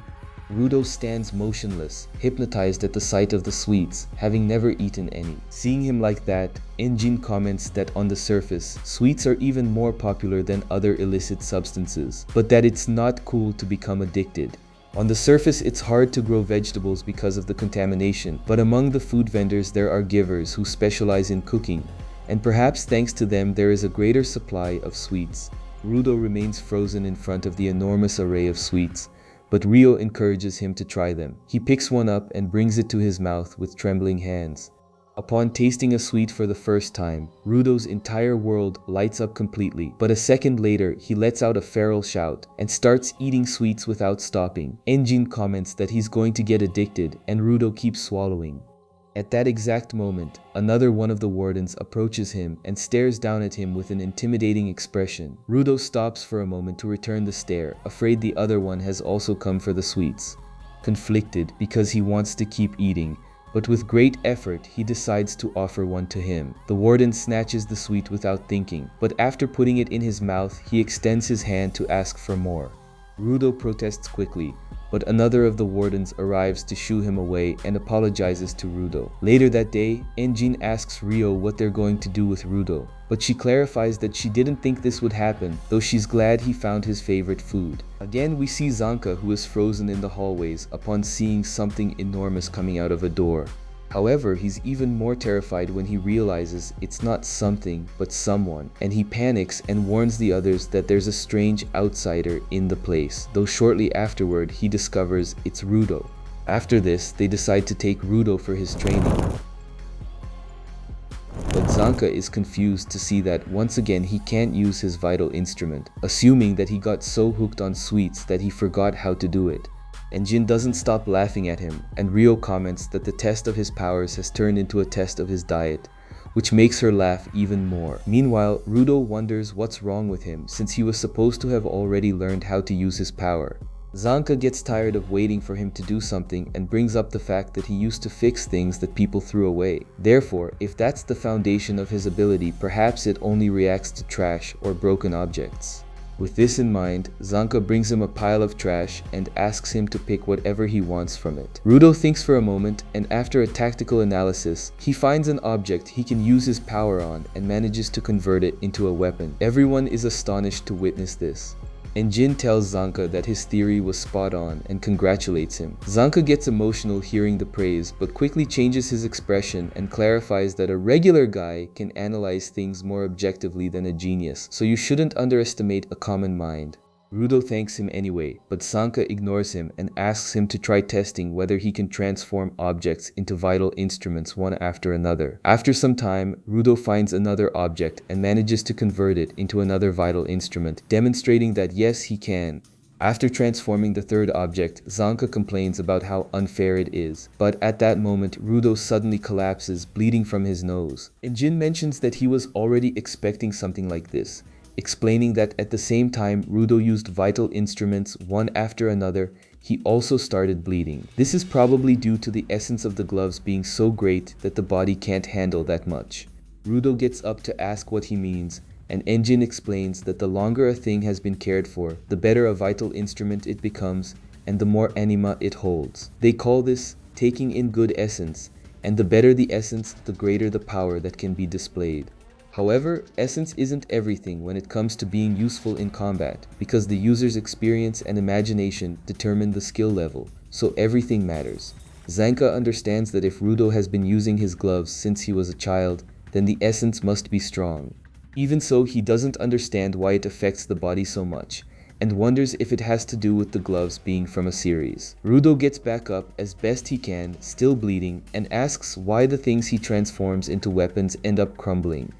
Speaker 1: Rudo stands motionless, hypnotized at the sight of the sweets, having never eaten any. Seeing him like that, Enjin comments that on the surface, sweets are even more popular than other illicit substances, but that it's not cool to become addicted. On the surface, it's hard to grow vegetables because of the contamination, but among the food vendors there are givers who specialize in cooking, and perhaps thanks to them there is a greater supply of sweets. Rudo remains frozen in front of the enormous array of sweets, but Rio encourages him to try them. He picks one up and brings it to his mouth with trembling hands. Upon tasting a sweet for the first time, Rudo's entire world lights up completely, but a second later he lets out a feral shout and starts eating sweets without stopping. Enjin comments that he's going to get addicted, and Rudo keeps swallowing. At that exact moment, another one of the wardens approaches him and stares down at him with an intimidating expression. Rudo stops for a moment to return the stare, afraid the other one has also come for the sweets. Conflicted because he wants to keep eating, but with great effort he decides to offer one to him. The warden snatches the sweet without thinking, but after putting it in his mouth, he extends his hand to ask for more. Rudo protests quickly, but another of the wardens arrives to shoo him away and apologizes to Rudo. Later that day, Enjin asks Rio what they're going to do with Rudo, but she clarifies that she didn't think this would happen, though she's glad he found his favorite food. Again, we see Zanka, who is frozen in the hallways upon seeing something enormous coming out of a door. However, he's even more terrified when he realizes it's not something, but someone, and he panics and warns the others that there's a strange outsider in the place, though shortly afterward he discovers it's Rudo. After this, they decide to take Rudo for his training. But Zanka is confused to see that once again he can't use his vital instrument, assuming that he got so hooked on sweets that he forgot how to do it. Enjin doesn't stop laughing at him, and Rio comments that the test of his powers has turned into a test of his diet, which makes her laugh even more. Meanwhile, Rudo wonders what's wrong with him, since he was supposed to have already learned how to use his power. Zanka gets tired of waiting for him to do something and brings up the fact that he used to fix things that people threw away. Therefore, if that's the foundation of his ability, perhaps it only reacts to trash or broken objects. With this in mind, Zanka brings him a pile of trash and asks him to pick whatever he wants from it. Rudo thinks for a moment, and after a tactical analysis, he finds an object he can use his power on and manages to convert it into a weapon. Everyone is astonished to witness this. Enjin tells Zanka that his theory was spot on and congratulates him. Zanka gets emotional hearing the praise, but quickly changes his expression and clarifies that a regular guy can analyze things more objectively than a genius, so you shouldn't underestimate a common mind. Rudo thanks him anyway, but Zanka ignores him and asks him to try testing whether he can transform objects into vital instruments one after another. After some time, Rudo finds another object and manages to convert it into another vital instrument, demonstrating that yes, he can. After transforming the third object, Zanka complains about how unfair it is, but at that moment, Rudo suddenly collapses, bleeding from his nose. Enjin mentions that he was already expecting something like this, explaining that at the same time Rudo used vital instruments one after another, he also started bleeding. This is probably due to the essence of the gloves being so great that the body can't handle that much. Rudo gets up to ask what he means, and Enjin explains that the longer a thing has been cared for, the better a vital instrument it becomes and the more anima it holds. They call this taking in good essence, and the better the essence, the greater the power that can be displayed. However, essence isn't everything when it comes to being useful in combat, because the user's experience and imagination determine the skill level, so everything matters. Zanka understands that if Rudo has been using his gloves since he was a child, then the essence must be strong. Even so, he doesn't understand why it affects the body so much, and wonders if it has to do with the gloves being from a series. Rudo gets back up as best he can, still bleeding, and asks why the things he transforms into weapons end up crumbling.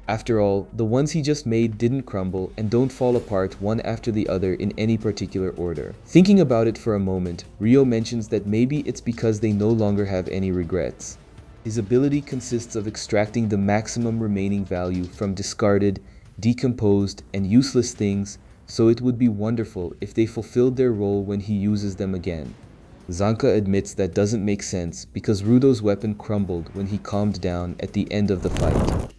Speaker 1: After all, the ones he just made didn't crumble and don't fall apart one after the other in any particular order. Thinking about it for a moment, Ryo mentions that maybe it's because they no longer have any regrets. His ability consists of extracting the maximum remaining value from discarded, decomposed, and useless things, so it would be wonderful if they fulfilled their role when he uses them again. Zanka admits that doesn't make sense because Rudo's weapon crumbled when he calmed down at the end of the fight.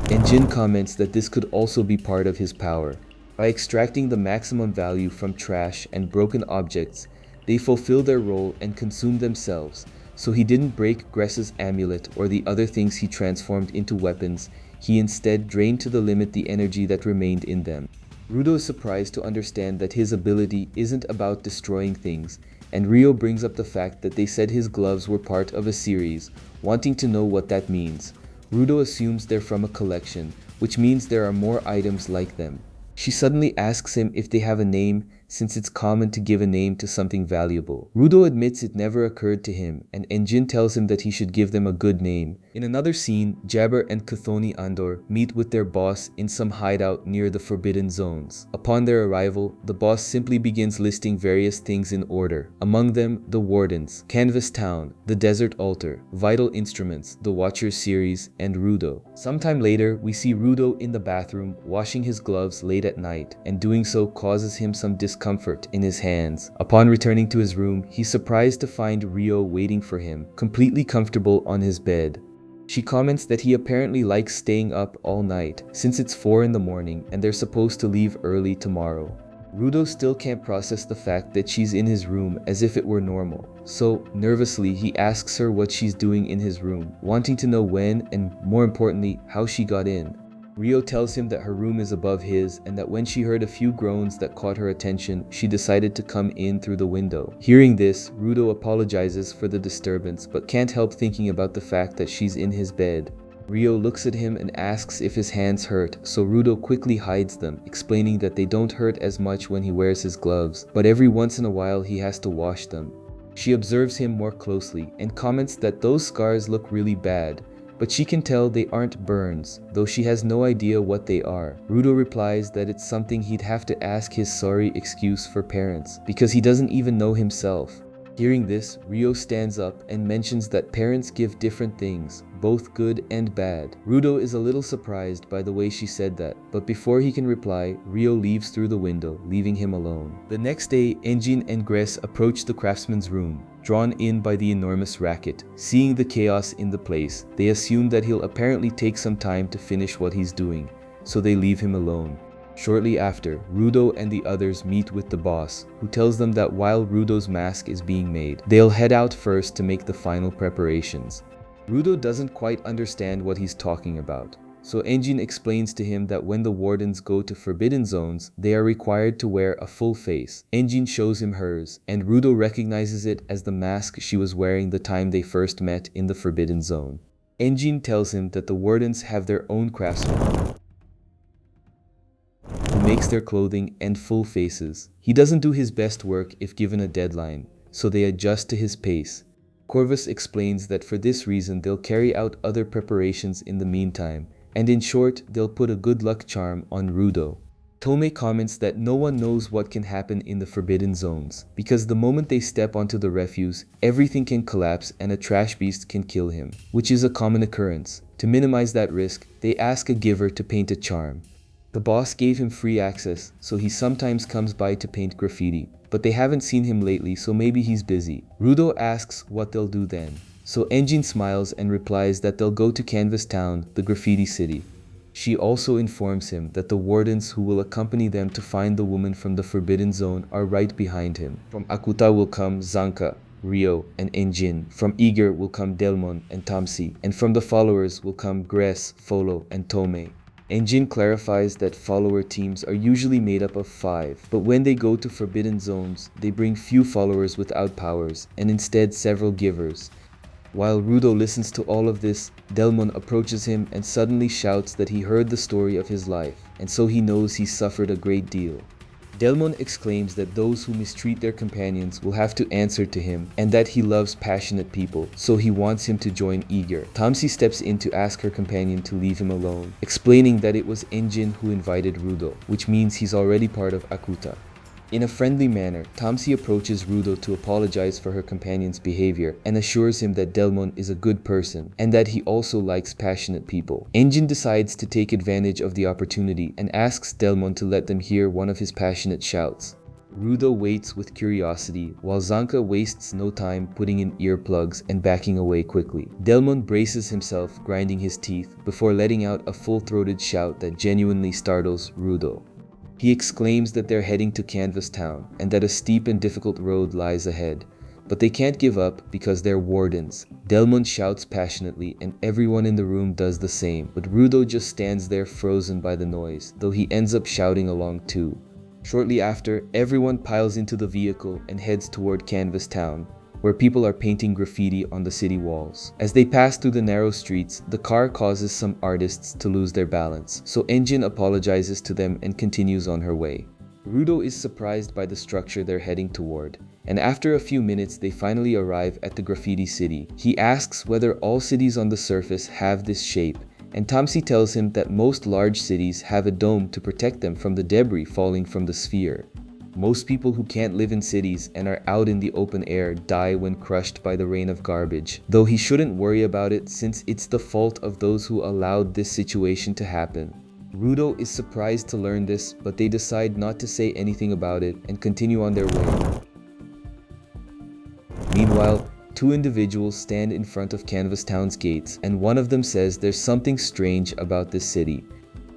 Speaker 1: Enjin comments that this could also be part of his power. By extracting the maximum value from trash and broken objects, they fulfill their role and consume themselves, so he didn't break Gress's amulet or the other things he transformed into weapons, he instead drained to the limit the energy that remained in them. Rudo is surprised to understand that his ability isn't about destroying things, and Ryo brings up the fact that they said his gloves were part of a series, wanting to know what that means. Rudo assumes they're from a collection, which means there are more items like them. She suddenly asks him if they have a name, since it's common to give a name to something valuable. Rudo admits it never occurred to him, and Enjin tells him that he should give them a good name. In another scene, Jabber and Kuthoni Andor meet with their boss in some hideout near the Forbidden Zones. Upon their arrival, the boss simply begins listing various things in order. Among them, the Wardens, Canvas Town, the Desert Altar, Vital Instruments, the Watchers series, and Rudo. Sometime later, we see Rudo in the bathroom washing his gloves late at night, and doing so causes him some discomfort in his hands. Upon returning to his room, he's surprised to find Ryo waiting for him, completely comfortable on his bed. She comments that he apparently likes staying up all night, since it's 4 in the morning and they're supposed to leave early tomorrow. Rudo still can't process the fact that she's in his room as if it were normal, so nervously he asks her what she's doing in his room, wanting to know when and, more importantly, how she got in. Ryo tells him that her room is above his and that when she heard a few groans that caught her attention, she decided to come in through the window. Hearing this, Rudo apologizes for the disturbance but can't help thinking about the fact that she's in his bed. Ryo looks at him and asks if his hands hurt, so Rudo quickly hides them, explaining that they don't hurt as much when he wears his gloves, but every once in a while he has to wash them. She observes him more closely and comments that those scars look really bad, but she can tell they aren't burns, though she has no idea what they are. Rudo replies that it's something he'd have to ask his sorry excuse for parents, because he doesn't even know himself. Hearing this, Ryo stands up and mentions that parents give different things, both good and bad. Rudo is a little surprised by the way she said that, but before he can reply, Ryo leaves through the window, leaving him alone. The next day, Enjin and Gress approach the craftsman's room, drawn in by the enormous racket. Seeing the chaos in the place, they assume that he'll apparently take some time to finish what he's doing, so they leave him alone. Shortly after, Rudo and the others meet with the boss, who tells them that while Rudo's mask is being made, they'll head out first to make the final preparations. Rudo doesn't quite understand what he's talking about, so Enjin explains to him that when the wardens go to forbidden zones, they are required to wear a full face. Enjin shows him hers, and Rudo recognizes it as the mask she was wearing the time they first met in the forbidden zone. Enjin tells him that the wardens have their own craftsman who makes their clothing and full faces. He doesn't do his best work if given a deadline, so they adjust to his pace. Corvus explains that for this reason they'll carry out other preparations in the meantime, and in short, they'll put a good luck charm on Rudo. Tomei comments that no one knows what can happen in the forbidden zones, because the moment they step onto the refuse, everything can collapse and a trash beast can kill him, which is a common occurrence. To minimize that risk, they ask a giver to paint a charm. The boss gave him free access, so he sometimes comes by to paint graffiti, but they haven't seen him lately, so maybe he's busy. Rudo asks what they'll do then, so Enjin smiles and replies that they'll go to Canvas Town, the graffiti city. She also informs him that the wardens who will accompany them to find the woman from the Forbidden Zone are right behind him. From Akuta will come Zanka, Rio, and Enjin. From Eager will come Delmon and Tamsi, and from the followers will come Gress, Folo, and Tomei. Enjin clarifies that follower teams are usually made up of 5, but when they go to forbidden zones, they bring few followers without powers, and instead several givers. While Rudo listens to all of this, Delmon approaches him and suddenly shouts that he heard the story of his life, and so he knows he suffered a great deal. Delmon exclaims that those who mistreat their companions will have to answer to him, and that he loves passionate people, so he wants him to join Eager. Tamsi steps in to ask her companion to leave him alone, explaining that it was Enjin who invited Rudo, which means he's already part of Akuta. In a friendly manner, Tamsi approaches Rudo to apologize for her companion's behavior and assures him that Delmon is a good person and that he also likes passionate people. Enjin decides to take advantage of the opportunity and asks Delmon to let them hear one of his passionate shouts. Rudo waits with curiosity while Zanka wastes no time putting in earplugs and backing away quickly. Delmon braces himself, grinding his teeth, before letting out a full-throated shout that genuinely startles Rudo. He exclaims that they're heading to Canvas Town and that a steep and difficult road lies ahead, but they can't give up because they're wardens. Delmon shouts passionately and everyone in the room does the same, but Rudo just stands there frozen by the noise, though he ends up shouting along too. Shortly after, everyone piles into the vehicle and heads toward Canvas Town, where people are painting graffiti on the city walls. As they pass through the narrow streets, the car causes some artists to lose their balance, so Enjin apologizes to them and continues on her way. Rudo is surprised by the structure they're heading toward, and after a few minutes they finally arrive at the graffiti city. He asks whether all cities on the surface have this shape, and Tamsi tells him that most large cities have a dome to protect them from the debris falling from the sphere. Most people who can't live in cities and are out in the open air die when crushed by the rain of garbage, though he shouldn't worry about it since it's the fault of those who allowed this situation to happen. Rudo is surprised to learn this, but they decide not to say anything about it and continue on their way. Meanwhile, 2 individuals stand in front of Canvas Town's gates, and one of them says there's something strange about this city.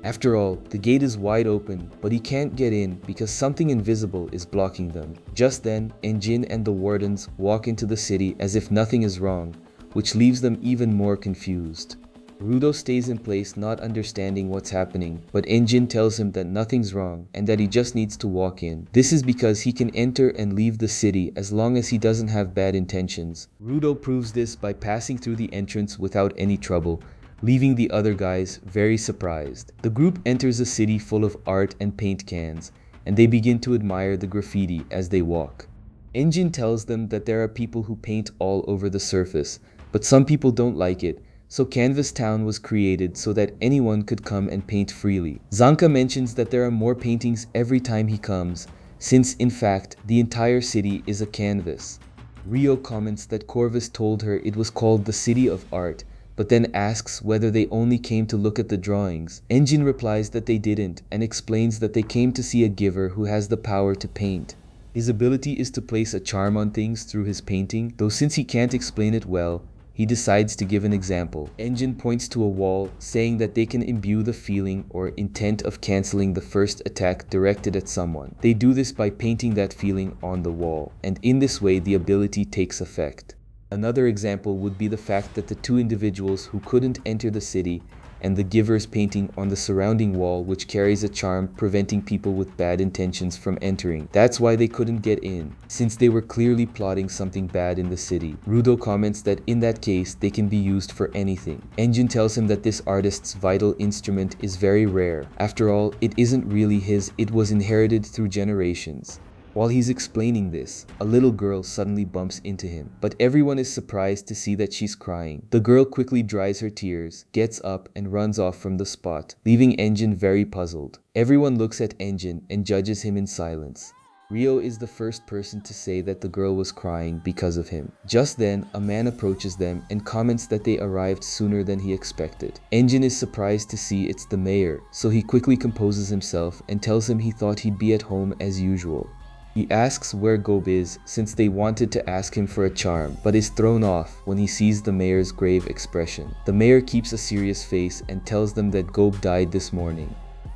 Speaker 1: After all, the gate is wide open, but he can't get in because something invisible is blocking them. Just then, Enjin and the wardens walk into the city as if nothing is wrong, which leaves them even more confused. Rudo stays in place not understanding what's happening, but Enjin tells him that nothing's wrong and that he just needs to walk in. This is because he can enter and leave the city as long as he doesn't have bad intentions. Rudo proves this by passing through the entrance without any trouble, leaving the other guys very surprised. The group enters a city full of art and paint cans, and they begin to admire the graffiti as they walk. Enjin tells them that there are people who paint all over the surface, but some people don't like it, so Canvas Town was created so that anyone could come and paint freely. Zanka mentions that there are more paintings every time he comes, since in fact the entire city is a canvas. Rio comments that Corvus told her it was called the City of Art, but then asks whether they only came to look at the drawings. Enjin replies that they didn't and explains that they came to see a giver who has the power to paint. His ability is to place a charm on things through his painting, though since he can't explain it well, He decides to give an example. Enjin points to a wall, saying that they can imbue the feeling or intent of canceling the first attack directed at someone. They do this by painting that feeling on the wall, and in this way the ability takes effect. Another example would be the fact that the two individuals who couldn't enter the city and the giver's painting on the surrounding wall, which carries a charm preventing people with bad intentions from entering. That's why they couldn't get in, since they were clearly plotting something bad in the city. Rudo comments that in that case, they can be used for anything. Enjin tells him that this artist's vital instrument is very rare. After all, it isn't really his, it was inherited through generations. While he's explaining this, a little girl suddenly bumps into him, but everyone is surprised to see that she's crying. The girl quickly dries her tears, gets up, and runs off from the spot, leaving Enjin very puzzled. Everyone looks at Enjin and judges him in silence. Rio is the first person to say that the girl was crying because of him. Just then, a man approaches them and comments that they arrived sooner than he expected. Enjin is surprised to see it's the mayor, so he quickly composes himself and tells him he thought he'd be at home as usual. He asks where Gob is, since they wanted to ask him for a charm, but is thrown off when he sees the mayor's grave expression. The mayor keeps a serious face and tells them that Gob died this morning.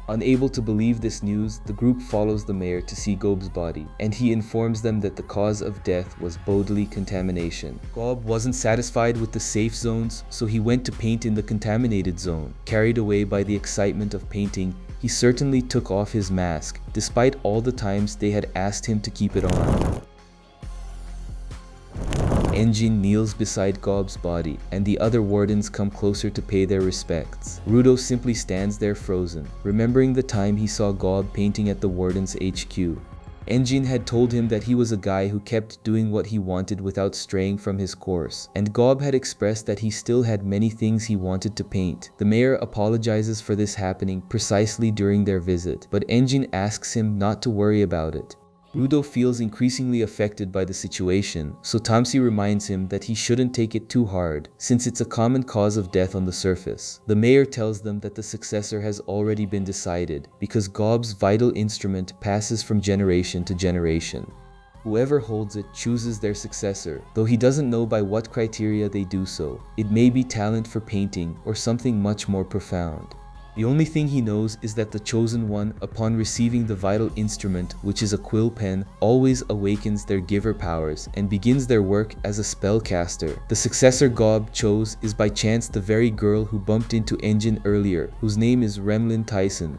Speaker 1: Unable to believe this news, the group follows the mayor to see Gob's body, and he informs them that the cause of death was bodily contamination. Gob wasn't satisfied with the safe zones, so he went to paint in the contaminated zone. Carried away by the excitement of painting, he certainly took off his mask, despite all the times they had asked him to keep it on. Enjin kneels beside Gob's body, and the other wardens come closer to pay their respects. Rudo simply stands there frozen, remembering the time he saw Gob painting at the warden's HQ. Enjin had told him that he was a guy who kept doing what he wanted without straying from his course, and Gob had expressed that he still had many things he wanted to paint. The mayor apologizes for this happening precisely during their visit, but Enjin asks him not to worry about it. Rudo feels increasingly affected by the situation, so Tamsi reminds him that he shouldn't take it too hard, since it's a common cause of death on the surface. The mayor tells them that the successor has already been decided, because Gob's vital instrument passes from generation to generation. Whoever holds it chooses their successor, though he doesn't know by what criteria they do so. It may be talent for painting or something much more profound. The only thing he knows is that the chosen one, upon receiving the vital instrument, which is a quill pen, always awakens their giver powers and begins their work as a spellcaster. The successor Gob chose is by chance the very girl who bumped into Enjin earlier, whose name is Remlin Tyson.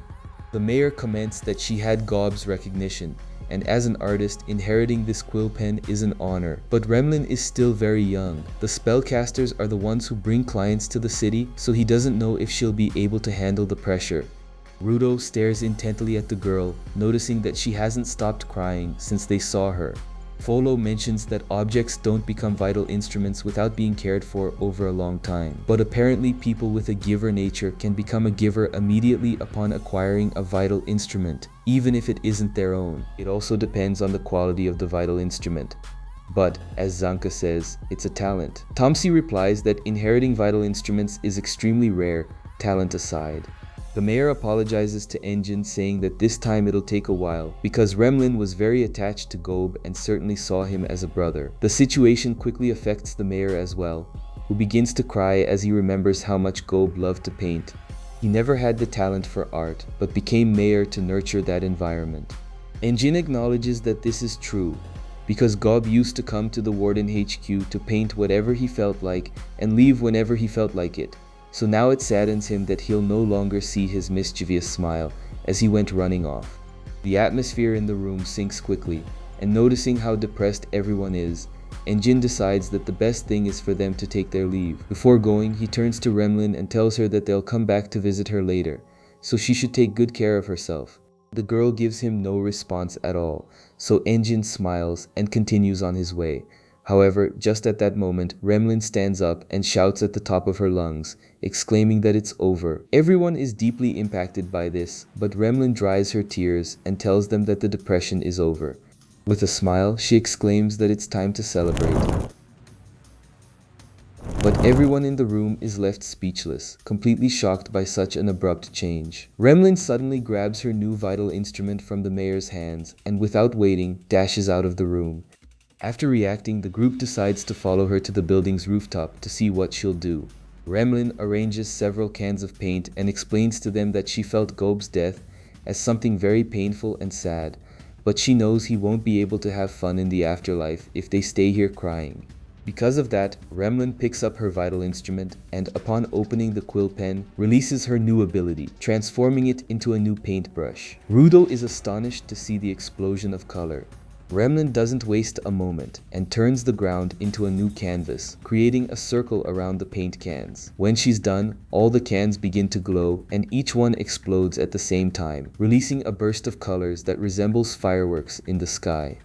Speaker 1: The mayor comments that she had Gob's recognition, and as an artist, inheriting this quill pen is an honor. But Remlin is still very young. The spellcasters are the ones who bring clients to the city, so he doesn't know if she'll be able to handle the pressure. Rudo stares intently at the girl, noticing that she hasn't stopped crying since they saw her. Folo mentions that objects don't become vital instruments without being cared for over a long time. But apparently people with a giver nature can become a giver immediately upon acquiring a vital instrument, even if it isn't their own. It also depends on the quality of the vital instrument. But, as Zanka says, it's a talent. Tamsi replies that inheriting vital instruments is extremely rare, talent aside. The mayor apologizes to Enjin, saying that this time it'll take a while, because Remlin was very attached to Gob and certainly saw him as a brother. The situation quickly affects the mayor as well, who begins to cry as he remembers how much Gob loved to paint. He never had the talent for art, but became mayor to nurture that environment. Enjin acknowledges that this is true, because Gob used to come to the Warden HQ to paint whatever he felt like and leave whenever he felt like it. So now it saddens him that he'll no longer see his mischievous smile as he went running off. The atmosphere in the room sinks quickly, and noticing how depressed everyone is, Enjin decides that the best thing is for them to take their leave. Before going, he turns to Remlin and tells her that they'll come back to visit her later, so she should take good care of herself. The girl gives him no response at all, so Enjin smiles and continues on his way. However, just at that moment, Remlin stands up and shouts at the top of her lungs, exclaiming that it's over. Everyone is deeply impacted by this, but Remlin dries her tears and tells them that the depression is over. With a smile, she exclaims that it's time to celebrate. But everyone in the room is left speechless, completely shocked by such an abrupt change. Remlin suddenly grabs her new vital instrument from the mayor's hands and, without waiting, dashes out of the room. After reacting, the group decides to follow her to the building's rooftop to see what she'll do. Remlin arranges several cans of paint and explains to them that she felt Gob's death as something very painful and sad, but she knows he won't be able to have fun in the afterlife if they stay here crying. Because of that, Remlin picks up her vital instrument and, upon opening the quill pen, releases her new ability, transforming it into a new paintbrush. Rudo is astonished to see the explosion of color. Remlin doesn't waste a moment and turns the ground into a new canvas, creating a circle around the paint cans. When she's done, all the cans begin to glow and each one explodes at the same time, releasing a burst of colors that resembles fireworks in the sky.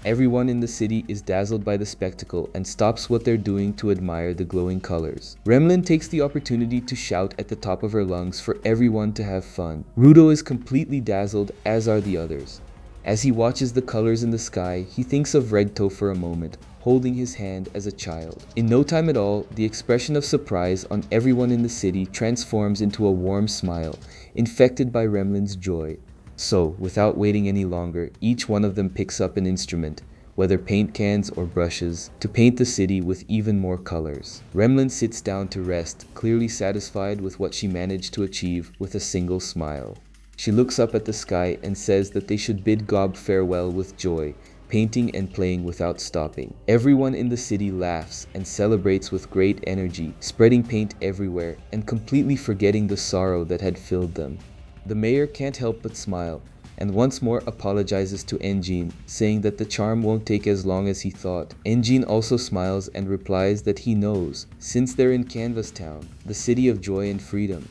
Speaker 1: Everyone in the city is dazzled by the spectacle and stops what they're doing to admire the glowing colors. Remlin takes the opportunity to shout at the top of her lungs for everyone to have fun. Rudo is completely dazzled, as are the others. As he watches the colors in the sky, he thinks of Regto for a moment, holding his hand as a child. In no time at all, the expression of surprise on everyone in the city transforms into a warm smile, infected by Remlin's joy. So, without waiting any longer, each one of them picks up an instrument, whether paint cans or brushes, to paint the city with even more colors. Remlin sits down to rest, clearly satisfied with what she managed to achieve with a single smile. She looks up at the sky and says that they should bid Gob farewell with joy, painting and playing without stopping. Everyone in the city laughs and celebrates with great energy, spreading paint everywhere and completely forgetting the sorrow that had filled them. The mayor can't help but smile, and once more apologizes to Enjin, saying that the charm won't take as long as he thought. Enjin also smiles and replies that he knows, since they're in Canvas Town, the city of joy and freedom.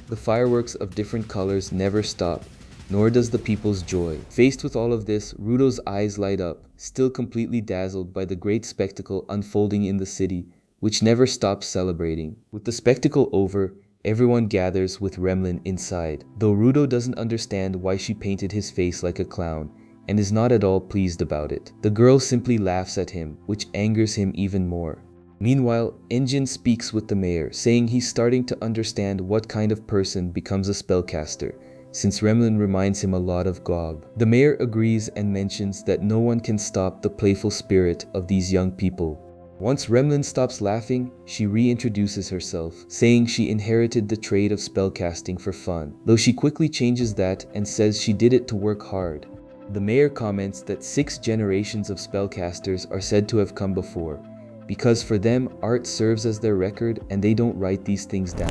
Speaker 1: The fireworks of different colors never stop, nor does the people's joy. Faced with all of this, Rudo's eyes light up, still completely dazzled by the great spectacle unfolding in the city, which never stops celebrating. With the spectacle over, everyone gathers with Remlin inside, though Rudo doesn't understand why she painted his face like a clown, and is not at all pleased about it. The girl simply laughs at him, which angers him even more. Meanwhile, Enjin speaks with the mayor, saying he's starting to understand what kind of person becomes a spellcaster, since Remlin reminds him a lot of Gob. The mayor agrees and mentions that no one can stop the playful spirit of these young people. Once Remlin stops laughing, she reintroduces herself, saying she inherited the trade of spellcasting for fun, though she quickly changes that and says she did it to work hard. The mayor comments that 6 generations of spellcasters are said to have come before, because for them, art serves as their record and they don't write these things down.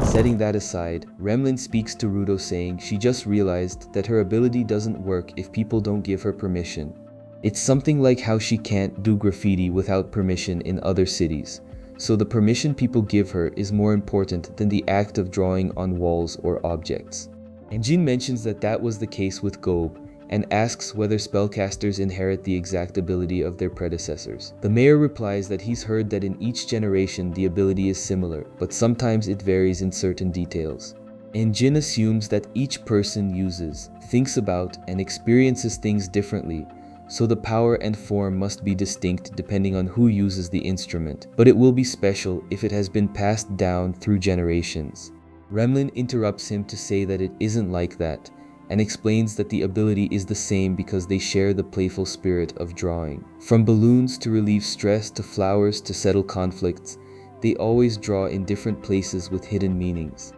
Speaker 1: Setting that aside, Remlin speaks to Rudo, saying she just realized that her ability doesn't work if people don't give her permission. It's something like how she can't do graffiti without permission in other cities, so the permission people give her is more important than the act of drawing on walls or objects. Enjin mentions that that was the case with Gob, and asks whether spellcasters inherit the exact ability of their predecessors. The mayor replies that he's heard that in each generation the ability is similar, but sometimes it varies in certain details. Enjin assumes that each person uses, thinks about, and experiences things differently, so the power and form must be distinct depending on who uses the instrument, but it will be special if it has been passed down through generations. Remlin interrupts him to say that it isn't like that, and explains that the ability is the same because they share the playful spirit of drawing. From balloons to relieve stress to flowers to settle conflicts, they always draw in different places with hidden meanings.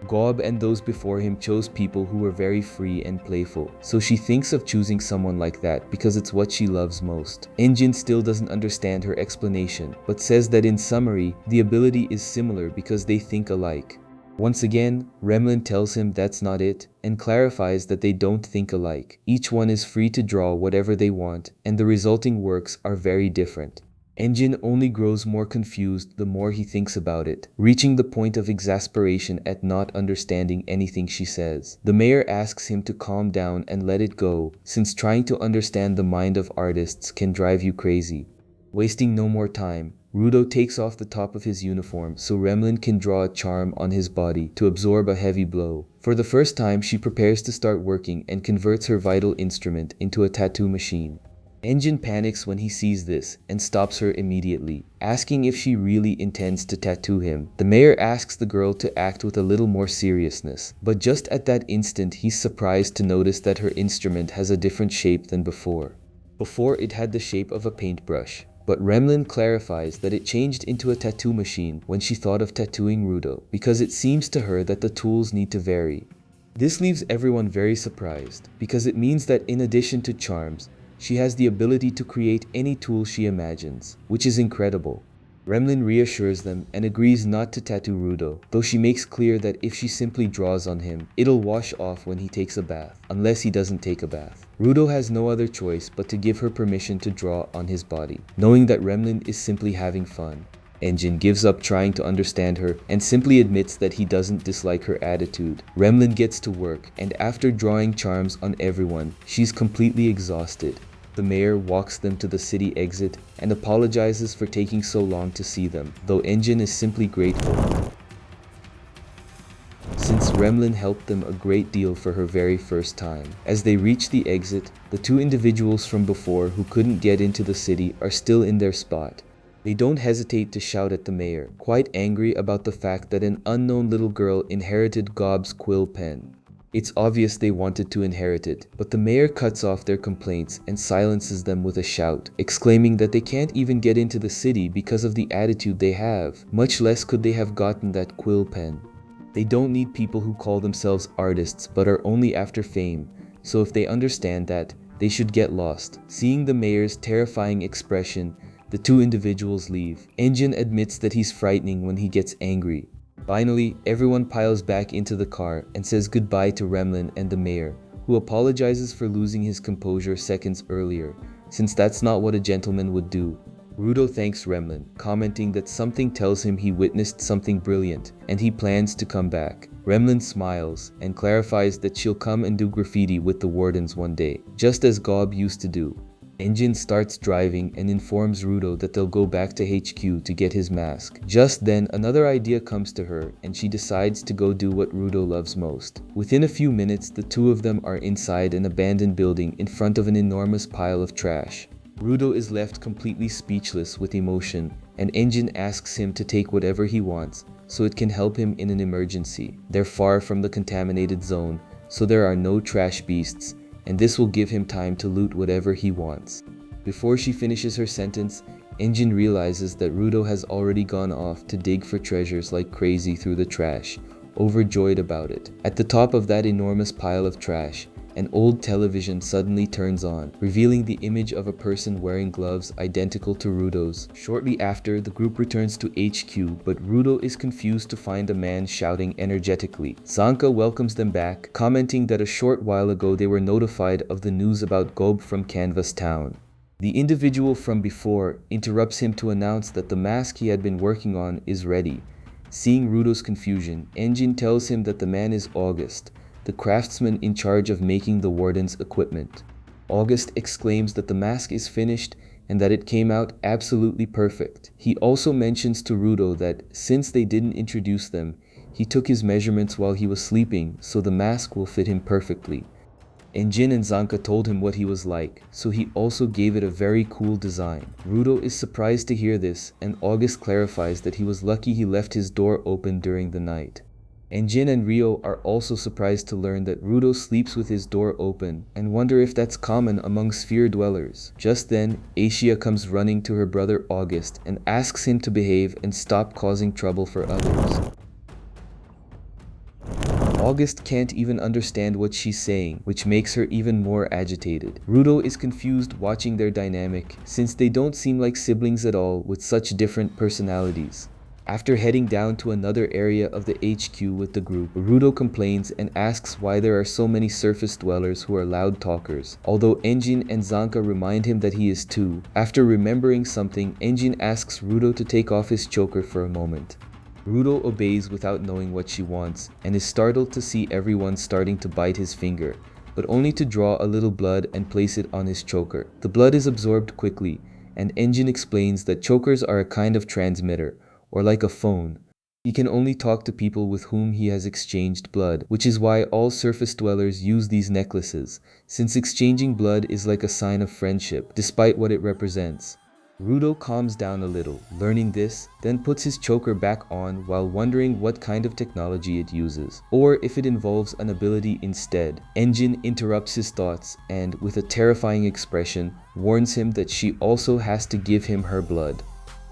Speaker 1: Gob and those before him chose people who were very free and playful, so she thinks of choosing someone like that because it's what she loves most. Enjin still doesn't understand her explanation, but says that in summary, the ability is similar because they think alike. Once again, Remlin tells him that's not it, and clarifies that they don't think alike. Each one is free to draw whatever they want, and the resulting works are very different. Enjin only grows more confused the more he thinks about it, reaching the point of exasperation at not understanding anything she says. The mayor asks him to calm down and let it go, since trying to understand the mind of artists can drive you crazy. Wasting no more time, Rudo takes off the top of his uniform so Remlin can draw a charm on his body to absorb a heavy blow. For the first time, she prepares to start working and converts her vital instrument into a tattoo machine. Enjin panics when he sees this and stops her immediately, asking if she really intends to tattoo him. The mayor asks the girl to act with a little more seriousness, but just at that instant he's surprised to notice that her instrument has a different shape than before. Before it had the shape of a paintbrush, but Remlin clarifies that it changed into a tattoo machine when she thought of tattooing Rudo, because it seems to her that the tools need to vary. This leaves everyone very surprised, because it means that in addition to charms, she has the ability to create any tool she imagines, which is incredible. Remlin reassures them and agrees not to tattoo Rudo, though she makes clear that if she simply draws on him, it'll wash off when he takes a bath, unless he doesn't take a bath. Rudo has no other choice but to give her permission to draw on his body, knowing that Remlin is simply having fun. Enjin gives up trying to understand her and simply admits that he doesn't dislike her attitude. Remlin gets to work, and after drawing charms on everyone, she's completely exhausted. The mayor walks them to the city exit and apologizes for taking so long to see them, though Enjin is simply grateful, since Remlin helped them a great deal for her very first time. As they reach the exit, the two individuals from before who couldn't get into the city are still in their spot. They don't hesitate to shout at the mayor, quite angry about the fact that an unknown little girl inherited Gob's quill pen. It's obvious they wanted to inherit it, but the mayor cuts off their complaints and silences them with a shout, exclaiming that they can't even get into the city because of the attitude they have, much less could they have gotten that quill pen. They don't need people who call themselves artists but are only after fame, so if they understand that, they should get lost. Seeing the mayor's terrifying expression, the two individuals leave. Enjin admits that he's frightening when he gets angry. Finally, everyone piles back into the car and says goodbye to Remlin and the mayor, who apologizes for losing his composure seconds earlier, since that's not what a gentleman would do. Rudo thanks Remlin, commenting that something tells him he witnessed something brilliant, and he plans to come back. Remlin smiles and clarifies that she'll come and do graffiti with the wardens one day, just as Gob used to do. Enjin starts driving and informs Rudo that they'll go back to HQ to get his mask. Just then, another idea comes to her, and she decides to go do what Rudo loves most. Within a few minutes, the two of them are inside an abandoned building in front of an enormous pile of trash. Rudo is left completely speechless with emotion, and Enjin asks him to take whatever he wants, so it can help him in an emergency. They're far from the contaminated zone, so there are no trash beasts, and this will give him time to loot whatever he wants. Before she finishes her sentence, Enjin realizes that Rudo has already gone off to dig for treasures like crazy through the trash, overjoyed about it. At the top of that enormous pile of trash, an old television suddenly turns on, revealing the image of a person wearing gloves identical to Rudo's. Shortly after, the group returns to HQ, but Rudo is confused to find a man shouting energetically. Zanka welcomes them back, commenting that a short while ago they were notified of the news about Gob from Canvas Town. The individual from before interrupts him to announce that the mask he had been working on is ready. Seeing Rudo's confusion, Enjin tells him that the man is August, the craftsman in charge of making the warden's equipment. August exclaims that the mask is finished and that it came out absolutely perfect. He also mentions to Rudo that since they didn't introduce them, he took his measurements while he was sleeping, so the mask will fit him perfectly. Enjin and Zanka told him what he was like, so he also gave it a very cool design. Rudo is surprised to hear this, and August clarifies that he was lucky he left his door open during the night. Enjin and Rio are also surprised to learn that Rudo sleeps with his door open and wonder if that's common among sphere dwellers. Just then, Asia comes running to her brother August and asks him to behave and stop causing trouble for others. August can't even understand what she's saying, which makes her even more agitated. Rudo is confused watching their dynamic, since they don't seem like siblings at all with such different personalities. After heading down to another area of the HQ with the group, Rudo complains and asks why there are so many surface dwellers who are loud talkers, although Enjin and Zanka remind him that he is too. After remembering something, Enjin asks Rudo to take off his choker for a moment. Rudo obeys without knowing what she wants, and is startled to see everyone starting to bite his finger, but only to draw a little blood and place it on his choker. The blood is absorbed quickly, and Enjin explains that chokers are a kind of transmitter, or like a phone. He can only talk to people with whom he has exchanged blood, which is why all surface dwellers use these necklaces, since exchanging blood is like a sign of friendship, despite what it represents. Rudo calms down a little, learning this, then puts his choker back on while wondering what kind of technology it uses, or if it involves an ability instead. Enjin interrupts his thoughts and, with a terrifying expression, warns him that she also has to give him her blood.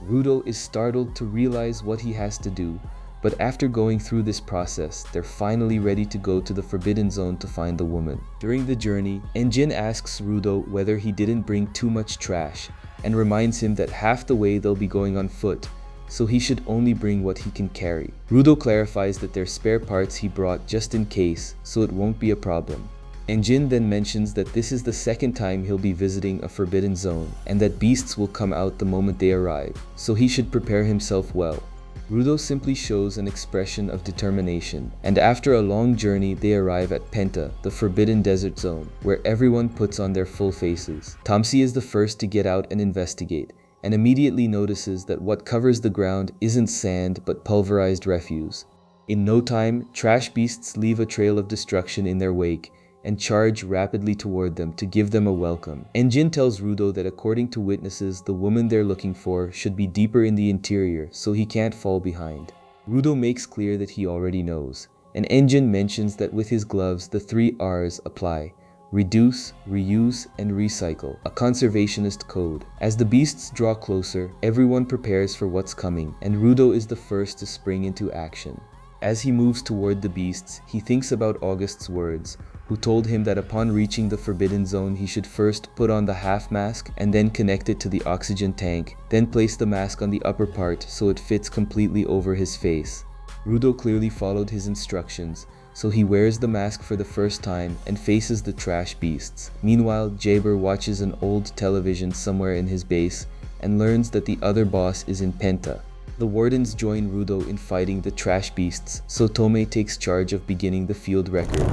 Speaker 1: Rudo is startled to realize what he has to do, but after going through this process, they're finally ready to go to the Forbidden Zone to find the woman. During the journey, Enjin asks Rudo whether he didn't bring too much trash, and reminds him that half the way they'll be going on foot, so he should only bring what he can carry. Rudo clarifies that they're spare parts he brought just in case, so it won't be a problem. Enjin then mentions that this is the second time he'll be visiting a forbidden zone, and that beasts will come out the moment they arrive, so he should prepare himself well. Rudo simply shows an expression of determination, and after a long journey they arrive at Penta, the forbidden desert zone, where everyone puts on their full faces. Tamsi is the first to get out and investigate, and immediately notices that what covers the ground isn't sand but pulverized refuse. In no time, trash beasts leave a trail of destruction in their wake, and charge rapidly toward them to give them a welcome. Enjin tells Rudo that according to witnesses, the woman they're looking for should be deeper in the interior, so he can't fall behind. Rudo makes clear that he already knows, and Enjin mentions that with his gloves the 3 R's apply: reduce, reuse, and recycle, a conservationist code. As the beasts draw closer, everyone prepares for what's coming, and Rudo is the first to spring into action. As he moves toward the beasts, he thinks about August's words, who told him that upon reaching the forbidden zone he should first put on the half mask and then connect it to the oxygen tank, then place the mask on the upper part so it fits completely over his face. Rudo clearly followed his instructions, so he wears the mask for the first time and faces the trash beasts. Meanwhile, Jaber watches an old television somewhere in his base and learns that the other boss is in Penta. The wardens join Rudo in fighting the trash beasts, so Tome takes charge of beginning the field record.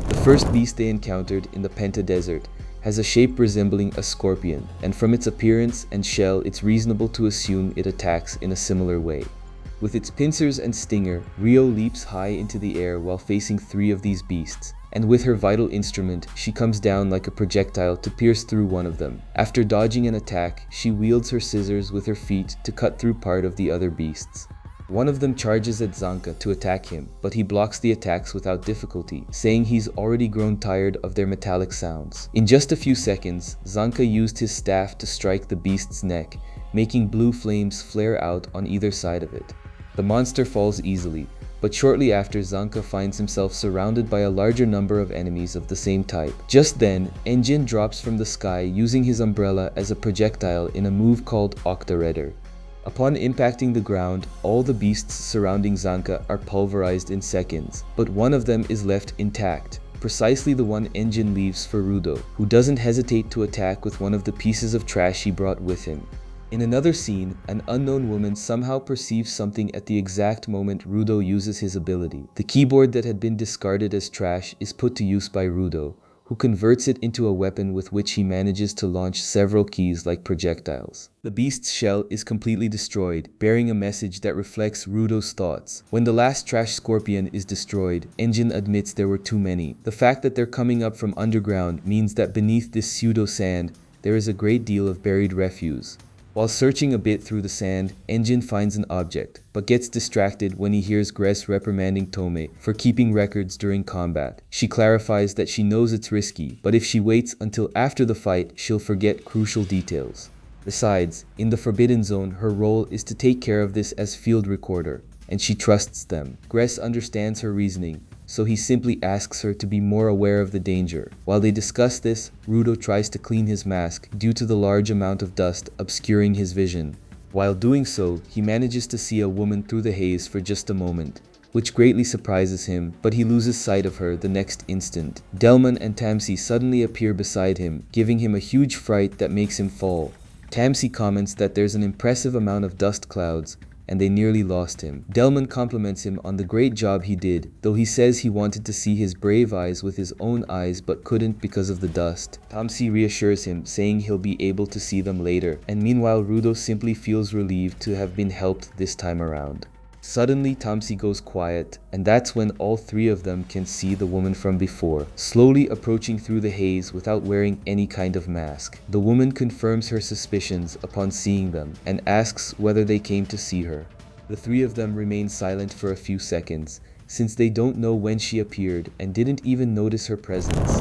Speaker 1: The first beast they encountered in the Penta Desert has a shape resembling a scorpion, and from its appearance and shell it's reasonable to assume it attacks in a similar way. With its pincers and stinger, Rio leaps high into the air while facing 3 of these beasts, and with her vital instrument, she comes down like a projectile to pierce through one of them. After dodging an attack, she wields her scissors with her feet to cut through part of the other beasts. One of them charges at Zanka to attack him, but he blocks the attacks without difficulty, saying he's already grown tired of their metallic sounds. In just a few seconds, Zanka used his staff to strike the beast's neck, making blue flames flare out on either side of it. The monster falls easily, but shortly after Zanka finds himself surrounded by a larger number of enemies of the same type. Just then, Enjin drops from the sky using his umbrella as a projectile in a move called Octa-Redder. Upon impacting the ground, all the beasts surrounding Zanka are pulverized in seconds, but one of them is left intact, precisely the one Enjin leaves for Rudo, who doesn't hesitate to attack with one of the pieces of trash he brought with him. In another scene, an unknown woman somehow perceives something at the exact moment Rudo uses his ability. The keyboard that had been discarded as trash is put to use by Rudo, who converts it into a weapon with which he manages to launch several keys like projectiles. The beast's shell is completely destroyed, bearing a message that reflects Rudo's thoughts. When the last trash scorpion is destroyed, Enjin admits there were too many. The fact that they're coming up from underground means that beneath this pseudo-sand, there is a great deal of buried refuse. While searching a bit through the sand, Enjin finds an object, but gets distracted when he hears Gress reprimanding Tome for keeping records during combat. She clarifies that she knows it's risky, but if she waits until after the fight, she'll forget crucial details. Besides, in the Forbidden Zone, her role is to take care of this as field recorder, and she trusts them. Gress understands her reasoning, so he simply asks her to be more aware of the danger. While they discuss this, Rudo tries to clean his mask due to the large amount of dust obscuring his vision. While doing so, he manages to see a woman through the haze for just a moment, which greatly surprises him, but he loses sight of her the next instant. Delman and Tamsi suddenly appear beside him, giving him a huge fright that makes him fall. Tamsi comments that there's an impressive amount of dust clouds, and they nearly lost him. Delman compliments him on the great job he did, though he says he wanted to see his brave eyes with his own eyes but couldn't because of the dust. Tamsi reassures him, saying he'll be able to see them later, and meanwhile Rudo simply feels relieved to have been helped this time around. Suddenly, Tamsi goes quiet, and that's when all three of them can see the woman from before, slowly approaching through the haze without wearing any kind of mask. The woman confirms her suspicions upon seeing them, and asks whether they came to see her. The three of them remain silent for a few seconds, since they don't know when she appeared and didn't even notice her presence.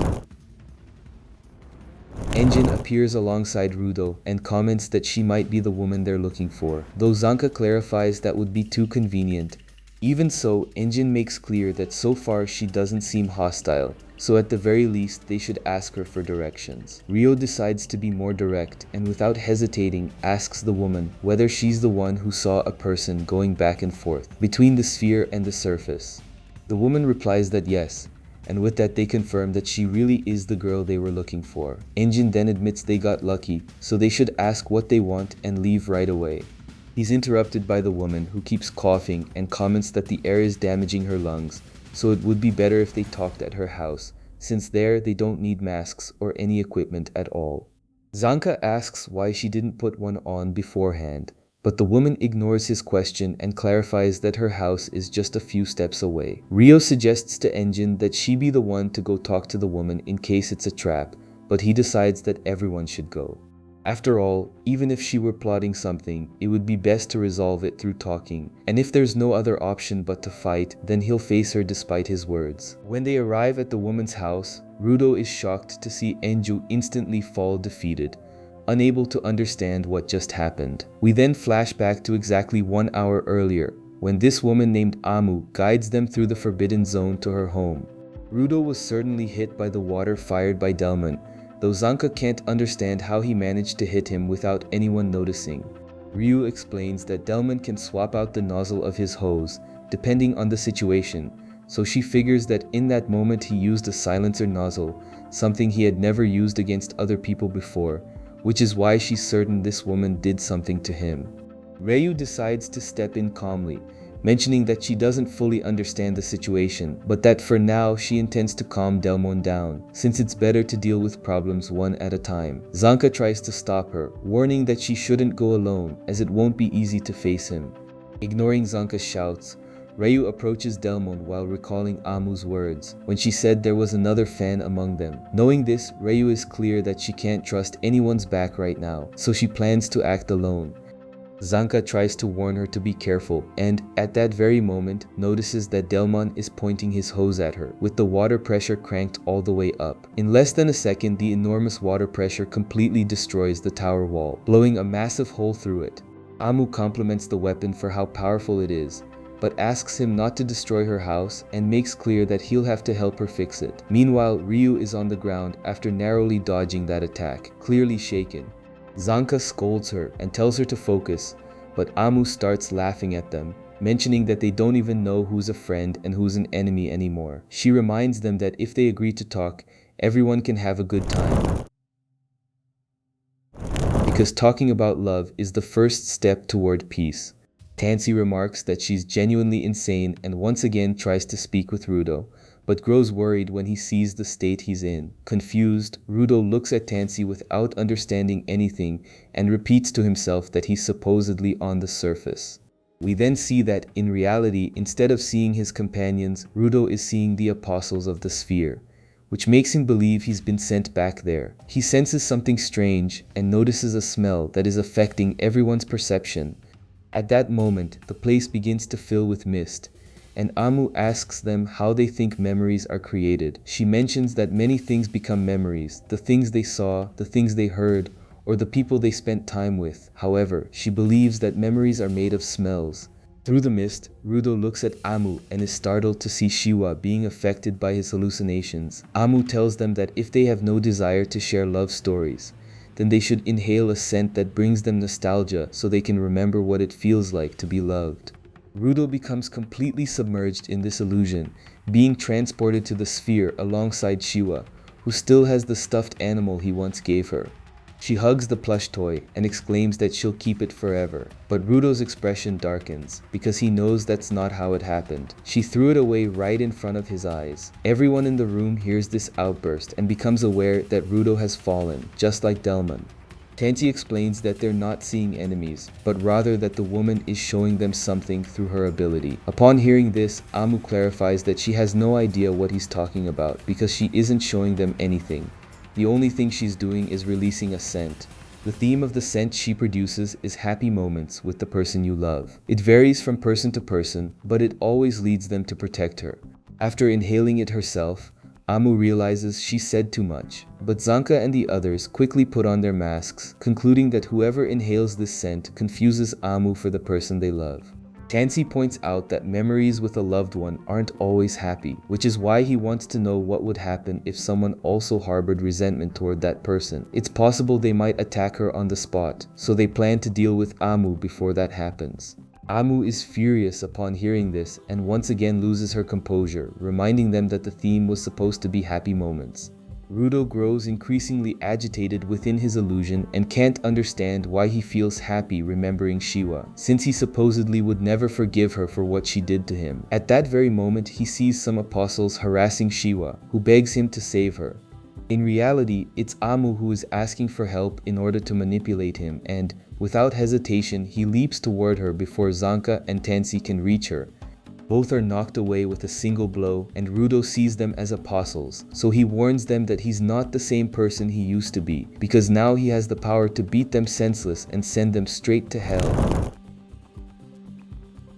Speaker 1: Enjin appears alongside Rudo and comments that she might be the woman they're looking for, though Zanka clarifies that would be too convenient. Even so, Enjin makes clear that so far she doesn't seem hostile, so at the very least they should ask her for directions. Rio decides to be more direct and without hesitating asks the woman whether she's the one who saw a person going back and forth between the sphere and the surface. The woman replies that yes, and with that they confirm that she really is the girl they were looking for. Enjin then admits they got lucky, so they should ask what they want and leave right away. He's interrupted by the woman, who keeps coughing and comments that the air is damaging her lungs, so it would be better if they talked at her house, since there they don't need masks or any equipment at all. Zanka asks why she didn't put one on beforehand, but the woman ignores his question and clarifies that her house is just a few steps away. Rio suggests to Enjin that she be the one to go talk to the woman in case it's a trap, but he decides that everyone should go. After all, even if she were plotting something, it would be best to resolve it through talking, and if there's no other option but to fight, then he'll face her despite his words. When they arrive at the woman's house, Rudo is shocked to see Enju instantly fall defeated, unable to understand what just happened. We then flash back to exactly 1 hour earlier, when this woman named Amu guides them through the forbidden zone to her home. Rudo was certainly hit by the water fired by Delman, though Zanka can't understand how he managed to hit him without anyone noticing. Ryu explains that Delman can swap out the nozzle of his hose, depending on the situation, so she figures that in that moment he used a silencer nozzle, something he had never used against other people before, which is why she's certain this woman did something to him. Ryu decides to step in calmly, mentioning that she doesn't fully understand the situation, but that for now she intends to calm Delmon down, since it's better to deal with problems one at a time. Zanka tries to stop her, warning that she shouldn't go alone, as it won't be easy to face him. Ignoring Zanka's shouts, Ryu approaches Delmon while recalling Amu's words, when she said there was another fan among them. Knowing this, Ryu is clear that she can't trust anyone's back right now, so she plans to act alone. Zanka tries to warn her to be careful, and at that very moment notices that Delmon is pointing his hose at her, with the water pressure cranked all the way up. In less than a second, the enormous water pressure completely destroys the tower wall, blowing a massive hole through it. Amu compliments the weapon for how powerful it is, but asks him not to destroy her house and makes clear that he'll have to help her fix it. Meanwhile, Ryu is on the ground after narrowly dodging that attack, clearly shaken. Zanka scolds her and tells her to focus, but Amu starts laughing at them, mentioning that they don't even know who's a friend and who's an enemy anymore. She reminds them that if they agree to talk, everyone can have a good time, because talking about love is the first step toward peace. Tansy remarks that she's genuinely insane and once again tries to speak with Rudo, but grows worried when he sees the state he's in. Confused, Rudo looks at Tansy without understanding anything and repeats to himself that he's supposedly on the surface. We then see that, in reality, instead of seeing his companions, Rudo is seeing the apostles of the sphere, which makes him believe he's been sent back there. He senses something strange and notices a smell that is affecting everyone's perception. At that moment, the place begins to fill with mist, and Amu asks them how they think memories are created. She mentions that many things become memories, the things they saw, the things they heard, or the people they spent time with. However, she believes that memories are made of smells. Through the mist, Rudo looks at Amu and is startled to see Shiwa being affected by his hallucinations. Amu tells them that if they have no desire to share love stories, then they should inhale a scent that brings them nostalgia so they can remember what it feels like to be loved. Rudo becomes completely submerged in this illusion, being transported to the sphere alongside Shiwa, who still has the stuffed animal he once gave her. She hugs the plush toy and exclaims that she'll keep it forever. But Rudo's expression darkens because he knows that's not how it happened. She threw it away right in front of his eyes. Everyone in the room hears this outburst and becomes aware that Rudo has fallen, just like Delman. Tansy explains that they're not seeing enemies, but rather that the woman is showing them something through her ability. Upon hearing this, Amu clarifies that she has no idea what he's talking about because she isn't showing them anything. The only thing she's doing is releasing a scent. The theme of the scent she produces is happy moments with the person you love. It varies from person to person, but it always leads them to protect her. After inhaling it herself, Amu realizes she said too much, but Zanka and the others quickly put on their masks, concluding that whoever inhales this scent confuses Amu for the person they love. Tansy points out that memories with a loved one aren't always happy, which is why he wants to know what would happen if someone also harbored resentment toward that person. It's possible they might attack her on the spot, so they plan to deal with Amu before that happens. Amu is furious upon hearing this and once again loses her composure, reminding them that the theme was supposed to be happy moments. Rudo grows increasingly agitated within his illusion and can't understand why he feels happy remembering Shiwa, since he supposedly would never forgive her for what she did to him. At that very moment, he sees some apostles harassing Shiwa, who begs him to save her. In reality, it's Amu who is asking for help in order to manipulate him, and without hesitation, he leaps toward her before Zanka and Tansy can reach her. Both are knocked away with a single blow, and Rudo sees them as apostles, so he warns them that he's not the same person he used to be, because now he has the power to beat them senseless and send them straight to hell.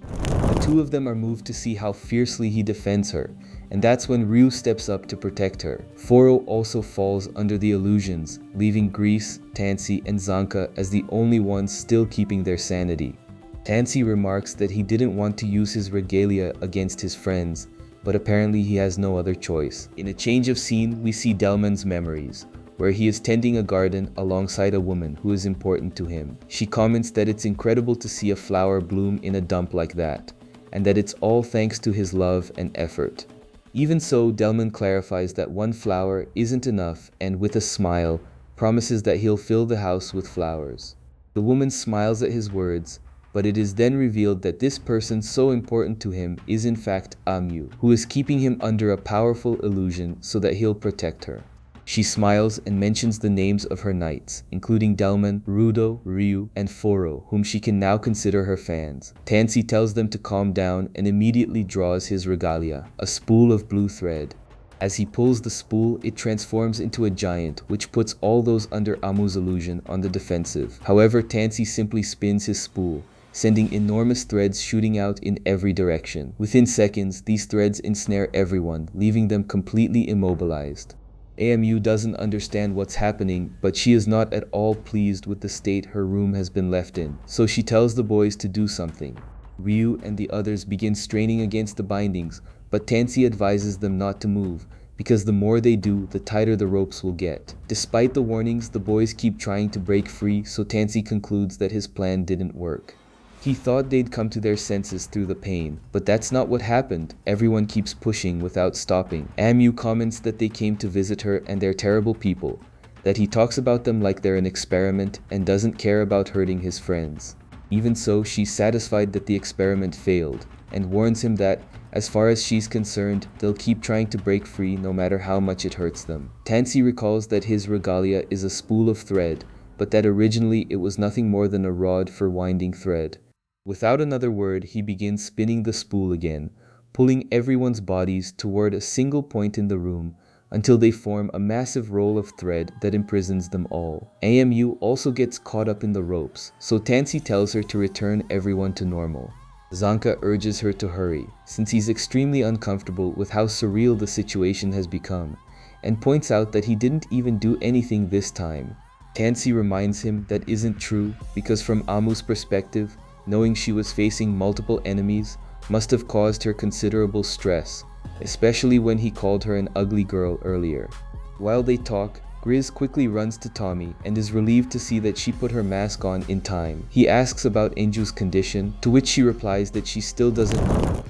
Speaker 1: The two of them are moved to see how fiercely he defends her, and that's when Ryu steps up to protect her. Foro also falls under the illusions, leaving Grease, Tansy, and Zanka as the only ones still keeping their sanity. Tansy remarks that he didn't want to use his regalia against his friends, but apparently he has no other choice. In a change of scene, we see Delman's memories, where he is tending a garden alongside a woman who is important to him. She comments that it's incredible to see a flower bloom in a dump like that, and that it's all thanks to his love and effort. Even so, Delman clarifies that one flower isn't enough and, with a smile, promises that he'll fill the house with flowers. The woman smiles at his words, but it is then revealed that this person so important to him is in fact Amu, who is keeping him under a powerful illusion so that he'll protect her. She smiles and mentions the names of her knights, including Delman, Rudo, Ryu, and Foro, whom she can now consider her fans. Tansy tells them to calm down and immediately draws his regalia, a spool of blue thread. As he pulls the spool, it transforms into a giant, which puts all those under Amu's illusion on the defensive. However, Tansy simply spins his spool, sending enormous threads shooting out in every direction. Within seconds, these threads ensnare everyone, leaving them completely immobilized. AMU doesn't understand what's happening, but she is not at all pleased with the state her room has been left in, so she tells the boys to do something. Ryu and the others begin straining against the bindings, but Tansy advises them not to move, because the more they do, the tighter the ropes will get. Despite the warnings, the boys keep trying to break free, so Tansy concludes that his plan didn't work. He thought they'd come to their senses through the pain, but that's not what happened. Everyone keeps pushing without stopping. Amu comments that they came to visit her and they're terrible people, that he talks about them like they're an experiment and doesn't care about hurting his friends. Even so, she's satisfied that the experiment failed, and warns him that, as far as she's concerned, they'll keep trying to break free no matter how much it hurts them. Tansy recalls that his regalia is a spool of thread, but that originally it was nothing more than a rod for winding thread. Without another word, he begins spinning the spool again, pulling everyone's bodies toward a single point in the room until they form a massive roll of thread that imprisons them all. AMU also gets caught up in the ropes, so Tansy tells her to return everyone to normal. Zanka urges her to hurry, since he's extremely uncomfortable with how surreal the situation has become, and points out that he didn't even do anything this time. Tansy reminds him that isn't true, because from Amu's perspective, knowing she was facing multiple enemies must have caused her considerable stress, especially when he called her an ugly girl earlier. While they talk, Grizz quickly runs to Tommy and is relieved to see that she put her mask on in time. He asks about Enju's condition, to which she replies that she still doesn't know,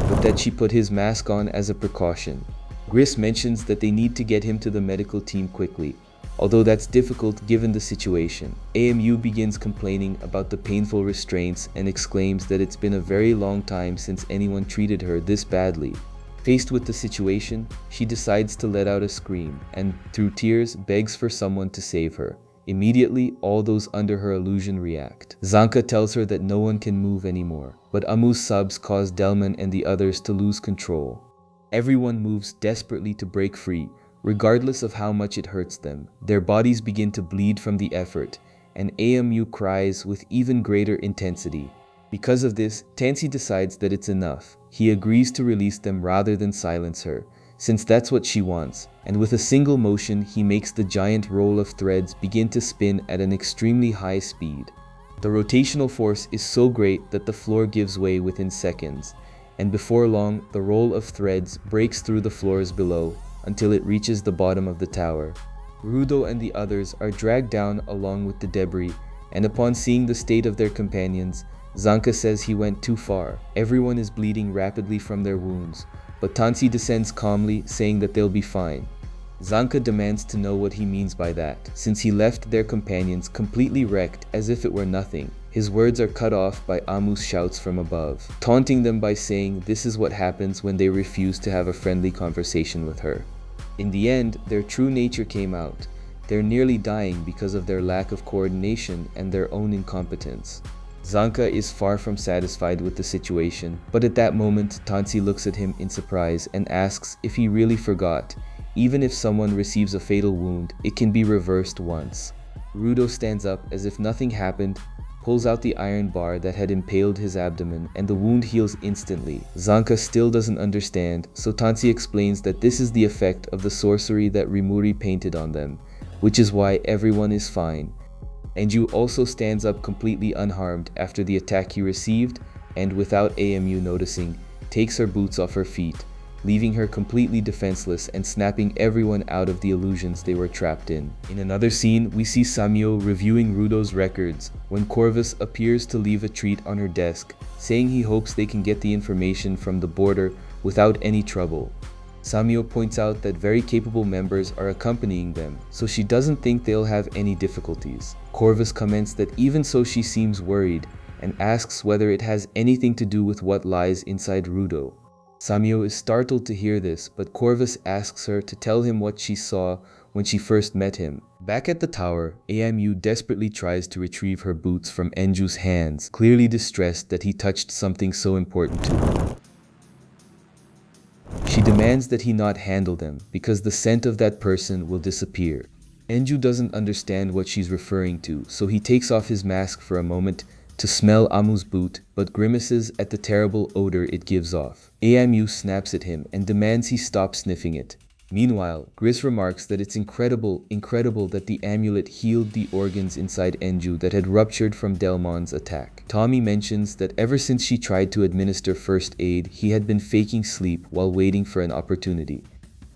Speaker 1: but that she put his mask on as a precaution. Grizz mentions that they need to get him to the medical team quickly. although that's difficult given the situation. AMU begins complaining about the painful restraints and exclaims that it's been a very long time since anyone treated her this badly. Faced with the situation, she decides to let out a scream and, through tears, begs for someone to save her. Immediately, all those under her illusion react. Zanka tells her that no one can move anymore, but Amu's subs cause Delman and the others to lose control. Everyone moves desperately to break free, regardless of how much it hurts them. Their bodies begin to bleed from the effort, and AMU cries with even greater intensity. Because of this, Tansy decides that it's enough. He agrees to release them rather than silence her, since that's what she wants, and with a single motion he makes the giant roll of threads begin to spin at an extremely high speed. The rotational force is so great that the floor gives way within seconds, and before long the roll of threads breaks through the floors below until it reaches the bottom of the tower. Rudo and the others are dragged down along with the debris, and upon seeing the state of their companions, Zanka says he went too far. Everyone is bleeding rapidly from their wounds, but Tansy descends calmly, saying that they'll be fine. Zanka demands to know what he means by that, since he left their companions completely wrecked as if it were nothing. His words are cut off by Amu's shouts from above, taunting them by saying this is what happens when they refuse to have a friendly conversation with her. In the end, their true nature came out. They're nearly dying because of their lack of coordination and their own incompetence. Zanka is far from satisfied with the situation, but at that moment, Tansy looks at him in surprise and asks if he really forgot. Even if someone receives a fatal wound, it can be reversed once. Rudo stands up as if nothing happened, pulls out the iron bar that had impaled his abdomen, and the wound heals instantly. Zanka still doesn't understand, so Tansy explains that this is the effect of the sorcery that Rimuri painted on them, which is why everyone is fine. Enjin also stands up completely unharmed after the attack he received, and without AMU noticing, takes her boots off her feet, leaving her completely defenseless and snapping everyone out of the illusions they were trapped in. In another scene, we see Samio reviewing Rudo's records when Corvus appears to leave a treat on her desk, saying he hopes they can get the information from the border without any trouble. Samio points out that very capable members are accompanying them, so she doesn't think they'll have any difficulties. Corvus comments that even so she seems worried, and asks whether it has anything to do with what lies inside Rudo. Samio is startled to hear this, but Corvus asks her to tell him what she saw when she first met him. Back at the tower, AMU desperately tries to retrieve her boots from Enju's hands, clearly distressed that he touched something so important to her. She demands that he not handle them, because the scent of that person will disappear. Enju doesn't understand what she's referring to, so he takes off his mask for a moment to smell Amu's boot, but grimaces at the terrible odor it gives off. AMU snaps at him and demands he stop sniffing it. Meanwhile, Gris remarks that it's incredible that the amulet healed the organs inside Enju that had ruptured from Delmon's attack. Tommy mentions that ever since she tried to administer first aid, he had been faking sleep while waiting for an opportunity.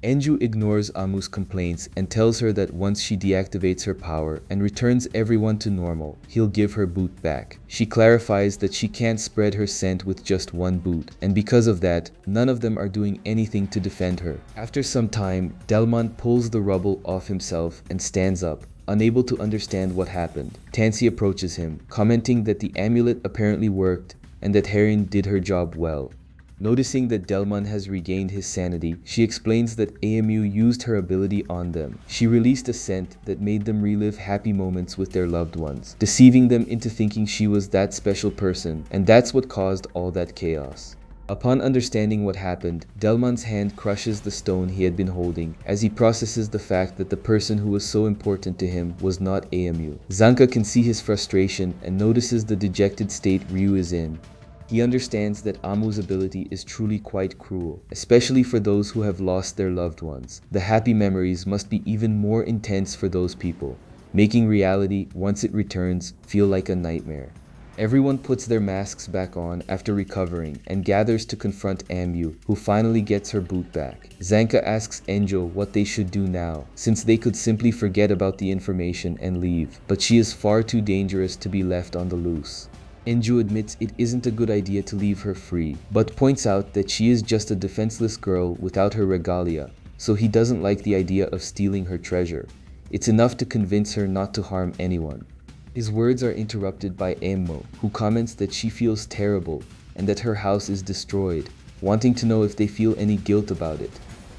Speaker 1: Enju ignores Amu's complaints and tells her that once she deactivates her power and returns everyone to normal, he'll give her boot back. She clarifies that she can't spread her scent with just one boot, and because of that, none of them are doing anything to defend her. After some time, Delmon pulls the rubble off himself and stands up, unable to understand what happened. Tansy approaches him, commenting that the amulet apparently worked and that Herin did her job well. Noticing that Delmon has regained his sanity, she explains that AMU used her ability on them. She released a scent that made them relive happy moments with their loved ones, deceiving them into thinking she was that special person, and that's what caused all that chaos. Upon understanding what happened, Delmon's hand crushes the stone he had been holding as he processes the fact that the person who was so important to him was not AMU. Zanka can see his frustration and notices the dejected state Ryu is in. He understands that Amu's ability is truly quite cruel, especially for those who have lost their loved ones. The happy memories must be even more intense for those people, making reality, once it returns, feel like a nightmare. Everyone puts their masks back on after recovering and gathers to confront Amu, who finally gets her boot back. Zanka asks Enjo what they should do now, since they could simply forget about the information and leave, but she is far too dangerous to be left on the loose. Enju admits it isn't a good idea to leave her free, but points out that she is just a defenseless girl without her regalia, so he doesn't like the idea of stealing her treasure. It's enough to convince her not to harm anyone. His words are interrupted by Emmo, who comments that she feels terrible and that her house is destroyed, wanting to know if they feel any guilt about it.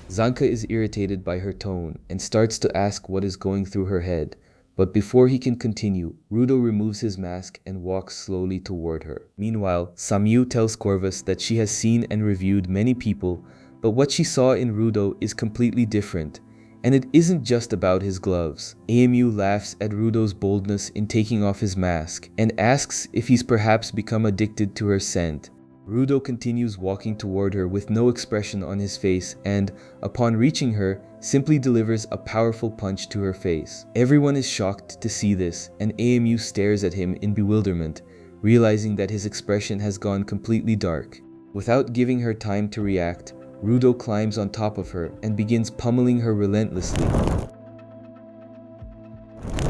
Speaker 1: Zanka is irritated by her tone and starts to ask what is going through her head, but before he can continue, Rudo removes his mask and walks slowly toward her. Meanwhile, Samyu tells Corvus that she has seen and reviewed many people, but what she saw in Rudo is completely different, and it isn't just about his gloves. AMU laughs at Rudo's boldness in taking off his mask and asks if he's perhaps become addicted to her scent. Rudo continues walking toward her with no expression on his face and, upon reaching her, simply delivers a powerful punch to her face. Everyone is shocked to see this, and AMU stares at him in bewilderment, realizing that his expression has gone completely dark. Without giving her time to react, Rudo climbs on top of her and begins pummeling her relentlessly,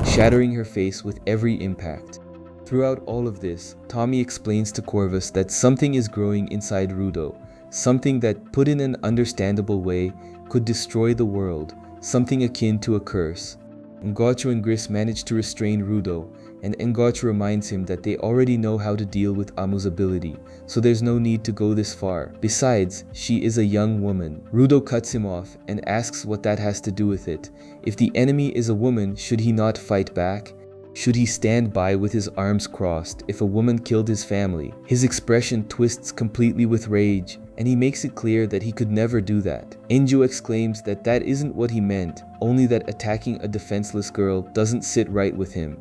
Speaker 1: shattering her face with every impact. Throughout all of this, Tommy explains to Corvus that something is growing inside Rudo, something that, put in an understandable way, could destroy the world, something akin to a curse. Ngocho and Gris manage to restrain Rudo, and Ngocho reminds him that they already know how to deal with Amu's ability, so there's no need to go this far. Besides, she is a young woman. Rudo cuts him off and asks what that has to do with it. If the enemy is a woman, should he not fight back? Should he stand by with his arms crossed if a woman killed his family? His expression twists completely with rage, and he makes it clear that he could never do that. Enjo exclaims that that isn't what he meant, only that attacking a defenseless girl doesn't sit right with him.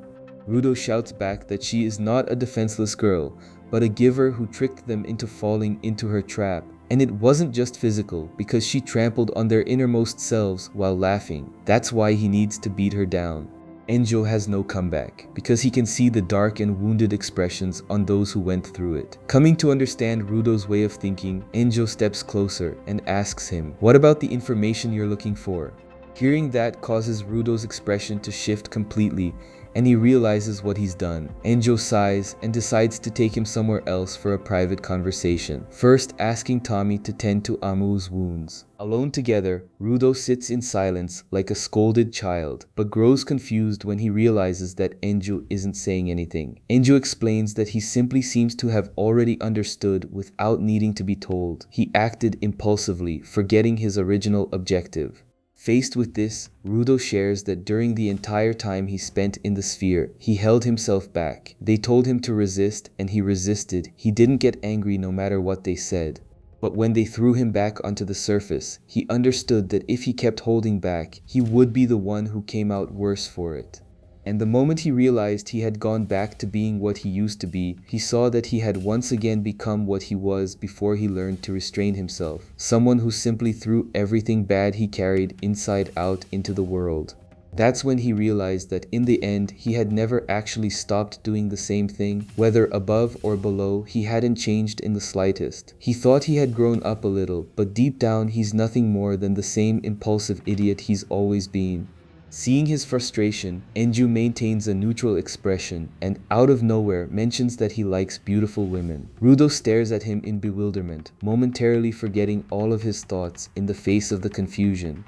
Speaker 1: Rudo shouts back that she is not a defenseless girl, but a giver who tricked them into falling into her trap. And it wasn't just physical, because she trampled on their innermost selves while laughing. That's why he needs to beat her down. Enjo has no comeback, because he can see the dark and wounded expressions on those who went through it. Coming to understand Rudo's way of thinking, Enjo steps closer and asks him, "What about the information you're looking for?" Hearing that causes Rudo's expression to shift completely, and he realizes what he's done. Enjo sighs and decides to take him somewhere else for a private conversation, first asking Tommy to tend to Amu's wounds. Alone together, Rudo sits in silence like a scolded child, but grows confused when he realizes that Enjo isn't saying anything. Enjo explains that he simply seems to have already understood without needing to be told. He acted impulsively, forgetting his original objective. Faced with this, Rudo shares that during the entire time he spent in the sphere, he held himself back. They told him to resist, and he resisted. He didn't get angry no matter what they said. But when they threw him back onto the surface, he understood that if he kept holding back, he would be the one who came out worse for it. And the moment he realized he had gone back to being what he used to be, he saw that he had once again become what he was before he learned to restrain himself. Someone who simply threw everything bad he carried inside out into the world. That's when he realized that in the end, he had never actually stopped doing the same thing. Whether above or below, he hadn't changed in the slightest. He thought he had grown up a little, but deep down he's nothing more than the same impulsive idiot he's always been. Seeing his frustration, Enju maintains a neutral expression and out of nowhere mentions that he likes beautiful women. Rudo stares at him in bewilderment, momentarily forgetting all of his thoughts in the face of the confusion.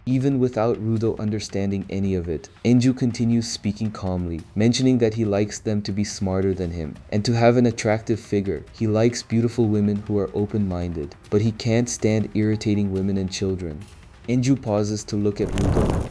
Speaker 1: Even without Rudo understanding any of it, Enju continues speaking calmly, mentioning that he likes them to be smarter than him and to have an attractive figure. He likes beautiful women who are open-minded, but he can't stand irritating women and children. Enju pauses to look at Rudo,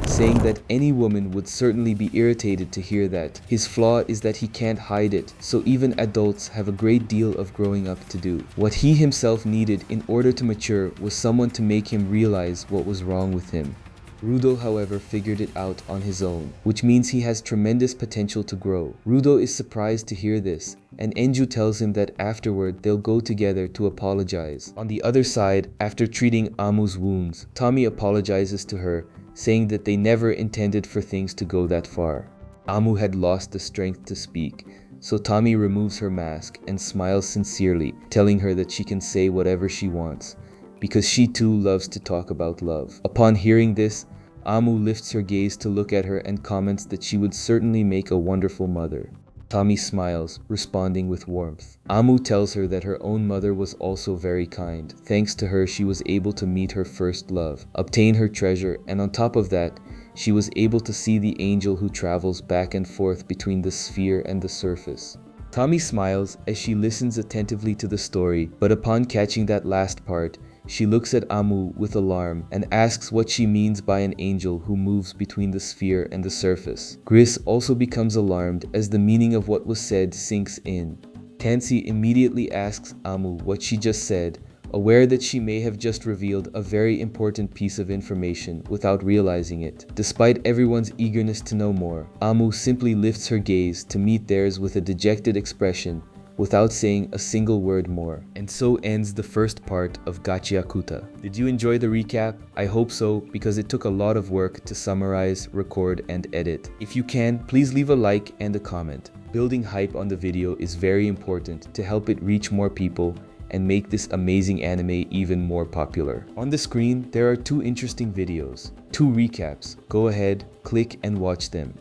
Speaker 1: saying that any woman would certainly be irritated to hear that. His flaw is that he can't hide it, so even adults have a great deal of growing up to do. What he himself needed in order to mature was someone to make him realize what was wrong with him. Rudo, however, figured it out on his own, which means he has tremendous potential to grow. Rudo is surprised to hear this, and Enju tells him that afterward they'll go together to apologize. On the other side, after treating Amu's wounds, Tommy apologizes to her, saying that they never intended for things to go that far. Amu had lost the strength to speak, so Tommy removes her mask and smiles sincerely, telling her that she can say whatever she wants, because she too loves to talk about love. Upon hearing this, Amu lifts her gaze to look at her and comments that she would certainly make a wonderful mother. Tommy smiles, responding with warmth. Amu tells her that her own mother was also very kind. Thanks to her, she was able to meet her first love, obtain her treasure, and on top of that, she was able to see the angel who travels back and forth between the sphere and the surface. Tommy smiles as she listens attentively to the story, but upon catching that last part, she looks at Amu with alarm and asks what she means by an angel who moves between the sphere and the surface. Gris also becomes alarmed as the meaning of what was said sinks in. Tansy immediately asks Amu what she just said, aware that she may have just revealed a very important piece of information without realizing it. Despite everyone's eagerness to know more, Amu simply lifts her gaze to meet theirs with a dejected expression without saying a single word more. And so ends the first part of Gachiakuta. Did you enjoy the recap? I hope so, because it took a lot of work to summarize, record, and edit. If you can, please leave a like and a comment. Building hype on the video is very important to help it reach more people and make this amazing anime even more popular. On the screen, there are two interesting videos, two recaps. Go ahead, click and watch them.